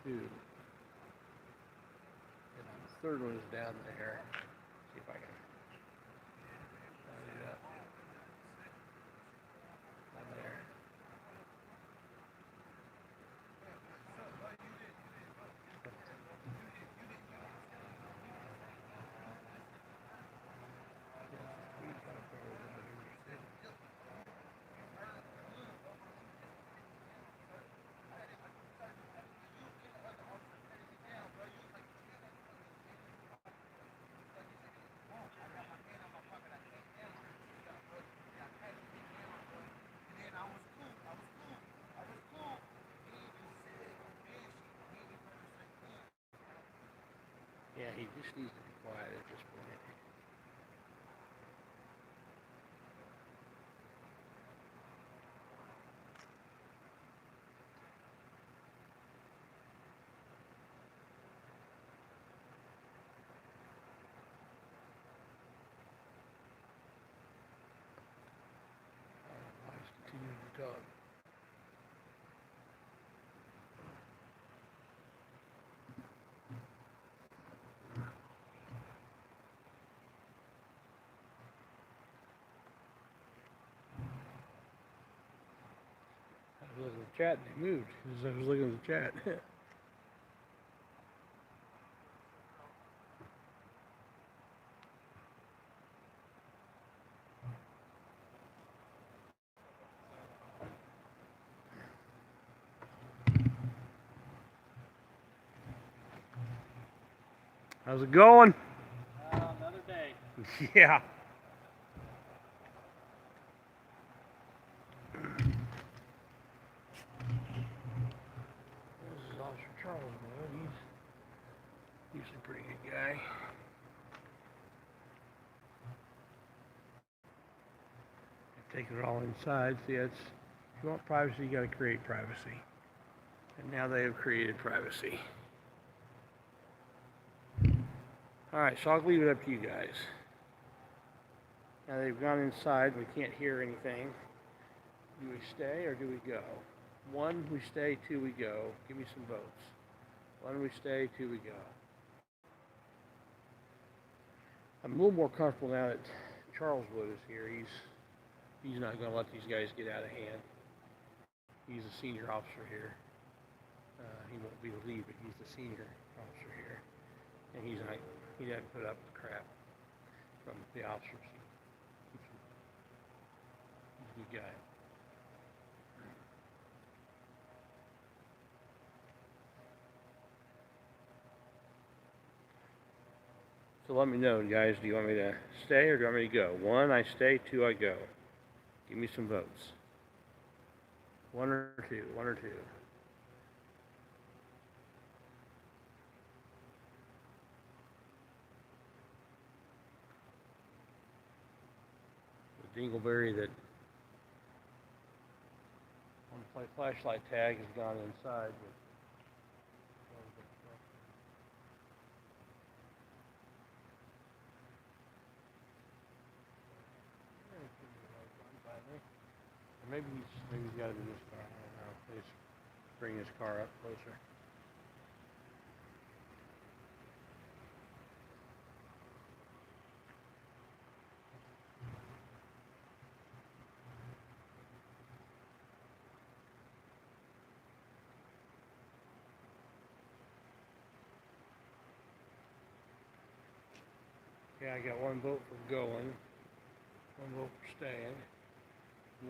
2, and the third one is down there. See if I can line it up. Down there. Yeah, he just needs to be quiet at this point. He's continuing to talk. I was looking at the chat and he moved as I was looking at the chat. How's it going? Another day. Yeah. This is Officer Charles, man. He's a pretty good guy. Taking it all inside. See, that's, if you want privacy, you got to create privacy. And now they have created privacy. All right, so I'll leave it up to you guys. Now they've gone inside. We can't hear anything. Do we stay or do we go? 1, we stay. 2, we go. Give me some votes. 1, we stay. 2, we go. I'm a little more comfortable now that Charles Wood is here. He's not going to let these guys get out of hand. He's a senior officer here. He won't be the lead, but he's the senior officer here. And he doesn't put up with crap from the officers. He's a good guy. So let me know, guys, do you want me to stay or do you want me to go? 1, I stay. 2, I go. Give me some votes. 1 or 2, 1 or 2. The dingleberry that want to play flashlight tag has gone inside. But maybe he's got to be this car. I don't know. They just bring his car up closer. Yeah, I got 1 vote for going, 1 vote for staying,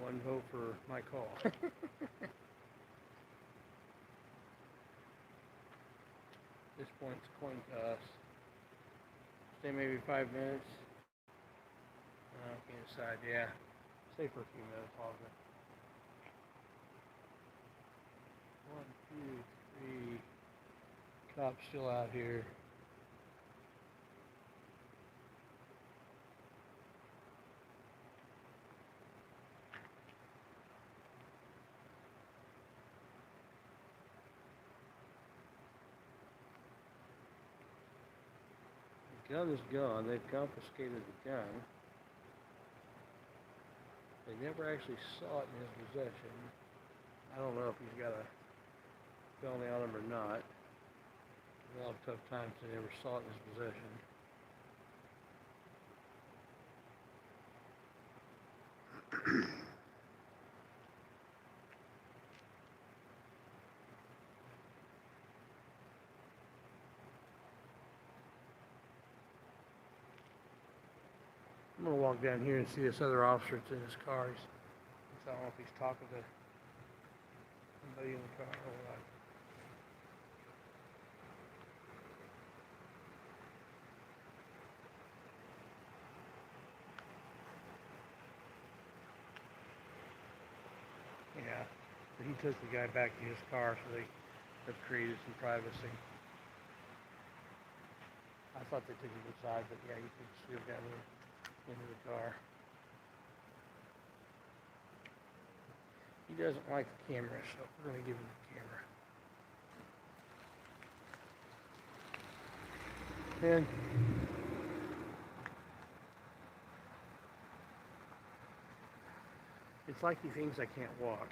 1 vote for my call. At this point, it's a coin toss. Stay maybe 5 minutes. Can't decide. Yeah, stay for a few minutes longer. 1, 2, 3. Cop's still out here. gun is gone. They've confiscated the gun. They never actually saw it in his possession. I don't know if he's got a felony on him or not. A lot of tough times they never saw it in his possession. I'm gonna walk down here and see this other officer that's in his car. I don't know if he's talking to somebody in the car or what. Yeah, but he took the guy back to his car, so they have created some privacy. I thought they took him inside, but yeah, you could see him down there into the car. He doesn't like the camera, so we're going to give him the camera. And it's like he thinks I can't walk.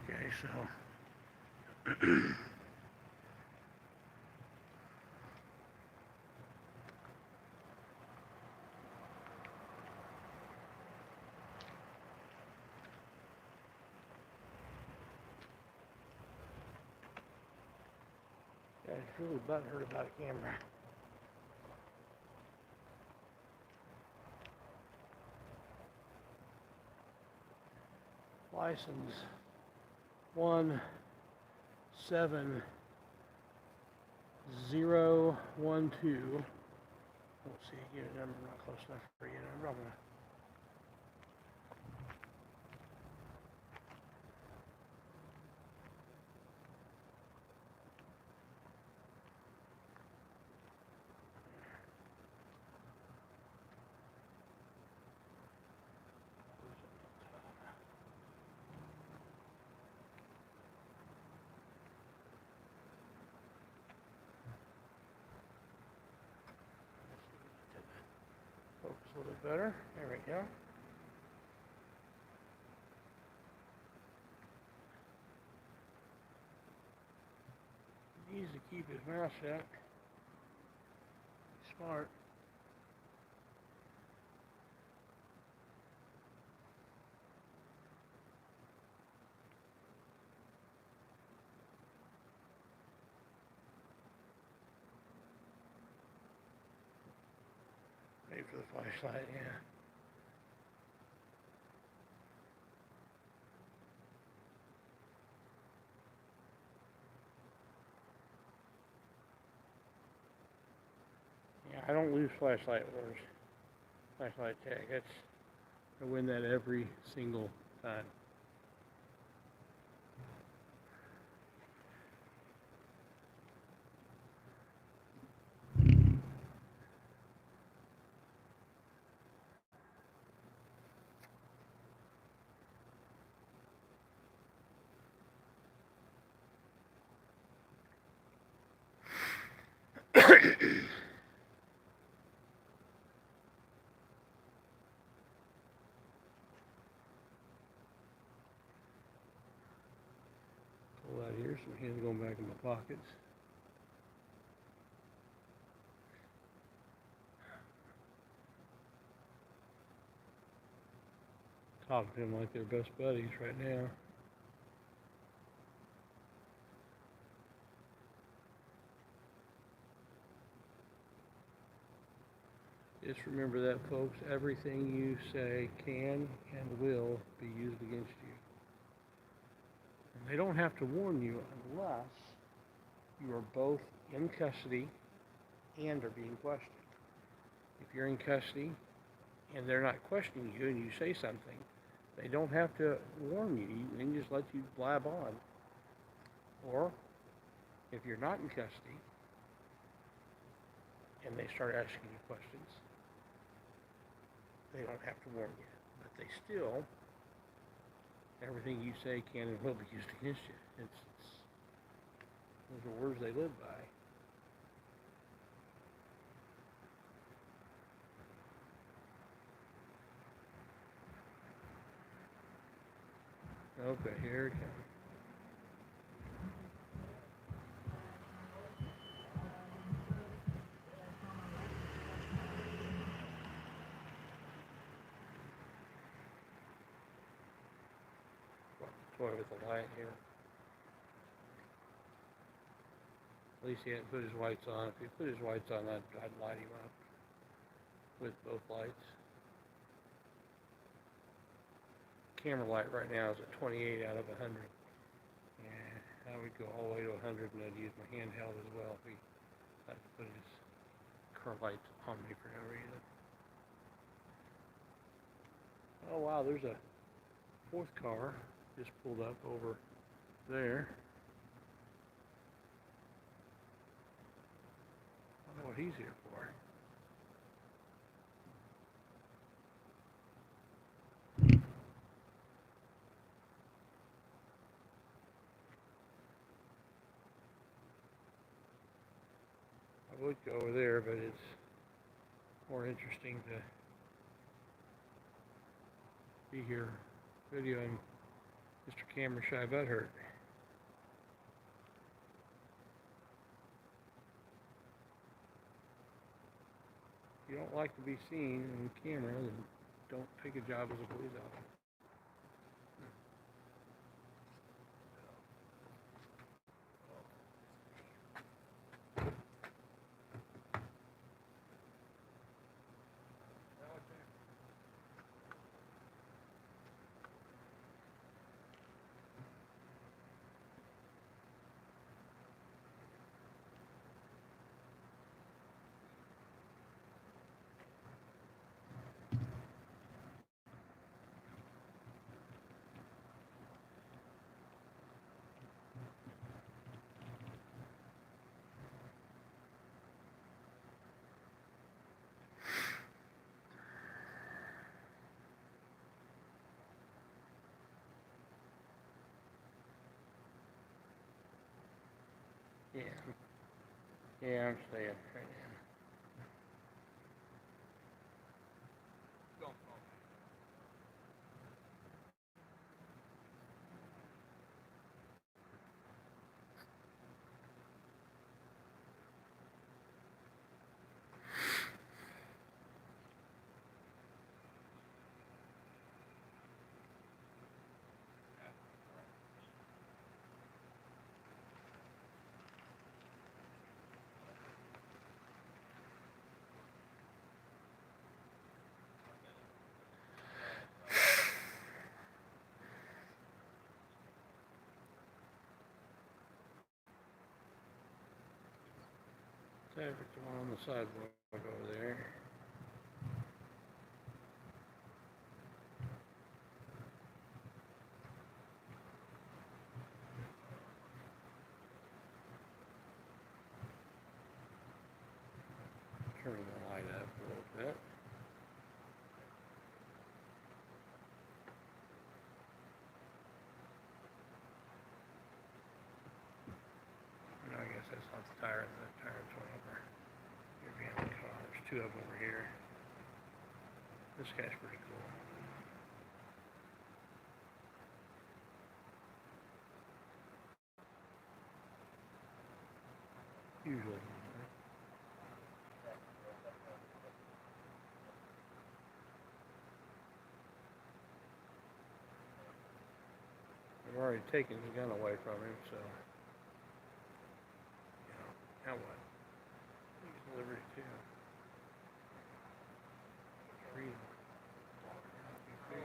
Okay, so yeah, it's really butthurt about a camera. License 17012. Let's see, get a number not close enough for you. I'm gonna focus a little bit better. There we go. He needs to keep his mouth shut. Smart. Wait for the flashlight, yeah. Yeah, I don't lose flashlight wars. Flashlight tag. I win that every single time. Pull out here, some hands going back in my pockets. Talking to them like they're best buddies right now. Just remember that, folks. Everything you say can and will be used against you. And they don't have to warn you unless you are both in custody and are being questioned. If you're in custody and they're not questioning you and you say something, they don't have to warn you. They can just let you blab on. Or If you're not in custody and they start asking you questions, they don't have to warn you, but they still, everything you say can and will be used against you. Those are words they live by. Okay, here it comes. Toy with the light here. At least he hadn't put his lights on. If he put his lights on, I'd light him up with both lights. Camera light right now is at 28 out of 100. Yeah, I would go all the way to 100 and I'd use my handheld as well if he had to put his car lights on me for no reason. Oh wow, there's a fourth car just pulled up over there. I don't know what he's here for. I would go over there, but it's more interesting to be here videoing Mr. Camera Shy Butthurt. If you don't like to be seen on camera, then don't take a job as a police officer. Yeah, I'm staying right now. There's the one on the sidewalk over there. Turn the light up a little bit. No, I guess that's not the tire. The tire's one over here behind the car. There's two of them over here. This guy's pretty cool. Usually. I've already taken the gun away from him, so, you know, now what? He's liberty too. Freedom. Free.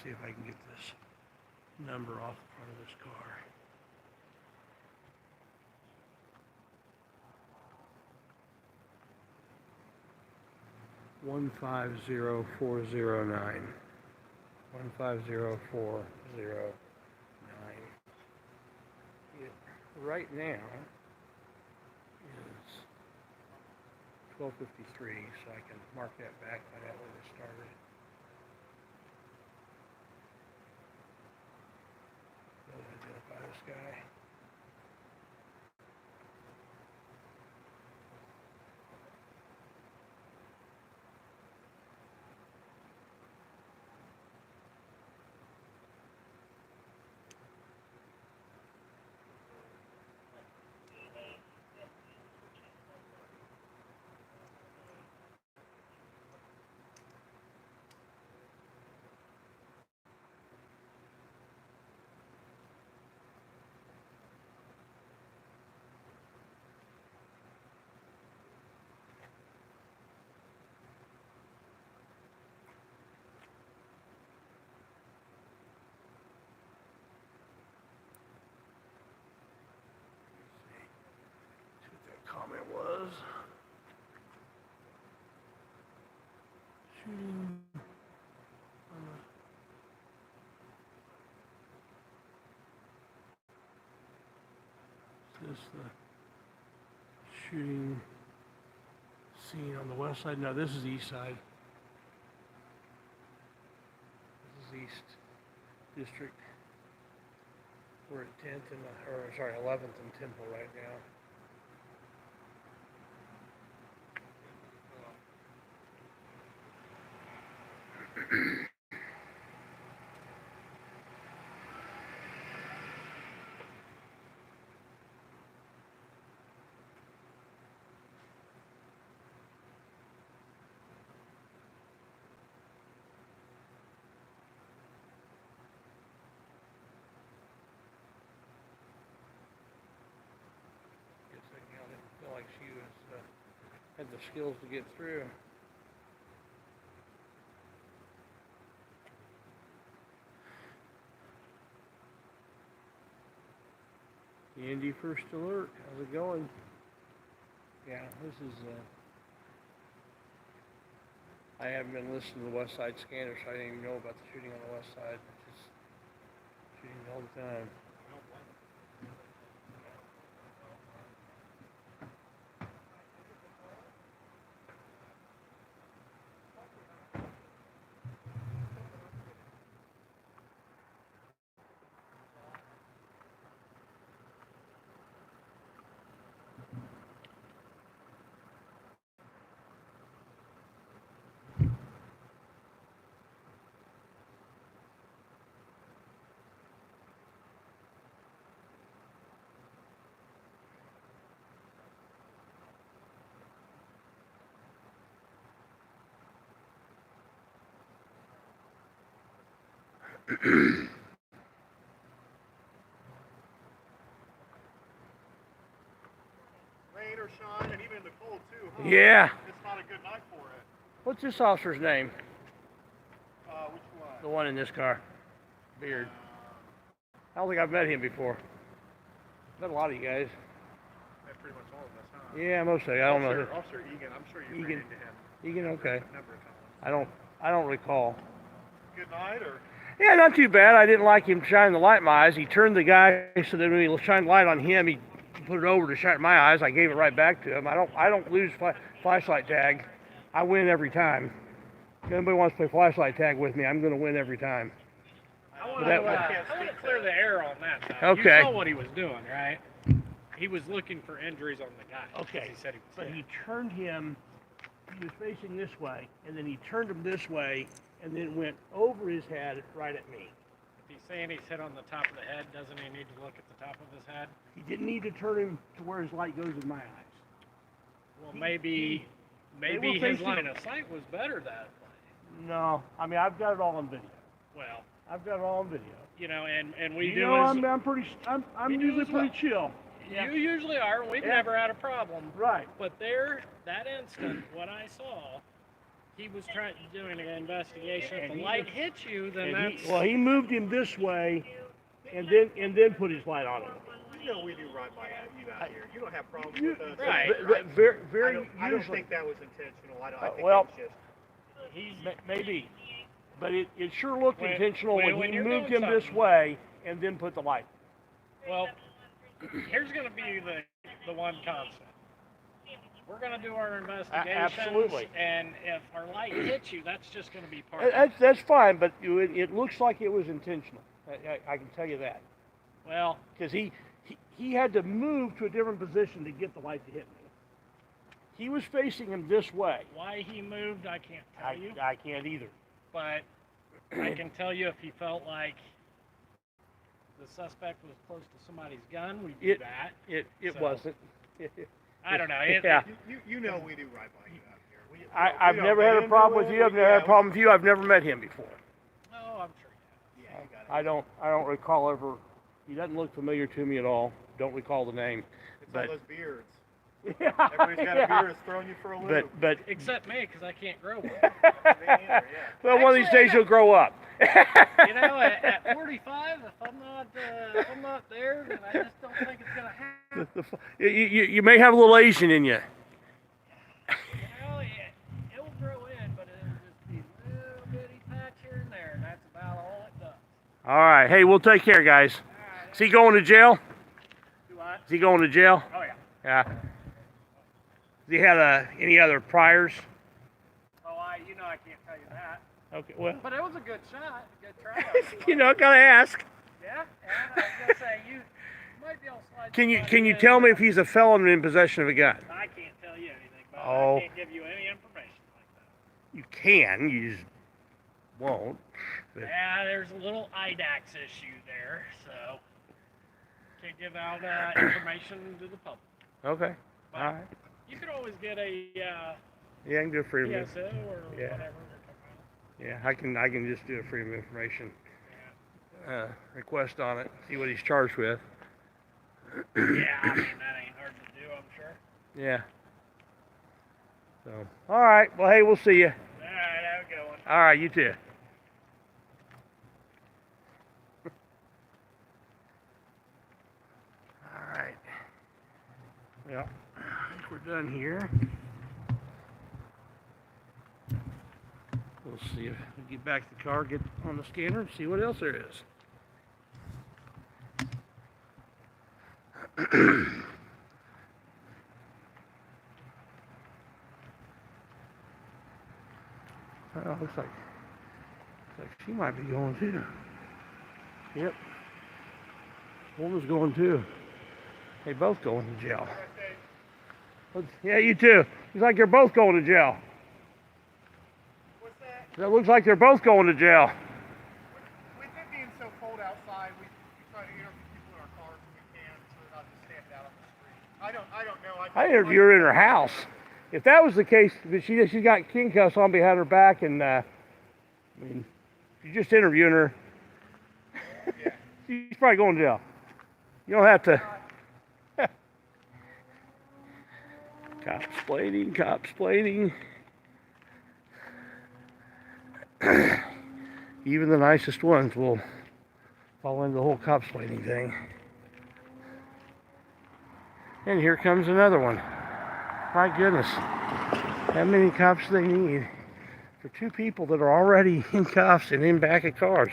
see if I can get this number off the front of this car. One 150409. 150409. It right now is 12:53, so I can mark that back, find out where it started. Identify this guy. Comment was shooting on the, is this the shooting scene on the west side? No, this is the east side. This is East District. We're at 10th and 11th and Temple right now. Like she was had the skills to get through. The Indy First Alert, how's it going? Yeah, this is I haven't been listening to the West Side Scanner, so I didn't even know about the shooting on the west side. Just shooting all the time. Rain or shine, and even in the cold too, huh? Yeah. It's not a good night for it. What's this officer's name? Which one? The one in this car. Beard. I don't think I've met him before. Met a lot of you guys. Yeah, pretty much all of us, huh? Yeah, mostly. I don't know. Officer Egan, I'm sure you've ran into him. Egan, okay. A number of times. I don't recall. Good night, or? Yeah, not too bad. I didn't like him shining the light in my eyes. He turned the guy so that when he shined light on him, he put it over to shine in my eyes. I gave it right back to him. I don't lose flashlight tag. I win every time. If anybody wants to play flashlight tag with me, I'm going to win every time. I want to clear the air on that though. Okay. You saw what he was doing, right? He was looking for injuries on the guy. Okay. He said he was But dead. he turned him, he was facing this way, and then he turned him this way, and then went over his head right at me. If he's saying he's hit on the top of the head, doesn't he need to look at the top of his head? He didn't need to turn him to where his light goes in my eyes. Well, maybe his line of sight was better that way. No, I mean, I've got it all on video. Well, I've got it all on video. you know, and we You do know, as, I'm we do usually as pretty well. chill. You usually are. We've Yeah. never had a problem. Right. But there, that instant, what I saw, he was trying to do an investigation. If the light hits you, then And that's... he moved him this way, and then put his light on him. You know we do right by you out here. You don't have problems with us. Right. Very I don't usually. think that was intentional. I think Well, it was just. maybe, but it sure looked intentional when he you're moved doing him this something. way and then put the light. Well, here's going to be the one constant. We're going to do our investigations, Absolutely. and if our light hits you, that's just going to be part of it. That's fine, but it looks like it was intentional. I can tell you that. Well, Because he had to move to a different position to get the light to hit me. He was facing him this way. why he moved, I can't tell you. I can't either. But I can tell you if he felt like the suspect was close to somebody's gun, we do that. It So, wasn't. I don't know. Yeah. You know we do right by you out here. I've never had a problem with you. I've never had a problem with you. I've never met him before. Oh, I'm sure you have. Yeah, you got it. I don't recall ever. He doesn't look familiar to me at all. Don't recall the name. It's But all those beards. yeah, Everybody's got a beard that's throwing you for a loop. but Except me, because I can't grow one. Me neither, yeah. well, one of these days you'll grow up. You know, at 45, if I'm not there, then I just don't think it's gonna happen. You may have a little Asian in you. You know, it'll grow in, but it'll just be a little bitty patch here and there, and that's about all it does. All right. Hey, we'll take care, guys. Is he going to jail? Do I? Is he going to jail? Oh yeah. Yeah. Has he had any other priors? Oh, I can't tell you that. Okay. Well, But it was a good shot, a good try. gotta ask. Yeah, and I was gonna say you might be able to slide. Can somebody you in, tell me but if he's a felon in possession of a gun? I can't tell you anything about Oh. it. I can't give you any information like that. You can. You just won't. But Yeah, there's a little IDAX issue there, so can't give out information to the public. okay. But All right. you could always get a Yeah, I can do a freedom. PSO or Yeah. whatever. Yeah, I can just do a freedom of information request on it. See what he's charged with. Yeah, I mean that ain't hard to do, I'm sure. Yeah. So, all right. Well, hey, we'll see you. All right, have a good one. All right, you too. All right. Well, I think we're done here. We'll see if we get back to the car, get on the scanner, and see what else there is. Oh, looks like she might be going too. Yep. Woman's going too. They both going to jail. Yeah, you too. Looks like you're both going to jail. What's that? That looks like they're both going to jail. With it being so cold outside, we try to interview people in our cars when we can, so they're not just standing out on the street. I don't know. I interviewed her in her house. If that was the case, she's got king cuffs on behind her back, and I mean, you're just interviewing her. Yeah. She's probably going to jail. You don't have to. Cops plating. Even the nicest ones will fall into the whole cops plating thing. And here comes another one. My goodness. How many cops do they need for two people that are already in cuffs and in back of cars?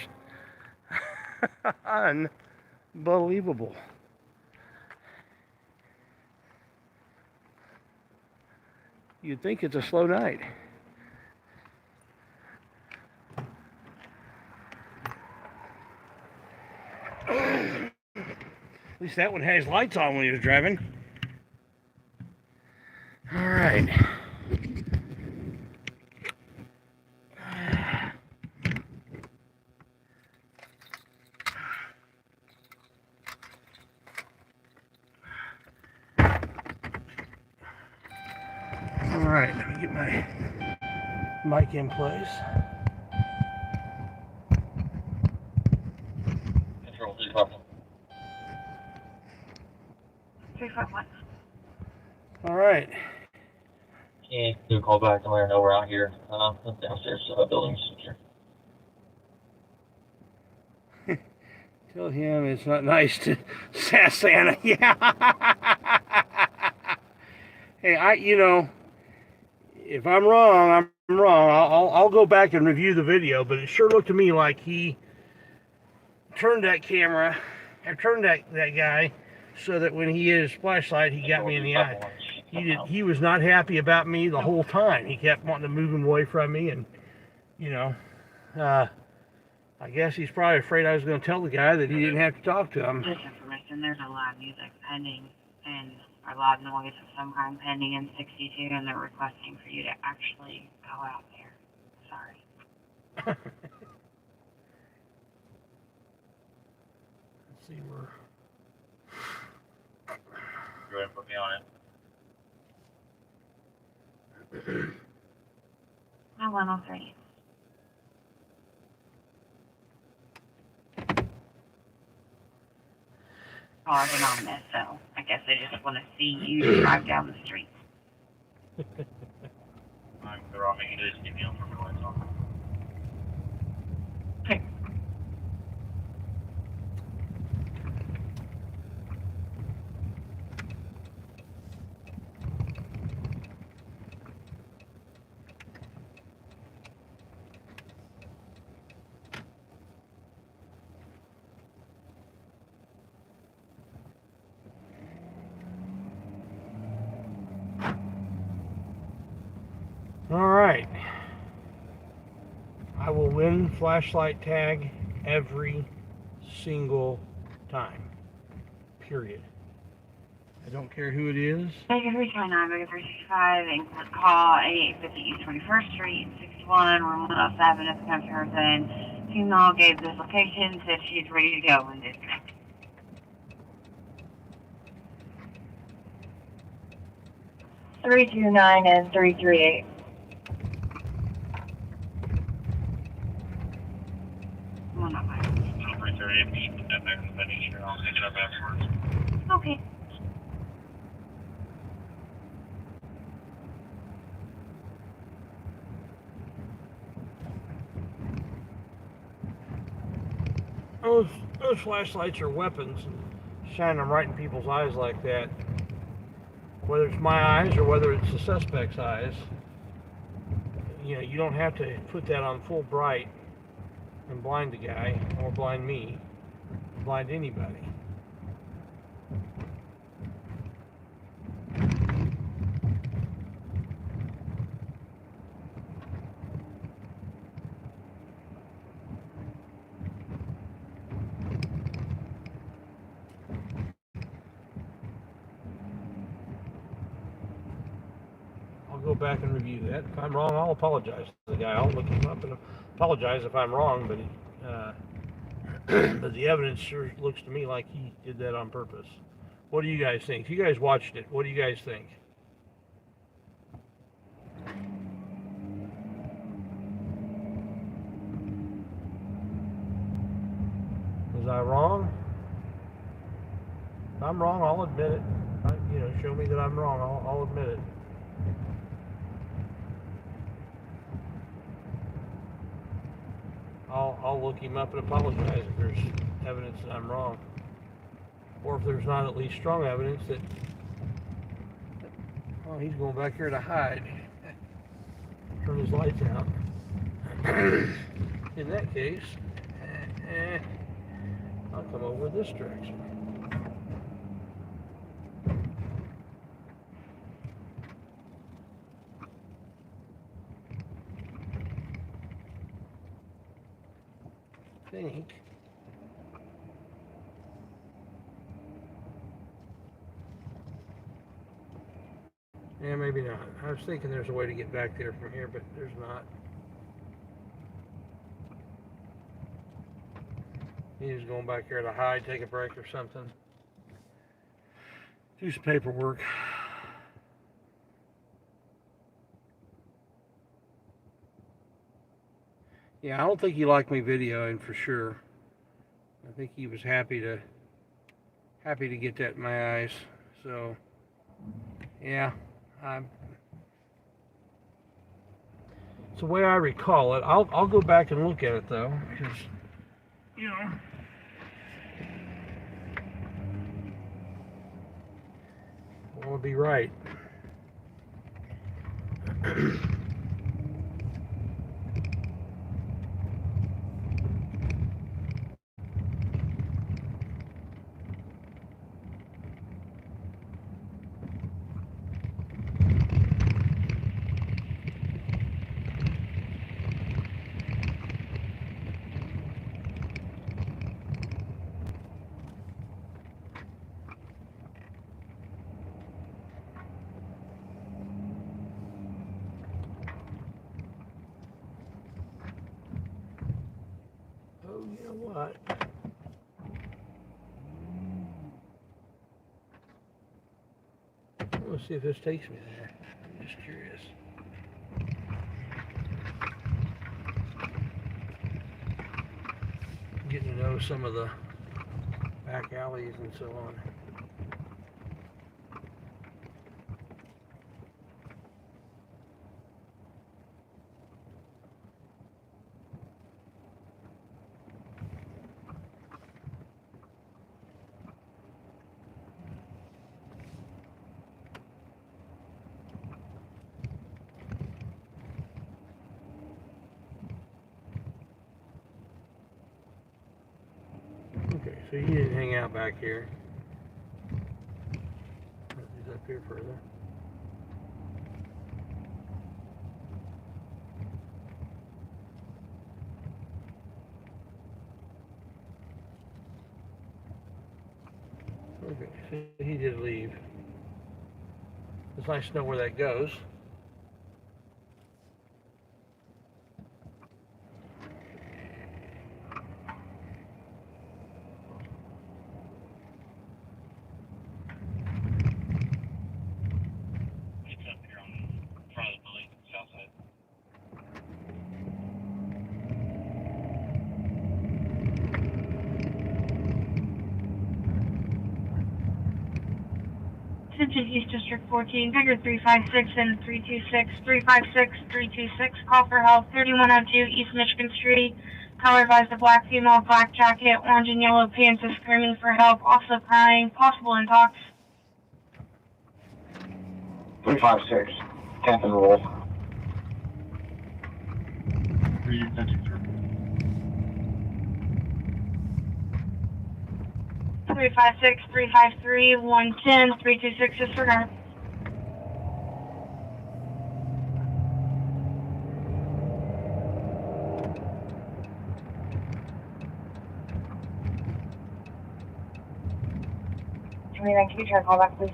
Unbelievable. You'd think it's a slow night. At least that one has lights on when he was driving. All right. All right, let me get my mic in place. Control 351. 351. All right. Can do a call back and let her know we're out here. The downstairs building secure. Tell him it's not nice to sass Santa. Yeah. Hey, if I'm wrong, I'm wrong. I'll go back and review the video, but it sure looked to me like he turned that camera, or turned that guy, so that when he hit his flashlight, he got me in the eye. He was not happy about me the whole time. He kept wanting to move him away from me, and I guess he's probably afraid I was going to tell the guy that he didn't have to talk to him. Just information, there's a lot of music pending and a lot of noise of some kind pending in 62, and they're requesting for you to actually go out there. Sorry. Let's see where. Go ahead and put me on it. 103. Are anonymous, so I guess they just want to see you drive down the street. They're all making this keep me on for the lights on. Okay. All right. I will win flashlight tag every single time. Period. I don't care who it is. Mega 329, Mega 365, and call 8850 East 21st Street, 61, room 107 at the country person. Female gave this location, said she's ready to go when disconnected. 329 and 338. I'll pick it up afterwards. Okay. Those flashlights are weapons. Shine them right in people's eyes like that. Whether it's my eyes or whether it's the suspect's eyes. You don't have to put that on full bright and blind the guy, or blind me, blind anybody. I'll go back and review that. If I'm wrong, I'll apologize to the guy. I'll look him up and apologize if I'm wrong, but but the evidence sure looks to me like he did that on purpose. What do you guys think? If you guys watched it, what do you guys think? Was I wrong? If I'm wrong, I'll admit it. Show me that I'm wrong. I'll admit it. I'll look him up and apologize if there's evidence that I'm wrong. Or if there's not at least strong evidence that, oh, he's going back here to hide. Turn his lights out. In that case, I'll come over this direction. Think. Yeah, maybe not. I was thinking there's a way to get back there from here, but there's not. He's going back here to hide, take a break or something. Do some paperwork. Yeah, I don't think he liked me videoing for sure. I think he was happy to get that in my eyes. So, yeah, It's the way I recall it. I'll go back and look at it though, because you know. I want to be right. Oh, you know what? Let's see if this takes me there. I'm just curious. Getting to know some of the back alleys and so on. Okay, so he didn't hang out back here. He's up here further. Okay, so he did leave. It's nice to know where that goes. Attention East District 14, figure 356 and 326, 356, 326, call for help, 3102 East Michigan Street. Caller advised a black female, black jacket, orange and yellow pants is screaming for help, also crying, possible intox. 356, 10th and roll. 356, 353, 110, 326, disregard. Can you try to call back, please?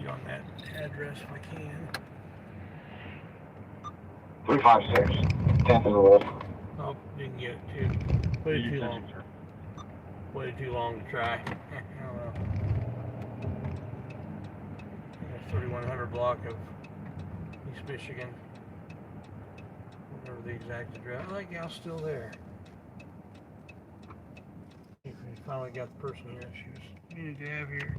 On that address if I can. 356, 10th and roll. Oh, didn't get it too. Waited too long. Waited too long to try. I don't know. That's 3100 block of East Michigan. Remember the exact address. Oh, that gal's still there. We finally got the person here she was needed to have here.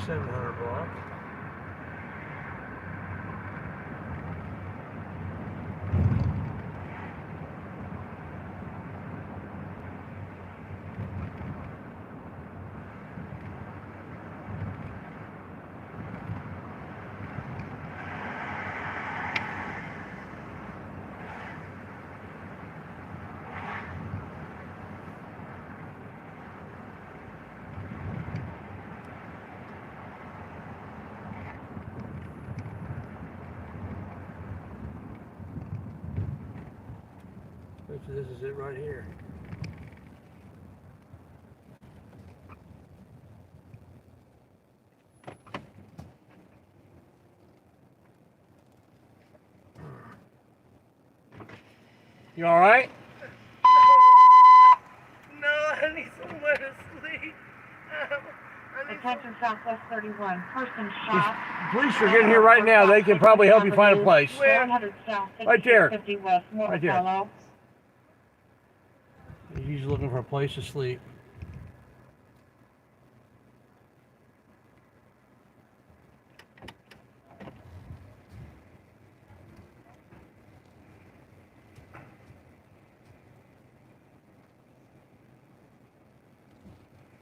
$700 block. This is it right here. You all right? No, I need somewhere to sleep. Attention Southwest 31. Person shot. Police are getting here right now. They can probably help you find a place. 100 South. Right there. 50 West. Right there. Follow. He's looking for a place to sleep.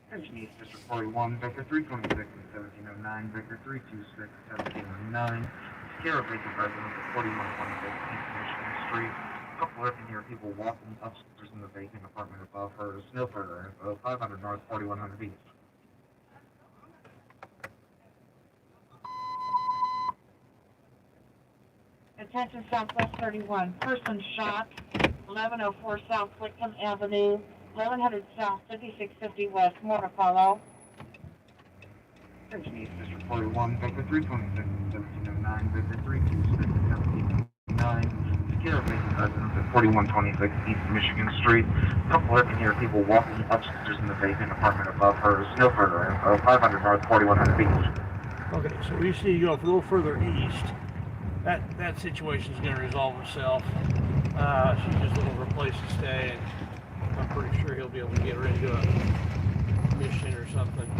Attention East District 41, Vector 326 and 1709, Vector 326, 1709. Secure a vacant residence at 4126 East Michigan Street. A couple living here, people walking upstairs in the vacant apartment above her. No further info. 500 North, 4100 East. Attention Southwest 31. Person shot. 1104 South Wickham Avenue. 1100 South, 5650 West. More follow. Attention East District 41, Vector 326 and 1709, Vector 326 and 1709. Secure a vacant residence at 4126 East Michigan Street. A couple living here, people walking upstairs in the vacant apartment above her. No further info. 500 North, 4100 East. Okay, so we see you go a little further east. That situation is going to resolve itself. She's just looking for a place to stay, and I'm pretty sure he'll be able to get her into a mission or something.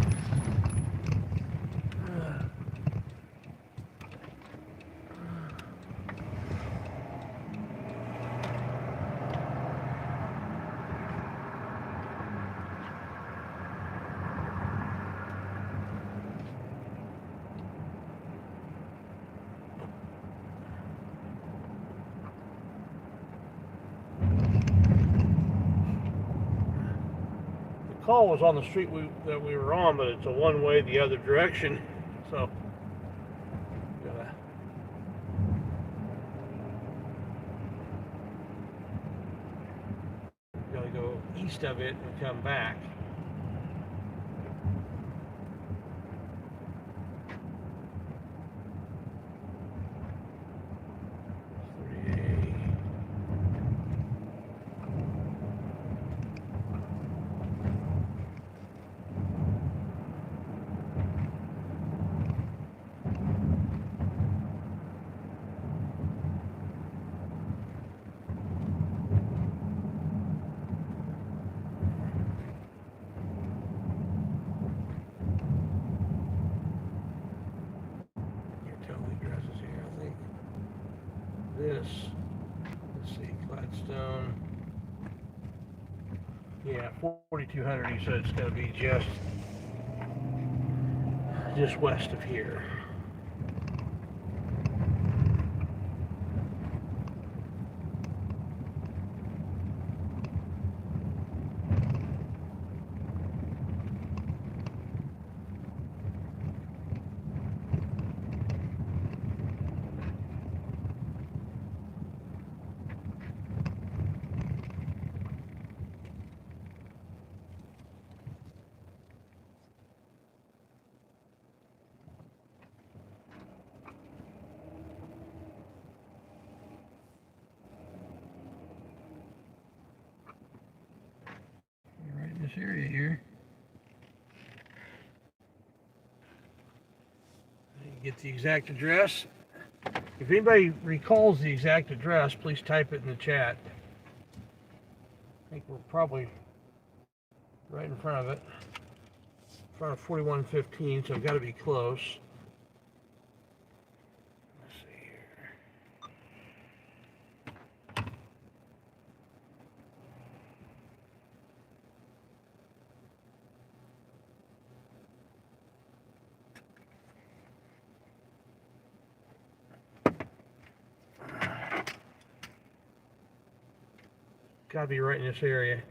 Call was on the street that we were on, but it's a one-way the other direction, so gotta go east of it and come back. This, let's see, Gladstone. Yeah, 4200. He said it's going to be just west of here. Area here. Get the exact address. If anybody recalls the exact address, please type it in the chat. I think we're probably right in front of it. In front of 4115, so I've got to be close. Let's see here. Gotta be right in this area.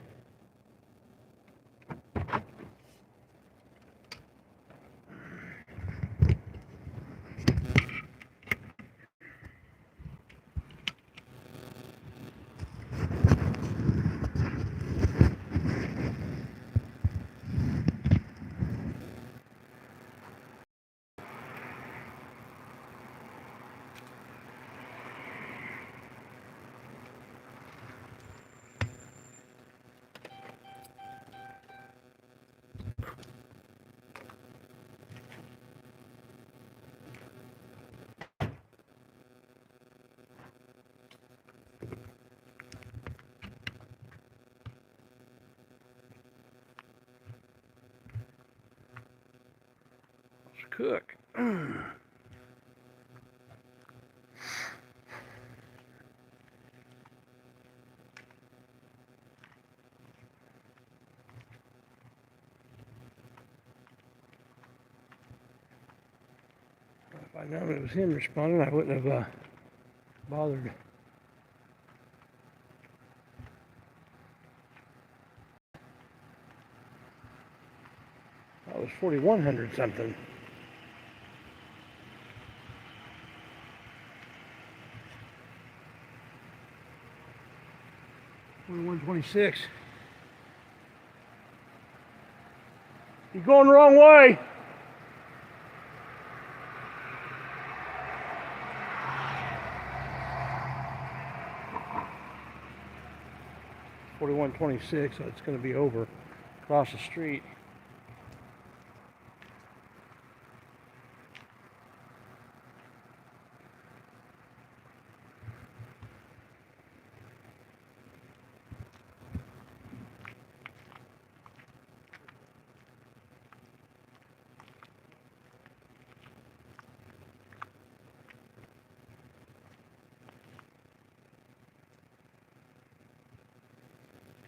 cook. If I'd known it was him responding, I wouldn't have bothered. That was 4,100 something. $126. You're going the wrong way. $41.26, so it's going to be over across the street.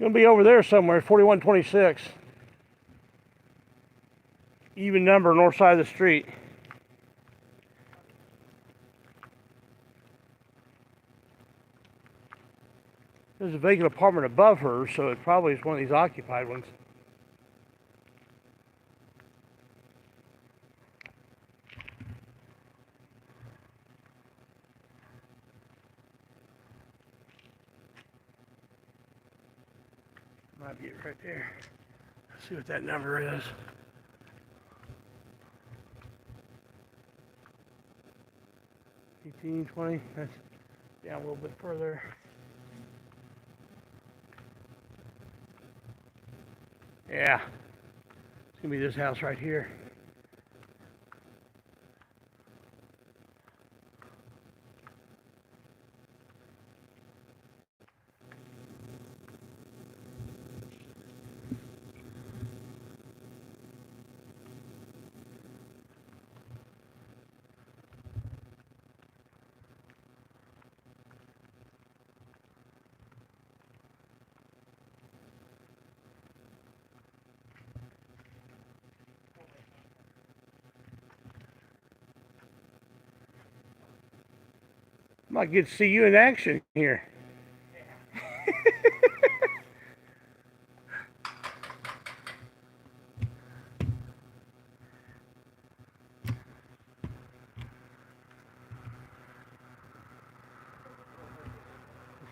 Gonna be over there somewhere, 4126. Even number, north side of the street. There's a vacant apartment above her, so it probably is one of these occupied ones. Might be it right there. Let's see what that number is. $18, $20, that's down a little bit further. Yeah, it's gonna be this house right here. Might get to see you in action here.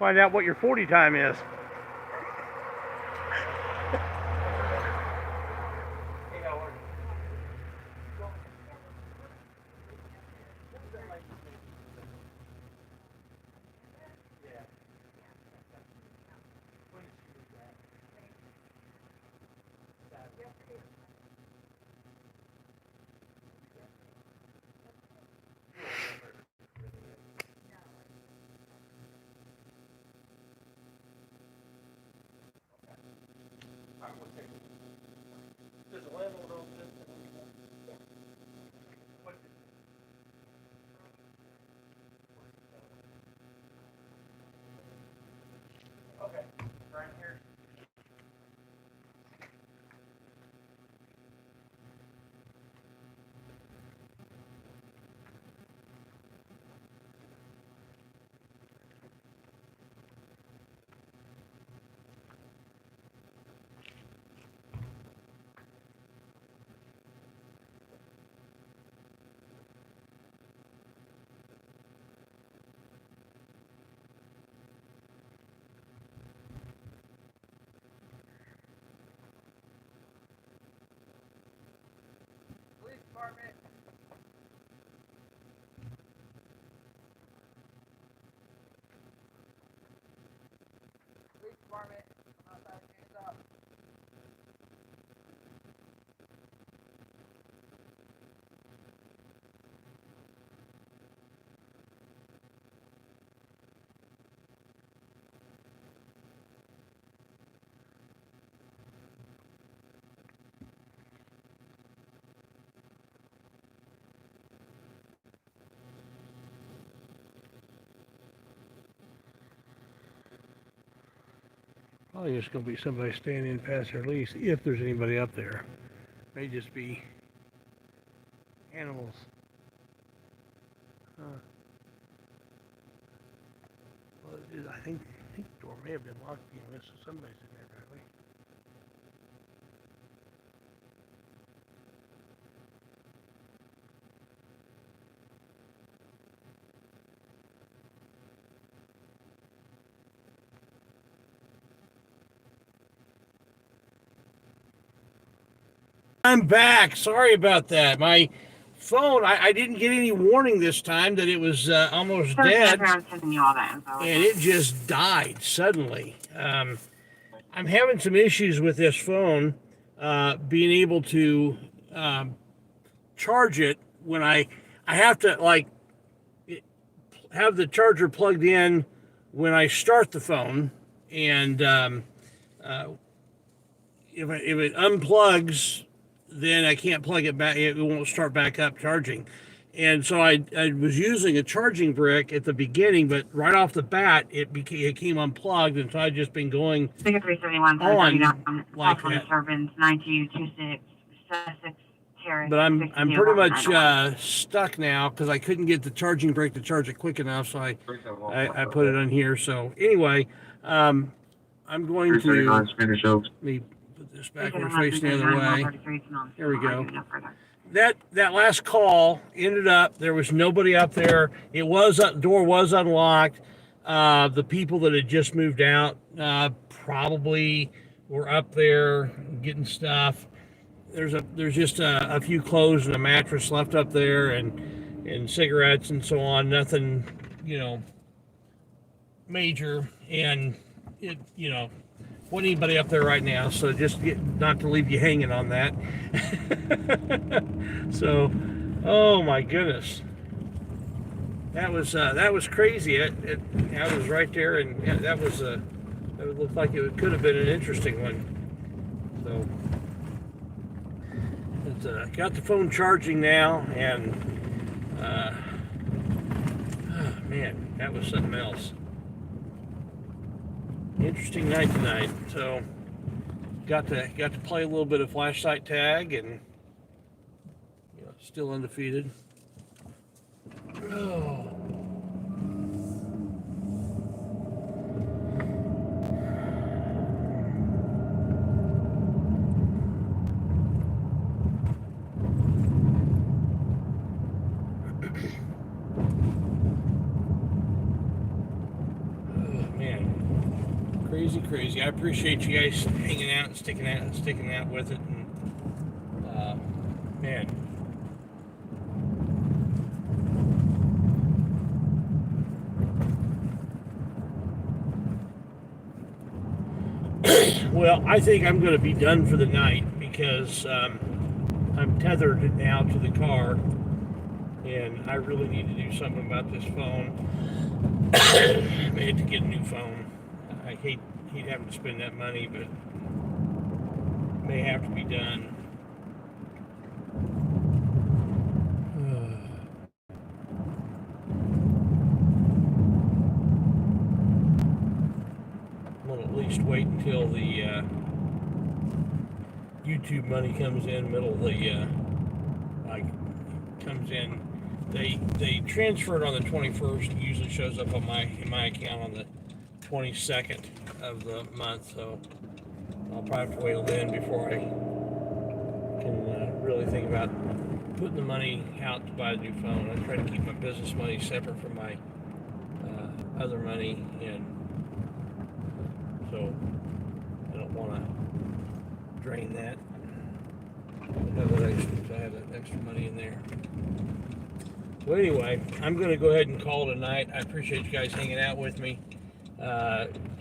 Find out what your 40 time is. Department. Police Department. I'm outside. Hands up. Probably just going to be somebody staying in past their lease, if there's anybody up there. May just be animals. Well, I think the door may have been locked again, so somebody's in there apparently. I'm back. Sorry about that. My phone, I didn't get any warning this time that it was almost dead, and it just died suddenly. I'm having some issues with this phone, being able to charge it when I have to have the charger plugged in when I start the phone, and if it unplugs, then I can't plug it back. It won't start back up charging. And so I was using a charging brick at the beginning, but right off the bat, it came unplugged, and so I've just been going Ticket 371, on like that. Disturbance, 9226, Sussex Terrace. But I'm pretty much stuck now because I couldn't get the charging brick to charge it quick enough, so I put it on here. So anyway, I'm going to let me put this back. We're facing the other way. There we go. That last call ended up, there was nobody up there. It was door was unlocked. The people that had just moved out probably were up there getting stuff. There's just a few clothes and a mattress left up there, and cigarettes and so on. Nothing, major, and it wasn't anybody up there right now, so just not to leave you hanging on that. So, oh my goodness, that was crazy. I was right there, and that looked like it could have been an interesting one. So, got the phone charging now, and oh man, that was something else. Interesting night tonight. So got to play a little bit of flashlight tag, and still undefeated. Oh. Crazy. I appreciate you guys hanging out and sticking out with it, and man. Well, I think I'm going to be done for the night because I'm tethered now to the car, and I really need to do something about this phone. I may have to get a new phone. I hate having to spend that money, but it may have to be done. I'm going to at least wait until the YouTube money comes in, middle of the comes in. They transfer it on the 21st. It usually shows up on in my account on the 22nd of the month, so I'll probably have to wait till then before I can really think about putting the money out to buy a new phone. I try to keep my business money separate from my other money, and so I don't want to drain that. I have that extra money in there. Well, anyway, I'm going to go ahead and call it a night. I appreciate you guys hanging out with me.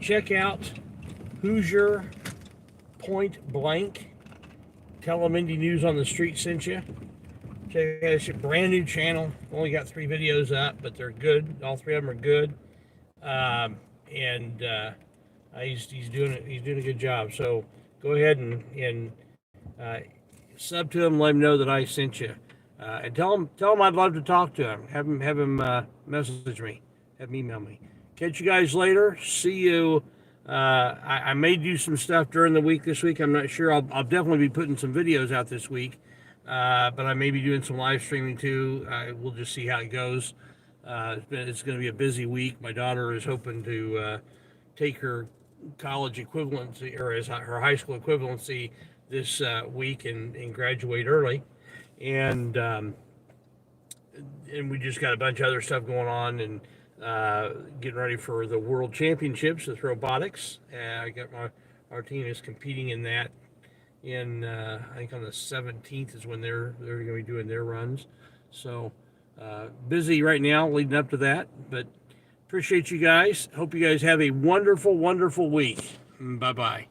Check out Hoosier Point Blank. Tell them Indie News on the Street sent you. Check out this brand new channel. Only got 3 videos up, but they're good. All 3 of them are good. He's doing a good job. So go ahead and sub to him. Let him know that I sent you. And tell him I'd love to talk to him. Have him message me. Have him email me. Catch you guys later. See you I may do some stuff during the week this week. I'm not sure. I'll definitely be putting some videos out this week, but I may be doing some live streaming too. We'll just see how it goes. It's going to be a busy week. My daughter is hoping to take her college equivalency, or her high school equivalency this week and graduate early. And we just got a bunch of other stuff going on, and getting ready for the World Championships with robotics. I got our team is competing in that. I think on the 17th is when they're going to be doing their runs. So busy right now leading up to that, but appreciate you guys. Hope you guys have a wonderful, wonderful week. Bye-bye.